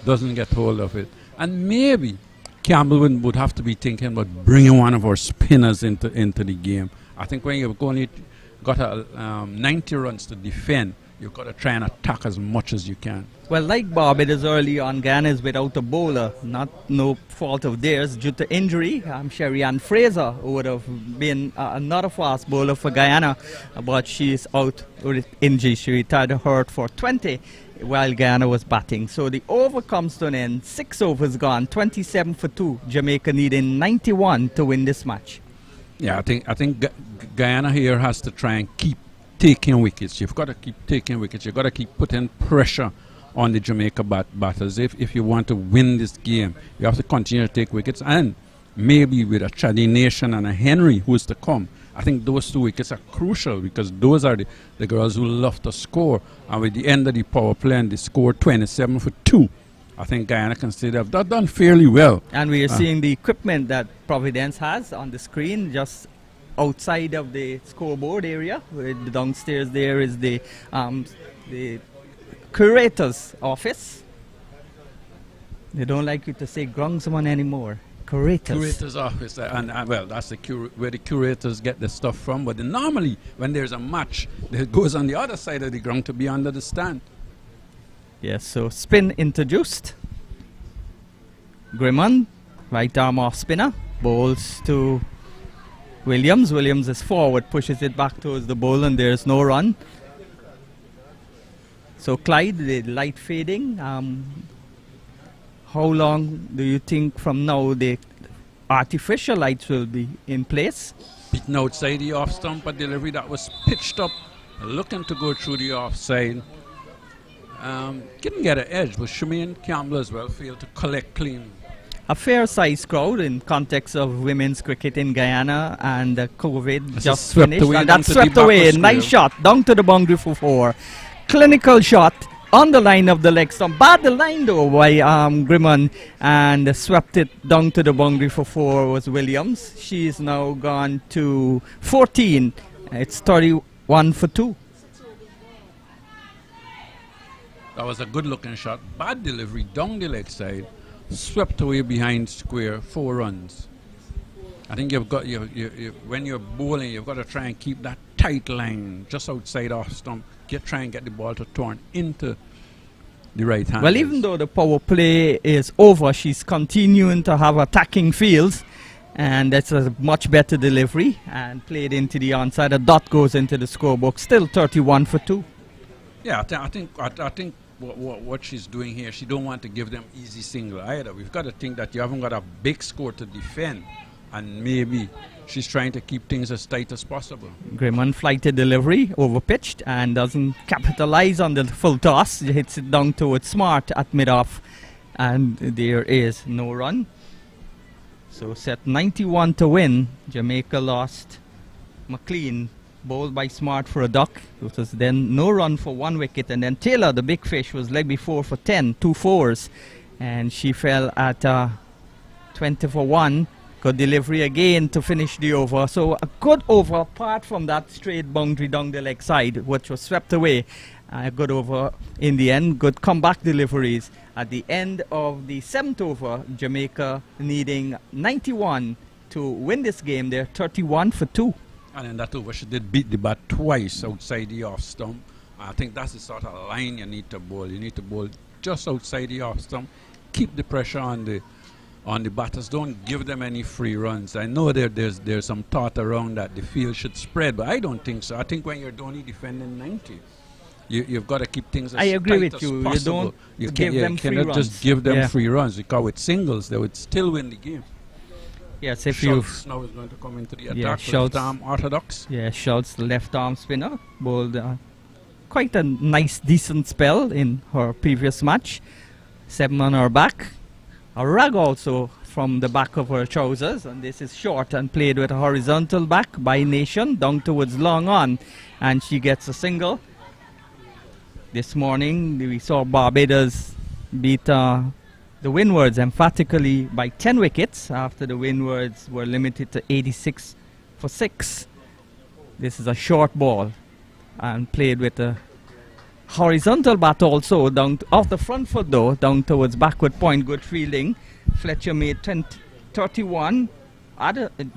doesn't get hold of it. And maybe Campbell would have to be thinking about bringing one of our spinners into the game. I think when you've only got 90 runs to defend, you've got to try and attack as much as you can. Well, like Barbados early on, Guyana is without a bowler. No fault of theirs due to injury. Sherry Ann Fraser would have been another fast bowler for Guyana, but she is out with injury. She retired hurt for 20 while Guyana was batting. So the over comes to an end. 6 overs gone, 27 for 2. Jamaica needing 91 to win this match. Yeah, I think Guyana here has to try and keep taking wickets. You've got to keep taking wickets. You've got to keep putting pressure on the Jamaica batters. If you want to win this game, you have to continue to take wickets. And maybe with a Chadi Nation and a Henry who's to come, I think those 2 wickets are crucial because those are the girls who love to score. And with the end of the power play and the score 27 for 2, I think Guyana can say they've done fairly well. And we are seeing the equipment that Providence has on the screen just outside of the scoreboard area. Downstairs there is the curator's office. They don't like you to say groundsman anymore. Curator's office, and well, that's where the curators get the stuff from. But normally, when there's a match, it goes on the other side of the ground to be under the stand. Yes, so spin introduced. Grimond, right arm off spinner, bowls to Williams. Williams is forward, pushes it back towards the bowl, and there's no run. So Clyde, the light fading. How long do you think from now the artificial lights will be in place? Beaten outside the off stump, a delivery that was pitched up, looking to go through the offside. Couldn't get an edge, but Shemaine Campbell as well failed to collect clean. A fair-sized crowd in context of women's cricket in Guyana, and COVID just finished. And that's swept away. Nice shot down to the boundary for 4. Clinical shot on the line of the leg stump. Bad the line though by Grimond, and swept it down to the boundary for 4 was Williams. She's now gone to 14. It's 31 for 2. That was a good looking shot. Bad delivery down the leg side. Swept away behind square, 4 runs. I think you've got when you're bowling, you've got to try and keep that tight line just outside off stump. Try and get the ball to turn into the right hand. Well, even though the power play is over, she's continuing to have attacking fields, and that's a much better delivery and played into the onside. A dot goes into the scorebook. Still 31 for 2. Yeah, I think what she's doing here, she don't want to give them easy single either. We've got to think that you haven't got a big score to defend, and maybe she's trying to keep things as tight as possible. Grimond flighted delivery, overpitched, and doesn't capitalize on the full toss. He hits it down towards Smart at mid-off, and there is no run. So set 91 to win. Jamaica lost. McLean bowled by Smart for a duck. It was then no run for 1 wicket, and then Taylor, the big fish, was leg before for 10, 2 fours, and she fell at 20 for 1. Good delivery again to finish the over. So a good over apart from that straight boundary down the leg side, which was swept away. A good over in the end. Good comeback deliveries. At the end of the 7th over, Jamaica needing 91 to win this game. They're 31 for 2. And in that over, she did beat the bat twice outside the off stump. I think that's the sort of line you need to bowl. You need to bowl just outside the off stump. Keep the pressure on the batters. Don't give them any free runs. I know there's some thought around that the field should spread, but I don't think so. I think when you're only defending 90, you've got to keep things as tight as possible. I agree with you. You don't give them free runs. You cannot just give them free runs, because with singles they would still win the game. Yes, if Schultz now is going to come into the attack with arm orthodox. Yeah, Schultz, the left arm spinner, bowled quite a nice, decent spell in her previous match. 7 on her back. A rag also from the back of her trousers, and this is short and played with a horizontal back by Nation down towards long on, and she gets a single. This morning we saw Barbados beat the Windwards emphatically by 10 wickets after the Windwards were limited to 86 for 6. This is a short ball and played with a horizontal bat also down off the front foot though, down towards backward point. Good fielding. Fletcher made 31.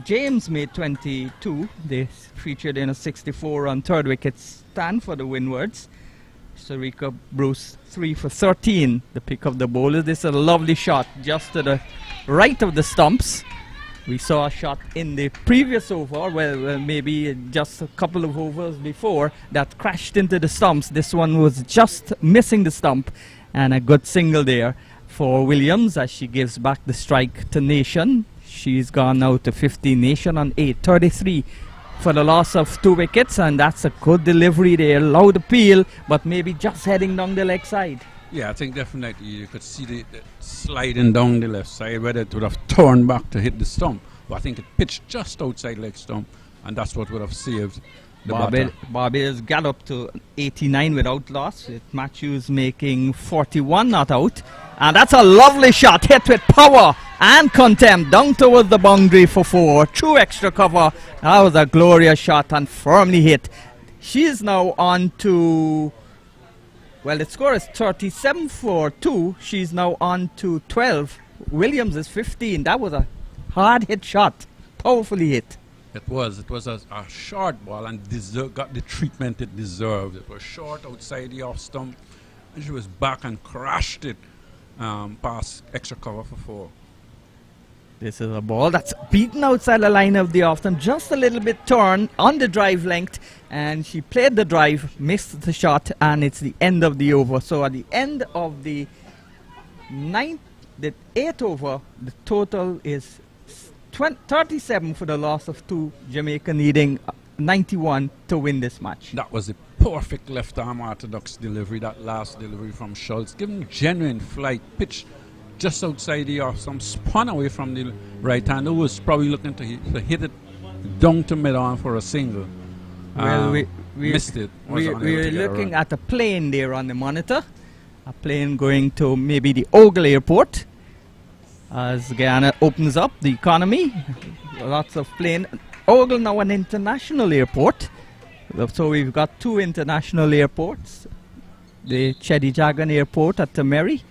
James made 22. They featured in a 64-run third wicket stand for the Windwards. Sarika Bruce 3 for 13. The pick of the bowler. This is a lovely shot just to the right of the stumps. We saw a shot in the previous over, well, maybe just a couple of overs before, that crashed into the stumps. This one was just missing the stump, and a good single there for Williams as she gives back the strike to Nation. She's gone now to 15. Nation on 8. 33 for the loss of 2 wickets, and that's a good delivery there. Loud appeal, but maybe just heading down the leg side. Yeah, I think definitely you could see the sliding down the left side, whether it would have turned back to hit the stump. But I think it pitched just outside leg stump, and that's what would have saved the batter. Barbados got up to 89 without loss, with Matthews making 41 not out. And that's a lovely shot, hit with power and contempt down towards the boundary for 4. True extra cover. That was a glorious shot and firmly hit. She is now on to, well, the score is 37 for 2. She's now on to 12. Williams is 15. That was a hard hit shot, powerfully hit. It was a short ball and got the treatment it deserved. It was short outside the off stump, and she was back and crashed it past extra cover for 4. This is a ball that's beaten outside the line of the off stump, just a little bit torn on the drive length, and she played the drive, missed the shot, and it's the end of the over. So at the end of the 8th over, the total is 37 for the loss of 2. Jamaica needing 91 to win this match. That was a perfect left arm orthodox delivery, that last delivery from Schultz, giving genuine flight, pitch just outside the off, some spun away from the right hander, who was probably looking to hit it down to mid on for a single. Well, we missed it. We're looking at a plane there on the monitor, a plane going to maybe the Ogle Airport. As Guyana opens up the economy, lots of plane. Ogle now an international airport, so we've got 2 international airports: the Chedi Jagan Airport at Tameri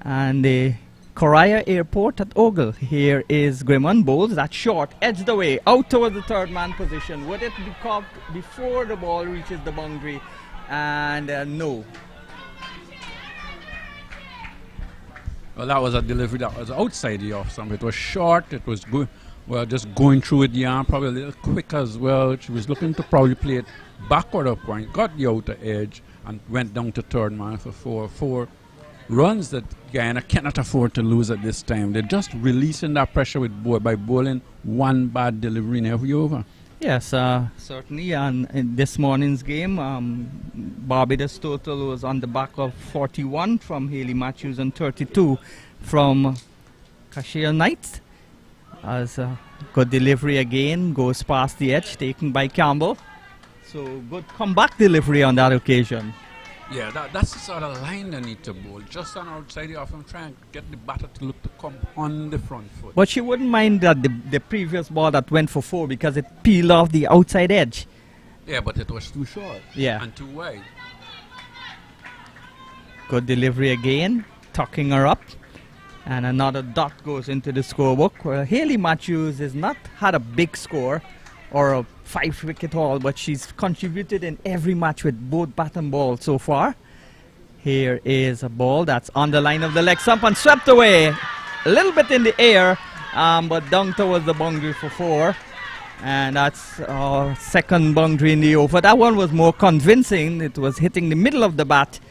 and the Koraya Airport at Ogle. Here is Grimon bowls that short, edged away out towards the third man position. Would it be caught before the ball reaches the boundary? And no. Well, that was a delivery that was outside the off stump. It was short. It was good. Well, just going through with the arm, probably a little quick as well. She was looking to probably play it backward up point, got the outer edge, and went down to third man for 4. 4 runs that Guyana cannot afford to lose at this time. They're just releasing that pressure by bowling one bad delivery in every over. Yes, certainly. And in this morning's game, Barbados total was on the back of 41 from Haley Matthews and 32 from Kashia Knight. As a good delivery again, goes past the edge, taken by Campbell. So good comeback delivery on that occasion. Yeah, that's the sort of line they need to bowl. Just on outside the off and try and get the batter to look to come on the front foot. But she wouldn't mind that the previous ball that went for 4 because it peeled off the outside edge. Yeah, but it was too short. Yeah. And too wide. Good delivery again, tucking her up. And another dot goes into the scorebook. Well, Haley Matthews has not had a big score or a 5-wicket haul, but she's contributed in every match with both bat and ball so far. Here is a ball that's on the line of the leg stump and swept away. A little bit in the air, but down towards the boundary for 4. And that's our second boundary in the over. That one was more convincing. It was hitting the middle of the bat.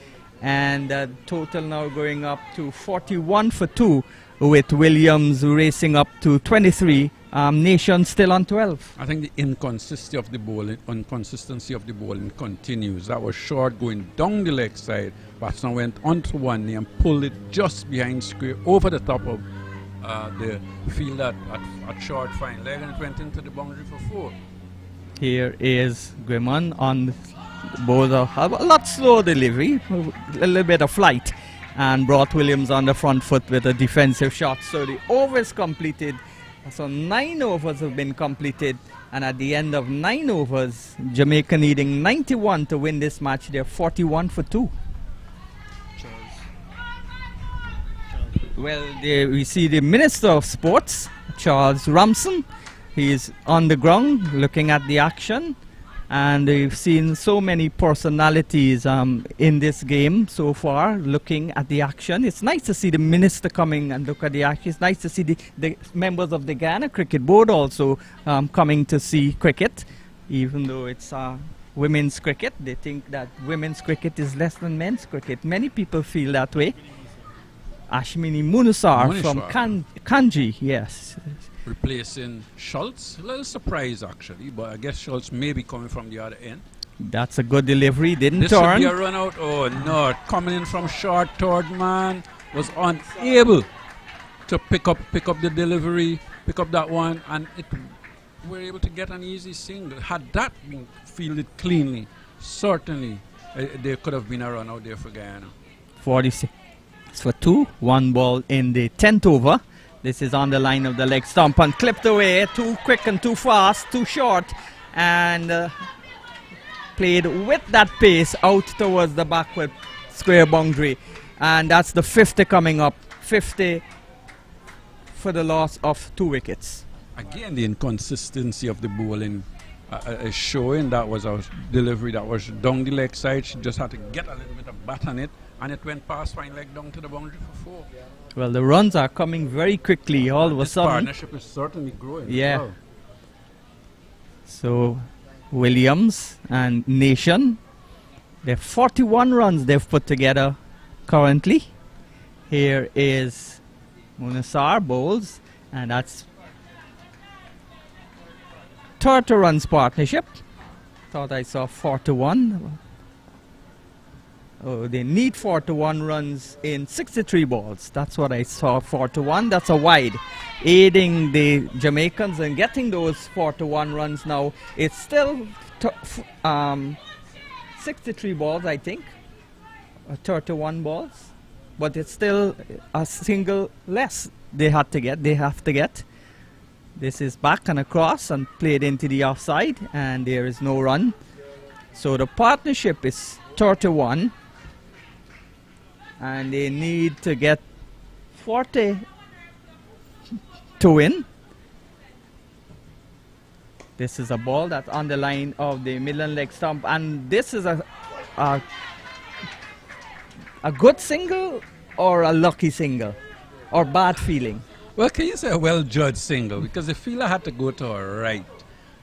And total now going up to 41 for 2, with Williams racing up to 23. Nation still on 12. I think the inconsistency of the bowling continues. That was short going down the leg side. Batsman went onto one knee and pulled it just behind square over the top of the fielder at short fine leg, and it went into the boundary for 4. Here is Grimon on the bowler. A lot slower delivery, a little bit of flight, and brought Williams on the front foot with a defensive shot. So the over is completed. So 9 overs have been completed, and at the end of 9 overs, Jamaica needing 91 to win this match. They're 41 for 2. Well, we see the Minister of Sports, Charles Ramson. He is on the ground looking at the action, and we've seen so many personalities in this game so far looking at the action. It's nice to see the Minister coming and look at the action. It's nice to see the members of the Guyana Cricket Board also coming to see cricket, even though it's women's cricket. They think that women's cricket is less than men's cricket. Many people feel that way. Ashmini Munusar from Munusar. Kanji, yes. Replacing Schultz. A little surprise actually, but I guess Schultz may be coming from the other end. That's a good delivery, didn't This should turn. be a run out. Oh no, coming in from short, third man was unable to pick up the delivery, pick up that one, and it were able to get an easy single. Had that been fielded cleanly, certainly there could have been a run out there for Guyana. 46 for 2, 1 ball in the 10th over. This is on the line of the leg stump and clipped away, too quick and too fast, too short, and played with that pace out towards the backward square boundary. And that's the 50 coming up, 50 for the loss of 2 wickets. Again, the inconsistency of the bowling is showing. That was our delivery that was down the leg side. She just had to get a little bit of bat on it, and it went past fine leg down to the boundary for 4. Well, the runs are coming very quickly all of a This sudden. partnership is certainly growing. as Yeah. well. So Williams and Nation, they're 41 runs they've put together currently. Here is Munasar bowls, and that's 30 runs partnership. Thought I saw 41. Oh, they need 41 runs in 63 balls. That's what I saw, 41. That's a wide. Aiding the Jamaicans in getting those 41 runs now. It's still 63 balls, I think. 31 balls. But it's still a single less they have to get. This is back and across and played into the offside, and there is no run. So the partnership is 31. And they need to get 40 to win. This is a ball that's on the line of the Midland leg stump, and this is a good single or a lucky single or bad feeling. Well, can you say a well-judged single? Because the fielder had to go to her right.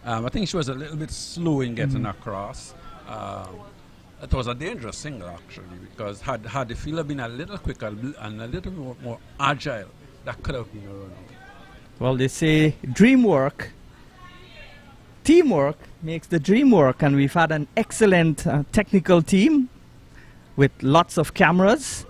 I think she was a little bit slow in getting across. It was a dangerous single, actually, because had the fielder been a little quicker and a little more agile, that could have been a run out. Well, they say teamwork makes the dream work, and we've had an excellent technical team with lots of cameras.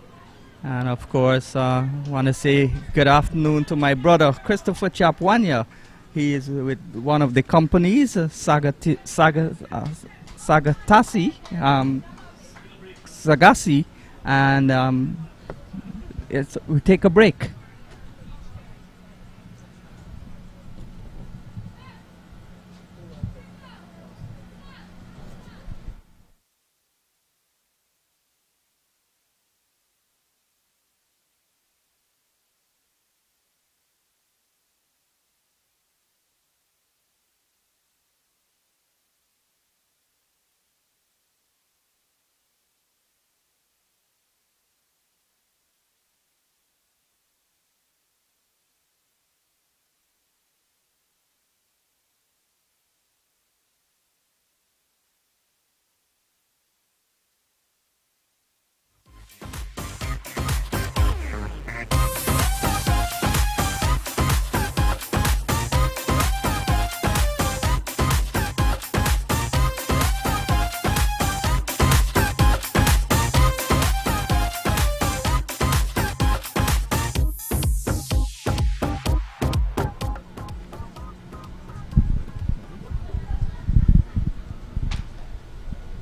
And of course, I want to say good afternoon to my brother Christopher Chapwanya. He is with one of the companies, Sagasi, and we take a break.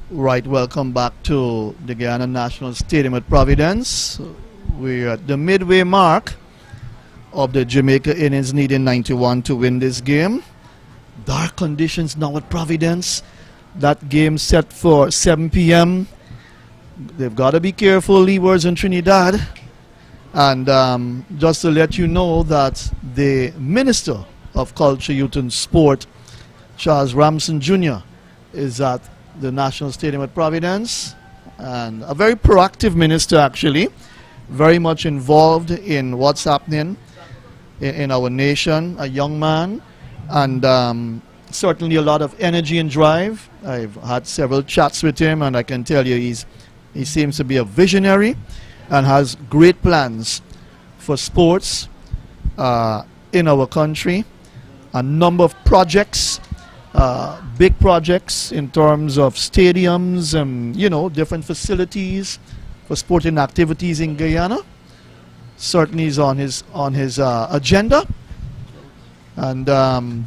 Right, welcome back to the Guyana National Stadium at Providence. We're at the midway mark of the Jamaica innings, needing 91 to win this game. Dark conditions now at Providence. That game set for 7 p.m. They've got to be careful, Leewers and Trinidad. And just to let you know that the Minister of Culture, Youth and Sport, Charles Ramson Jr., is at the National Stadium at Providence, and a very proactive minister, actually, very much involved in what's happening in our nation, a young man, and certainly a lot of energy and drive. I've had several chats with him, and I can tell you he seems to be a visionary and has great plans for sports in our country. A number of projects, big projects in terms of stadiums and, you know, different facilities for sporting activities in Guyana. Certainly is on his agenda. And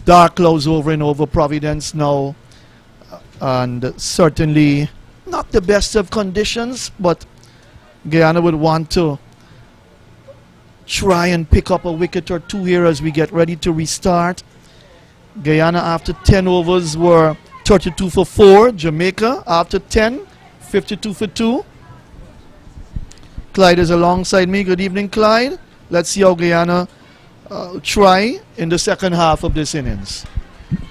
dark clouds over Providence now, and certainly not the best of conditions, but Guyana would want to try and pick up a wicket or two here as we get ready to restart. Guyana after 10 overs were 32 for 4. Jamaica after 10, 52 for 2. Clyde is alongside me. Good evening, Clyde. Let's see how Guyana try in the second half of this innings.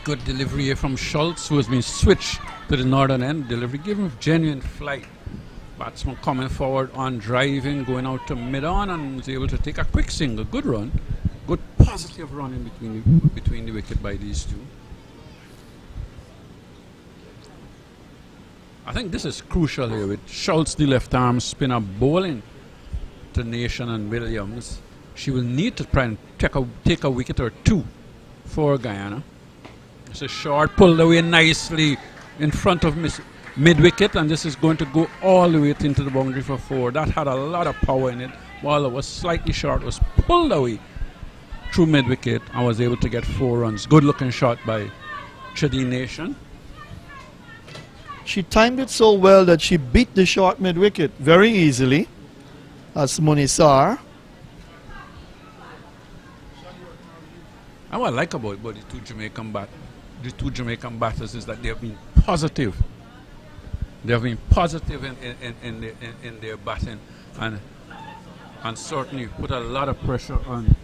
Good delivery here from Schultz, who has been switched to the northern end. Delivery given with genuine flight. Batsman coming forward on driving, going out to mid-on, and was able to take a quick single. Good run. Good positive run in between the wicket by these two. I think this is crucial here with Schultz, the left arm spinner, bowling to Nation and Williams. She will need to try and take a wicket or two for Guyana. It's a short, pulled away nicely in front of mid-wicket, and this is going to go all the way into the boundary for 4. That had a lot of power in it. Ball that was slightly short was pulled away through mid-wicket and was able to get 4 runs. Good looking shot by Chidi Nation. She timed it so well that she beat the short mid-wicket very easily as Munisar. And what I like about the two Jamaican batters is that they have been positive. They have been positive in their batting, and certainly put a lot of pressure on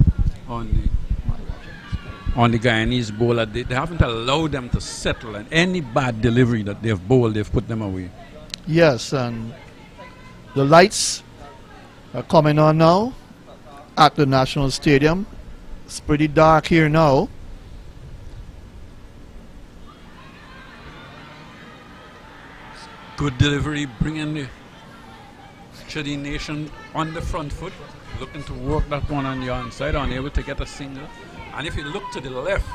the Guyanese bowler. They haven't allowed them to settle, and any bad delivery that they've bowled, they've put them away. Yes, and the lights are coming on now at the National Stadium. It's pretty dark here now. Good delivery, bringing the Chidi Nation on the front foot, looking to work that one on the onside, unable to get a single. And if you look to the left,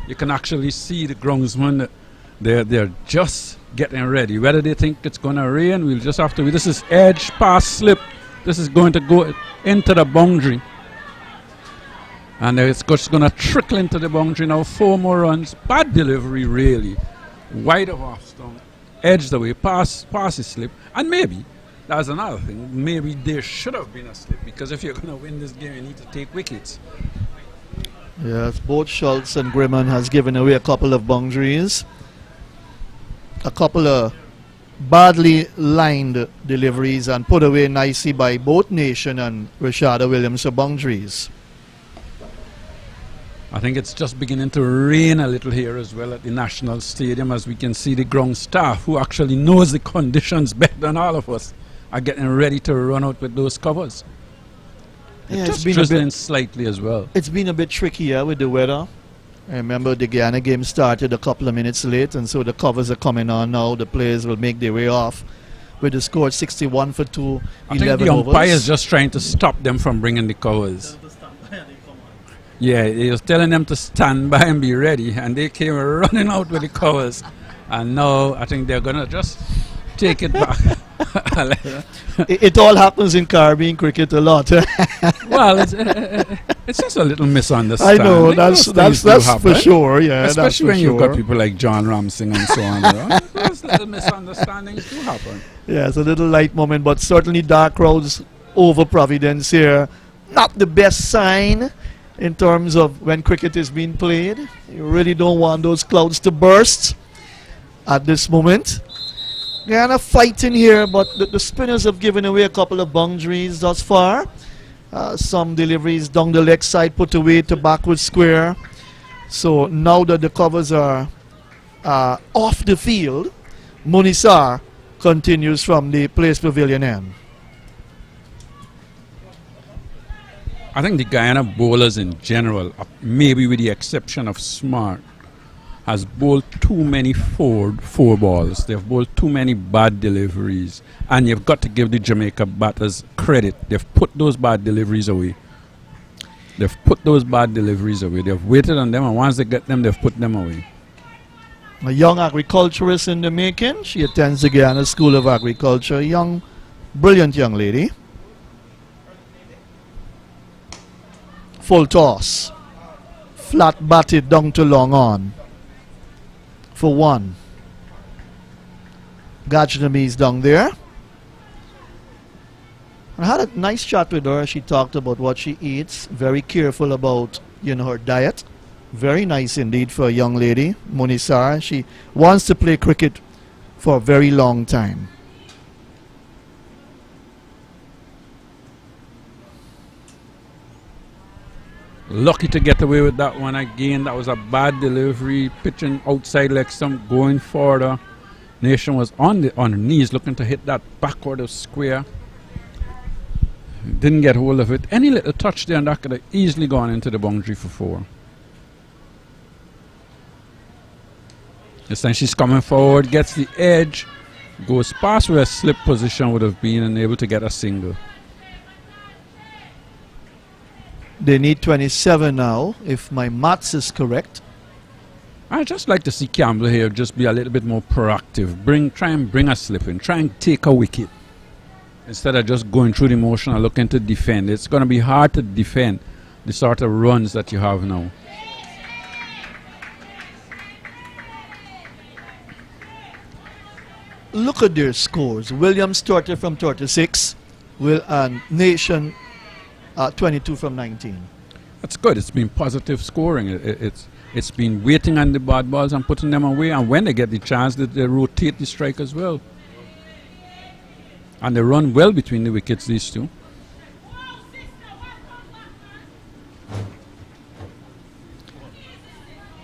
you can actually see the groundsmen. They're just getting ready. Whether they think it's going to rain, we'll just have to. This is edge, pass, slip. This is going to go into the boundary. And it's just going to trickle into the boundary now. 4 more runs. Bad delivery, really. Wide of off stump. Edged away. Pass is slip. And maybe, that's another thing, maybe there should have been a slip. Because if you're going to win this game, you need to take wickets. Yes, both Schultz and Grimman has given away a couple of boundaries. A couple of badly lined deliveries and put away nicely by both Nation and Rashada Williams for boundaries. I think it's just beginning to rain a little here as well at the National Stadium, as we can see the ground staff, who actually knows the conditions better than all of us, are getting ready to run out with those covers. Yeah, just drizzling slightly as well. It's been a bit trickier with the weather. I remember the Guyana game started a couple of minutes late, and so the covers are coming on now. The players will make their way off with the score 61 for 2, I 11 think the umpire overs. is just trying to stop them from bringing the covers. Yeah, he was telling them to stand by and be ready, and they came running out with the covers. And now I think they're going to just take it back. It all happens in Caribbean cricket a lot. Well, it's just a little misunderstanding. I know, that's for sure. Yeah, especially when for you've sure. got people like John Ramsing and so on. Right? Those little misunderstandings do happen. Yeah, it's a little light moment, but certainly dark crowds over Providence here. Not the best sign in terms of when cricket is being played. You really don't want those clouds to burst at this moment. Guyana fighting here, but the spinners have given away a couple of boundaries thus far. Some deliveries down the leg side put away to backward square. So now that the covers are off the field, Munisar continues from the Place Pavilion end. I think the Guyana bowlers in general, maybe with the exception of Smart, has bowled too many four balls. They've bowled too many bad deliveries. And you've got to give the Jamaica batters credit. They've put those bad deliveries away. They've put those bad deliveries away. They've waited on them, and once they get them, they've put them away. A young agriculturist in the making. She attends the Guyana School of Agriculture. Young, brilliant young lady. Full toss. Flat batted down to long on. For 1. Gajnamis down there. I had a nice chat with her. She talked about what she eats. Very careful about, her diet. Very nice indeed for a young lady, Munisara. She wants to play cricket for a very long time. Lucky to get away with that one again. That was a bad delivery. Pitching outside like some going further. Nation was on her knees looking to hit that backward of square. Didn't get hold of it. Any little touch there and that could have easily gone into the boundary for 4. This time she's coming forward, gets the edge, goes past where a slip position would have been and able to get a single. They need 27 now, if my maths is correct. I just like to see Campbell here just be a little bit more proactive. Try and bring a slip in. Try and take a wicket. Instead of just going through the motion and looking to defend. It's going to be hard to defend the sort of runs that you have now. Look at their scores. Williams 30 from 36, and Nation 22 from 19. That's good. It's been positive scoring. It's been waiting on the bad balls and putting them away. And when they get the chance, they rotate the strike as well. And they run well between the wickets, these two.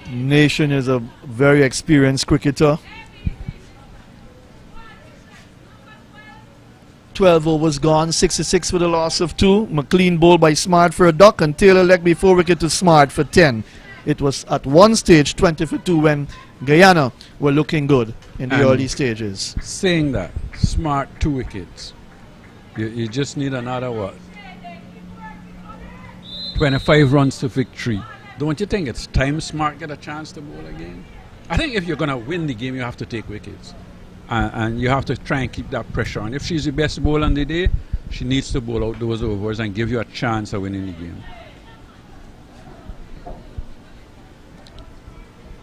Nation is a very experienced cricketer. 12 overs gone, 66 for the loss of 2. McLean bowled by Smart for a duck, and Taylor leg before wicket to Smart for 10. It was at one stage 20 for 2 when Guyana were looking good in the early stages. Saying that, Smart 2 wickets. You just need another what? 25 runs to victory. Don't you think it's time Smart get a chance to bowl again? I think if you're going to win the game, you have to take wickets. And you have to try and keep that pressure on. If she's the best bowler on the day, she needs to bowl out those overs and give you a chance of winning the game.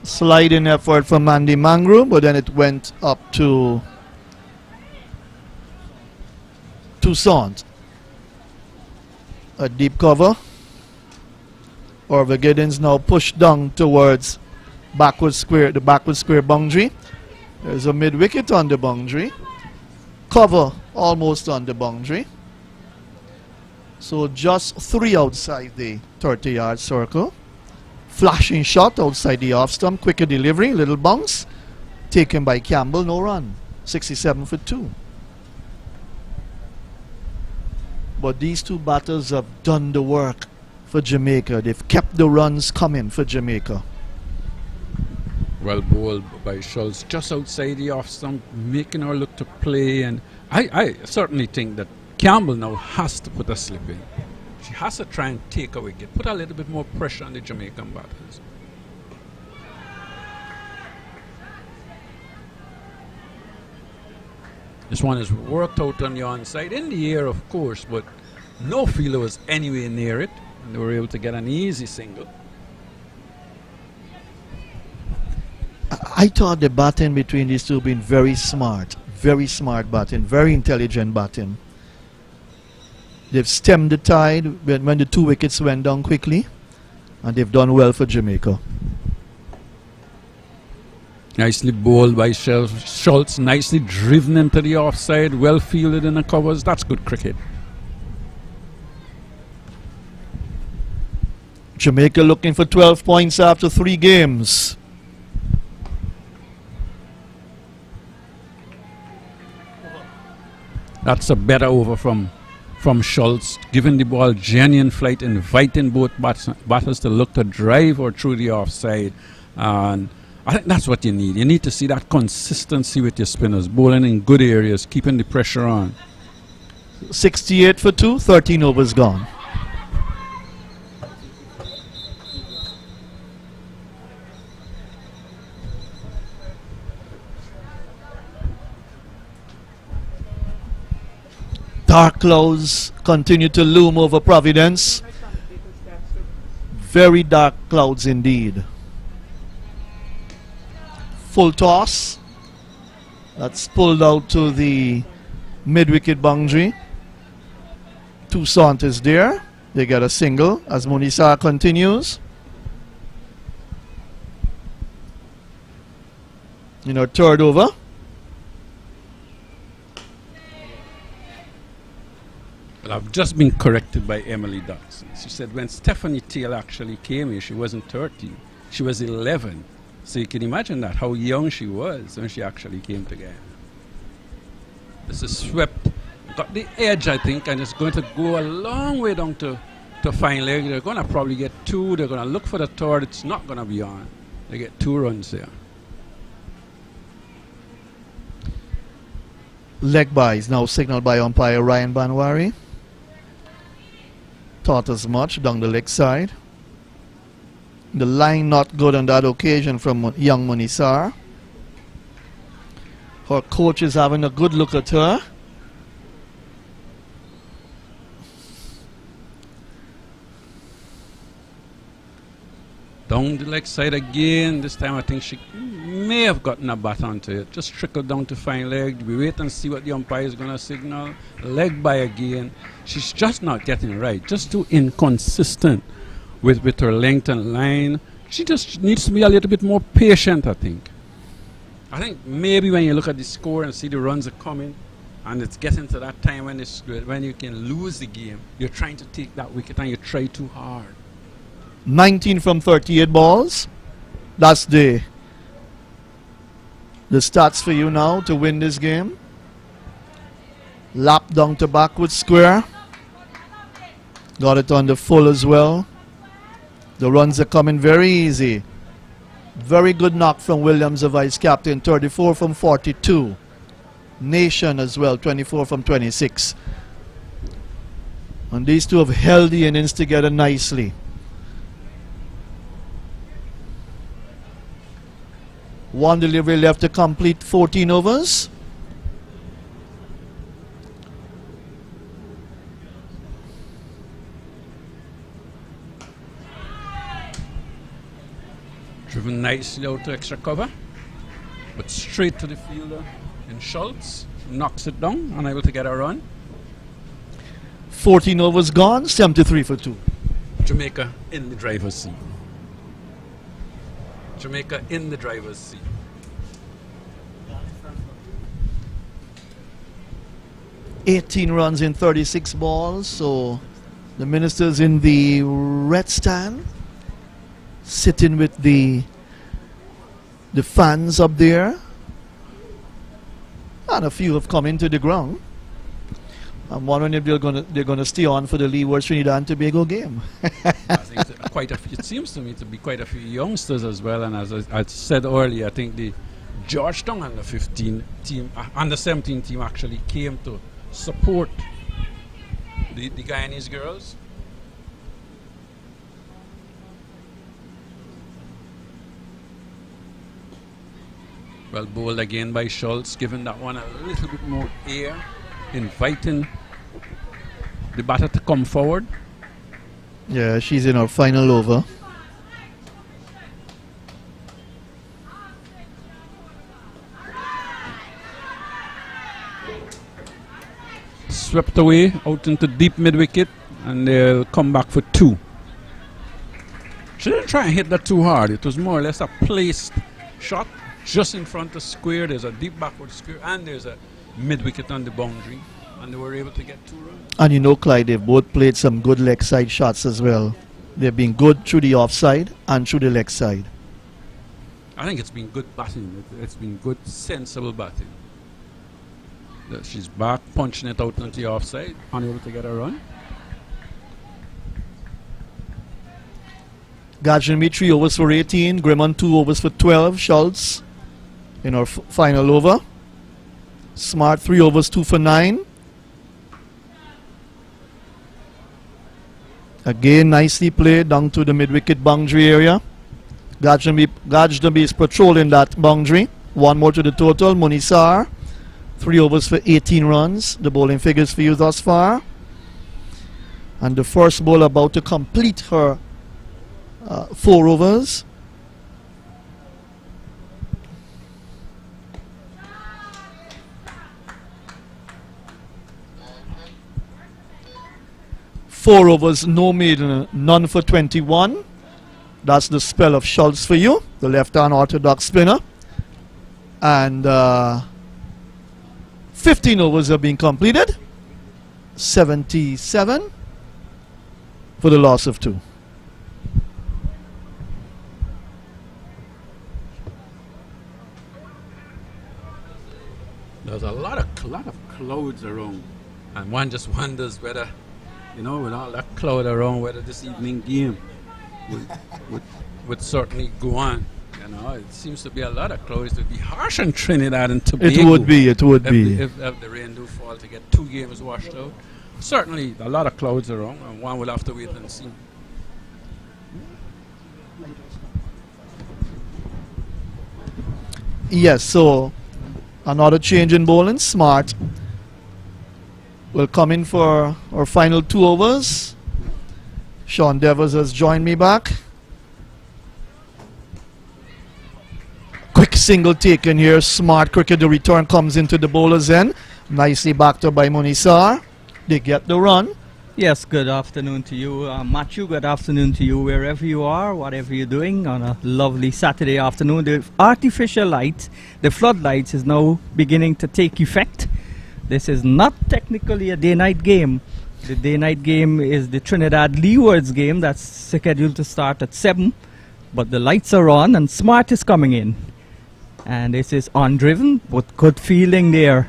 Sliding effort from Mandy Mangru, but then it went up to Toussaint. A deep cover. Orva Giddens now pushed down towards the backward square boundary. There's a mid-wicket on the boundary. Cover almost on the boundary. So just 3 outside the 30-yard circle. Flashing shot outside the off stump. Quicker delivery, little bounce. Taken by Campbell, no run. 67 for 2. But these two batters have done the work for Jamaica. They've kept the runs coming for Jamaica. Well bowled by Schultz, just outside the off stump, making her look to play. And I certainly think that Campbell now has to put a slip in. She has to try and take a wicket, put a little bit more pressure on the Jamaican batters. This one is worked out on the onside, in the air of course, but no fielder was anywhere near it. And they were able to get an easy single. I thought the batting between these two have been very smart batting, very intelligent batting. They've stemmed the tide when the 2 wickets went down quickly, and they've done well for Jamaica. Nicely bowled by Schultz, nicely driven into the offside, well fielded in the covers. That's good cricket. Jamaica looking for 12 points after 3 games. That's a better over from Schultz, giving the ball genuine flight, inviting both batters to look to drive or through the offside. And I think that's what you need. You need to see that consistency with your spinners, bowling in good areas, keeping the pressure on. 68 for 2, 13 overs gone. Dark clouds continue to loom over Providence. Very dark clouds indeed. Full toss. That's pulled out to the mid-wicket boundary. Toussaint is there. They get a single as Munisa continues. In our third over. Well, I've just been corrected by Emily Dodson. She said when Stephanie Taylor actually came here, she wasn't 13. She was 11. So you can imagine that, how young she was when she actually came to Guyana. This is swept. Got the edge, I think, and it's going to go a long way down to fine leg. They're going to probably get 2. They're going to look for the third. It's not going to be on. They get 2 runs there. Leg by is now signaled by umpire Ryan Banwari. Thought as much down the leg side. The line not good on that occasion from young Munisar. Her coach is having a good look at her. Down the leg side again. This time I think she may have gotten a bat onto it. Just trickled down to fine leg. We wait and see what the umpire is going to signal. Leg by again. She's just not getting it right. Just too inconsistent with her length and line. She just needs to be a little bit more patient, I think. I think maybe when you look at the score and see the runs are coming, and it's getting to that time when you can lose the game, you're trying to take that wicket and you try too hard. 19 from 38 balls. That's the stats for you now to win this game. Lap down to backward square. Got it on the full as well. The runs are coming very easy. Very good knock from Williams, the vice captain. 34 from 42. Nation as well, 24 from 26. And these two have held the innings together nicely. One delivery left to complete 14 overs. Driven nicely out to extra cover, but straight to the fielder in Schultz. Knocks it down, unable to get a run. 14 overs gone, 73 for 2. Jamaica in the driver's seat. Jamaica in the driver's seat. $18 runs in 36 balls, so the ministers in the red stand sitting with the fans up there, and a few have come into the ground. I'm wondering if they're gonna stay on for the Leeward Trinidad and Tobago game. I think it seems to me to be quite a few youngsters as well, and as I said earlier, I think the Georgetown under 15 team, under 17 team actually came to support the Guyanese girls. Well bowled again by Schultz, giving that one a little bit more air, inviting the batter to come forward. Yeah, she's in her final over. Swept away out into deep mid-wicket, and they'll come back for 2. She didn't try and hit that too hard. It was more or less a placed shot just in front of the square. There's a deep backward square, and there's a mid-wicket on the boundary, and they were able to get 2 runs. And you know, Clyde, they've both played some good leg side shots as well. They've been good through the offside and through the leg side. I think it's been good batting. It's been good, sensible batting. She's back, punching it out into the offside, unable to get a run. Gajnami 3 overs for 18, Grimond 2 overs for 12, Schultz in our final over. Smart 3 overs 2 for 9. Again, nicely played down to the mid-wicket boundary area. Gajnami is patrolling that boundary. 1 more to the total. Munisar 3 overs for 18 runs. The bowling figures for you thus far. And the first bowler about to complete her 4 overs. Four overs, no maiden, none for 21. That's the spell of Schultz for you, the left-hand orthodox spinner. And 15 overs have been completed. 77 for the loss of 2. There's a lot of clouds around, and one just wonders whether, you know, with all that cloud around, whether this evening game would certainly go on. You know, it seems to be a lot of clouds. It would be harsh on Trinidad and Tobago. It would be, it would be. If the rain do fall to get 2 games washed out. Certainly a lot of clouds around, and one will have to wait and see. Yes, so another change in bowling. Smart will come in for our final 2 overs. Sean Devers has joined me back. Quick single taken here. Smart cricket. The return comes into the bowler's end. Nicely backed up by Munisar. They get the run. Yes, good afternoon to you, Matthew. Good afternoon to you wherever you are, whatever you're doing on a lovely Saturday afternoon. The artificial light, the floodlights, is now beginning to take effect. This is not technically a day-night game. The day-night game is the Trinidad Leewards game that's scheduled to start at 7. But the lights are on and Smart is coming in. And this is undriven, but good feeling there.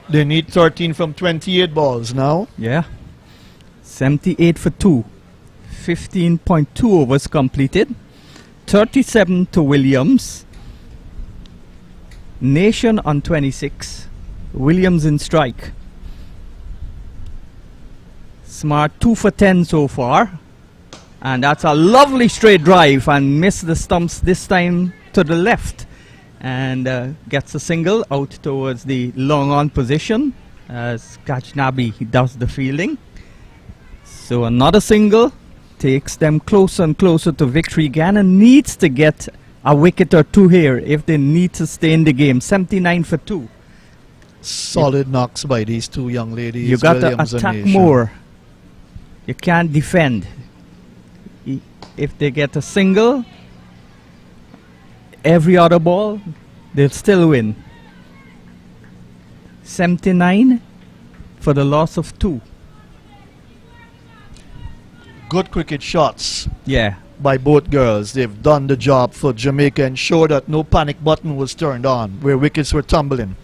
They need 13 from 28 balls now. Yeah. 78 for 2. 15.2 overs completed. 37 to Williams. Nation on 26. Williams in strike. Smart 2 for 10 so far. And that's a lovely straight drive, and missed the stumps this time to the left. And gets a single out towards the long on position as Kachnabi does the fielding. So another single takes them closer and closer to victory. Guyana needs to get a wicket or 2 here if they need to stay in the game. 79 for 2. Solid knocks by these 2 young ladies. You got Williams to and attack Nation. more. You can't defend. If they get a single, every other ball, they'll still win. 79 for the loss of 2. Good cricket shots. Yeah. By both girls. They've done the job for Jamaica, ensure that no panic button was turned on where wickets were tumbling.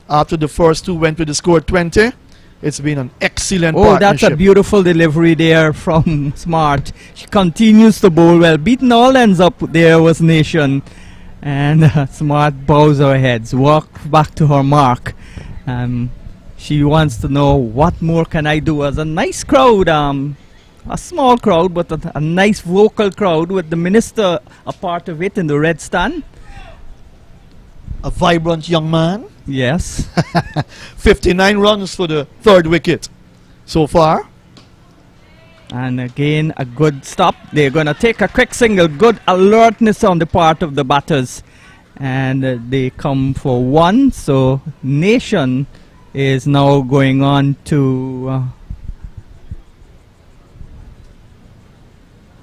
After the first 2 went with the score 20, it's been an excellent partnership. That's a beautiful delivery there from Smart. She continues to bowl well. Beaten all ends up there was Nation. And Smart bows her heads, walk back to her mark. She wants to know, what more can I do? As a nice crowd, a small crowd, but a nice vocal crowd with the minister a part of it in the red stand. A vibrant young man. Yes. 59 runs for the 3rd wicket so far. And again, a good stop. They're going to take a quick single. Good alertness on the part of the batters. And they come for 1. So Nation is now going on to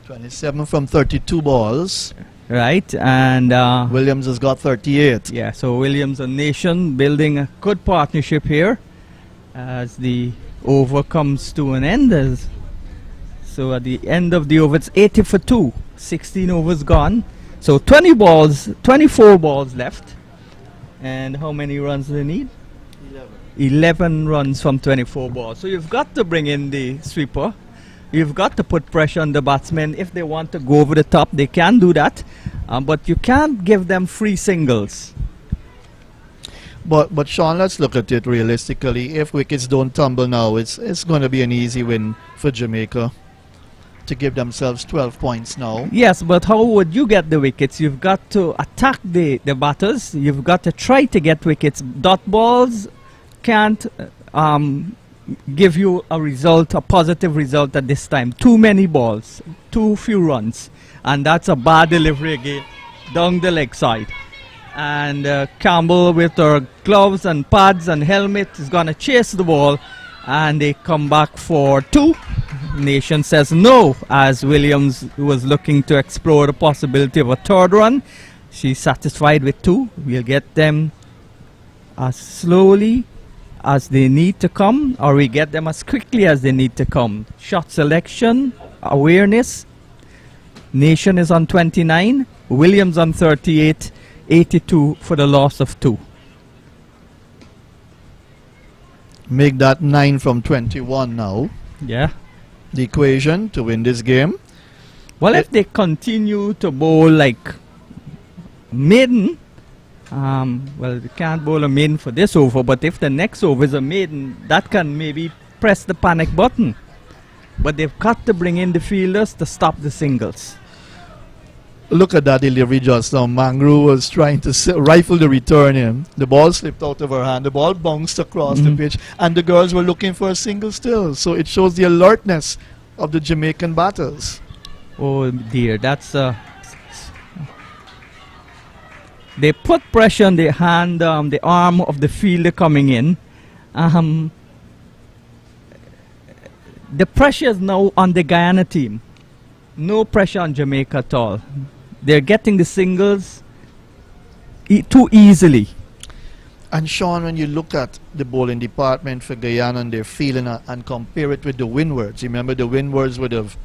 27 from 32 balls. right. And Williams has got 38. yeah, so Williams and Nation building a good partnership here as the over comes to an end. So at the end of the over, it's 80 for 2. 16 overs gone. So 24 balls left. And how many runs do they need? 11 runs from 24 balls. So you've got to bring in the sweeper. You've got to put pressure on the batsmen. If they want to go over the top, they can do that. But you can't give them free singles. But Sean, let's look at it realistically. If wickets don't tumble now, it's going to be an easy win for Jamaica. to give themselves 12 points now. Yes, but how would you get the wickets? You've got to attack the batters. You've got to try to get wickets. Dot balls can't give you a result, a positive result at this time. Too many balls, too few runs. And that's a bad delivery again down the leg side. And Campbell with her gloves and pads and helmet is going to chase the ball. And they come back for 2. Nation says no, as Williams was looking to explore the possibility of a 3rd run. She's satisfied with 2. We'll get them as slowly as they need to come, or we get them as quickly as they need to come. Shot selection, awareness. Nation is on 29, Williams on 38, 82 for the loss of 2. Make that 9 from 21 now. Yeah. The equation to win this game. Well, if they continue to bowl like maiden, well, they can't bowl a maiden for this over, but if the next over is a maiden, that can maybe press the panic button. But they've got to bring in the fielders to stop the singles. Look at that delivery just now. Mangru was trying to rifle the return in. The ball slipped out of her hand. The ball bounced across the pitch. And the girls were looking for a single still. So it shows the alertness of the Jamaican batters. Oh dear, that's they put pressure on the hand, the arm of the fielder coming in. The pressure is now on the Guyana team. No pressure on Jamaica at all. They're getting the singles too easily. And Sean, when you look at the bowling department for Guyana and their feeling and compare it with the Windwards, remember the Windwards would have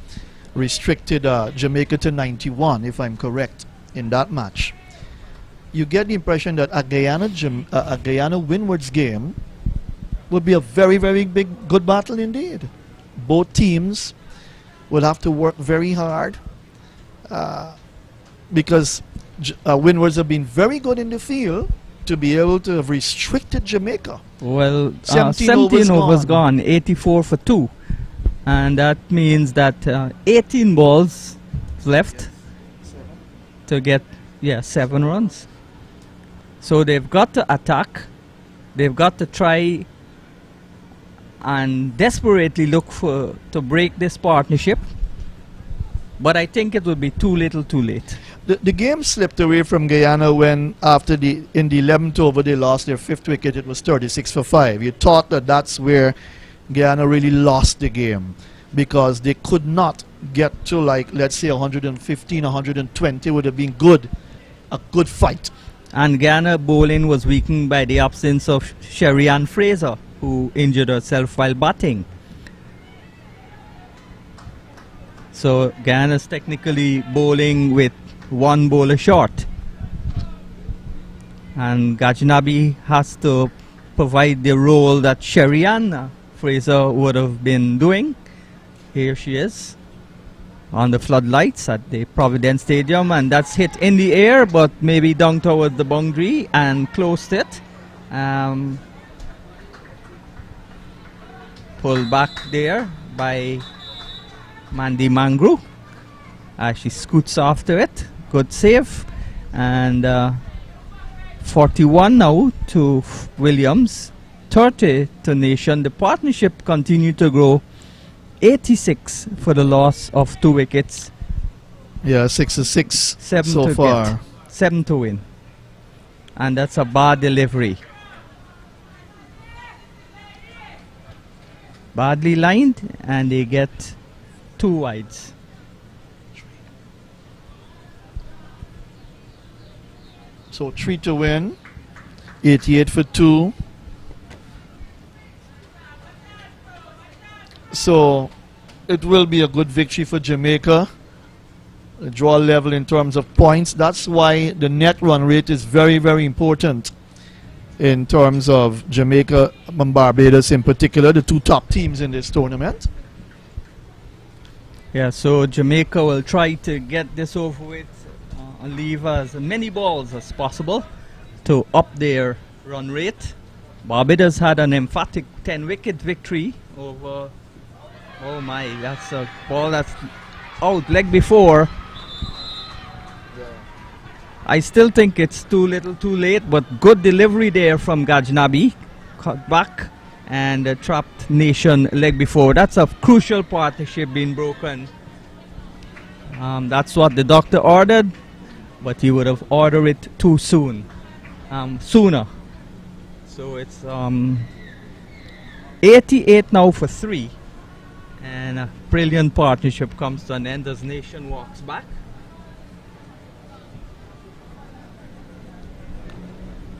restricted Jamaica to 91, if I'm correct, in that match. You get the impression that a Guyana Windwards game would be a very, very good battle indeed. Both teams will have to work very hard because Windwards have been very good in the field to be able to have restricted Jamaica. Well, 17 overs gone, 84 for 2. And that means that 18 balls left to get 7 runs. So they've got to attack. They've got to try and desperately look to break this partnership. But I think it will be too little too late. The game slipped away from Guyana when in the 11th over they lost their 5th wicket. It was 36 for 5. You thought that that's where Guyana really lost the game because they could not get to, like, let's say 115, 120 would have been a good fight. And Guyana bowling was weakened by the absence of Sherry-Ann Fraser, who injured herself while batting. So Guyana's technically bowling with 1 bowler short. And Gajnabi has to provide the role that Sherry-Ann Fraser would have been doing. Here she is on the floodlights at the Providence Stadium, and that's hit in the air but maybe down towards the boundary and closed it. Pulled back there by Mandy Mangru as she scoots after it. Good save. And 41 now to Williams, 30 to Nation. The partnership continued to grow. 86 for the loss of 2 wickets. Yeah, 6 7 so to far. Get, 7 to win. And that's a bad delivery. Badly lined, and they get 2 wides. So 3 to win, 88 for 2. So it will be a good victory for Jamaica. A draw level in terms of points. That's why the net run rate is very, very important in terms of Jamaica and Barbados in particular, the 2 top teams in this tournament. Yeah, so Jamaica will try to get this over with and leave as many balls as possible to up their run rate. Barbados had an emphatic 10-wicket victory over, oh my, that's a ball that's out leg before. I still think it's too little too late, but good delivery there from Gajnabi. Cut back and trapped Nation leg before. That's a crucial partnership being broken. That's what the doctor ordered, but he would have ordered it too soon. Sooner. So it's 88 now for 3. And a brilliant partnership comes to an end as Nation walks back.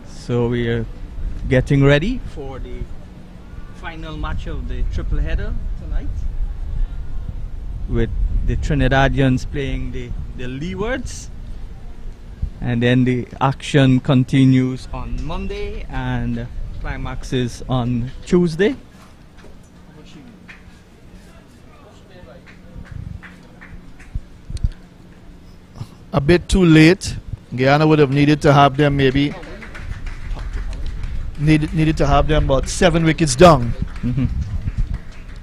So we are getting ready for the final match of the triple header tonight, with the Trinidadians playing the leewards, and then the action continues on Monday and climaxes on Tuesday. A bit too late. Guyana would have needed to have them maybe needed to have them about 7 wickets down.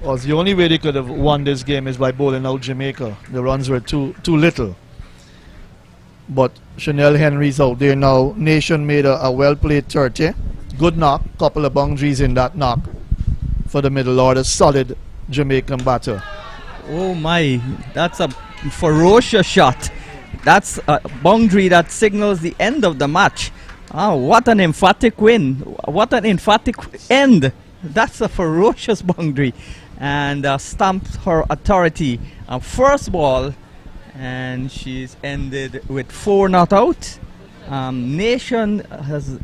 Was the only way they could have won this game is by bowling out Jamaica. The runs were too little. But Chanel Henry's out there now. Nation made a well-played 30. Good knock. Couple of boundaries in that knock for the middle order. Solid Jamaican batter. Oh my, that's a ferocious shot. That's a boundary that signals the end of the match. Oh, what an emphatic win. What an emphatic end. That's a ferocious boundary. And stamped her authority. First ball, and she's ended with 4 not out. Nation has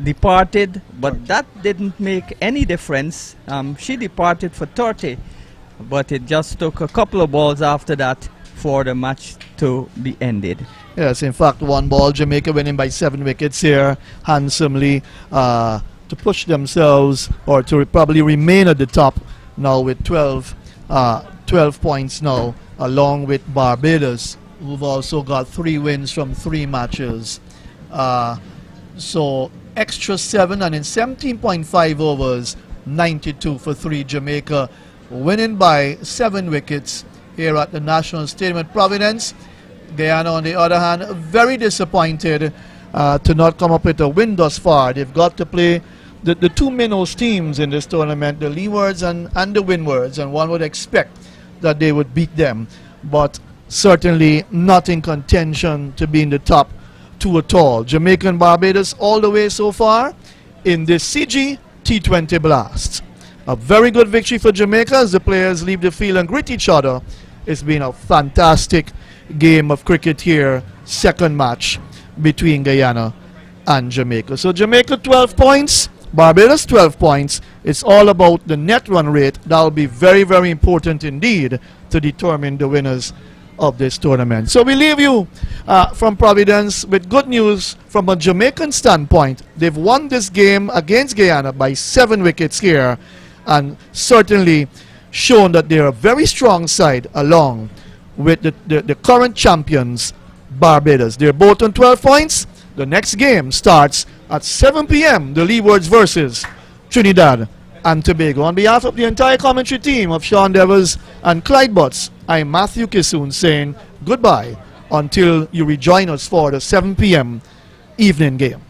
departed, but that didn't make any difference. She departed for 30, but it just took a couple of balls after that for the match to be ended. Yes, in fact, 1 ball, Jamaica winning by 7 wickets here handsomely to push themselves, or to probably remain at the top now with 12 points now, along with Barbados, who've also got 3 wins from 3 matches. So extra 7, and in 17.5 overs, 92 for 3 Jamaica, winning by 7 wickets here at the National Stadium at Providence. Guyana, on the other hand, very disappointed to not come up with a win thus far. They've got to play the 2 minnows teams in this tournament, the leewards and the windwards, and one would expect that they would beat them, but certainly not in contention to be in the top 2 at all. Jamaica and Barbados all the way so far in this CG T20 Blast. A very good victory for Jamaica as the players leave the field and greet each other. It's been a fantastic game of cricket here, second match between Guyana and Jamaica. So Jamaica 12 points, Barbados 12 points. It's all about the net run rate. That will be very, very important indeed to determine the winners of this tournament. So we leave you from Providence with good news from a Jamaican standpoint. They've won this game against Guyana by 7 wickets here, and certainly shown that they're a very strong side along with the current champions, Barbados. They're both on 12 points. The next game starts at 7 p.m. The Leewards versus Trinidad and Tobago. On behalf of the entire commentary team of Sean Devers and Clyde Butts, I'm Matthew Kissoon saying goodbye until you rejoin us for the 7 p.m. evening game.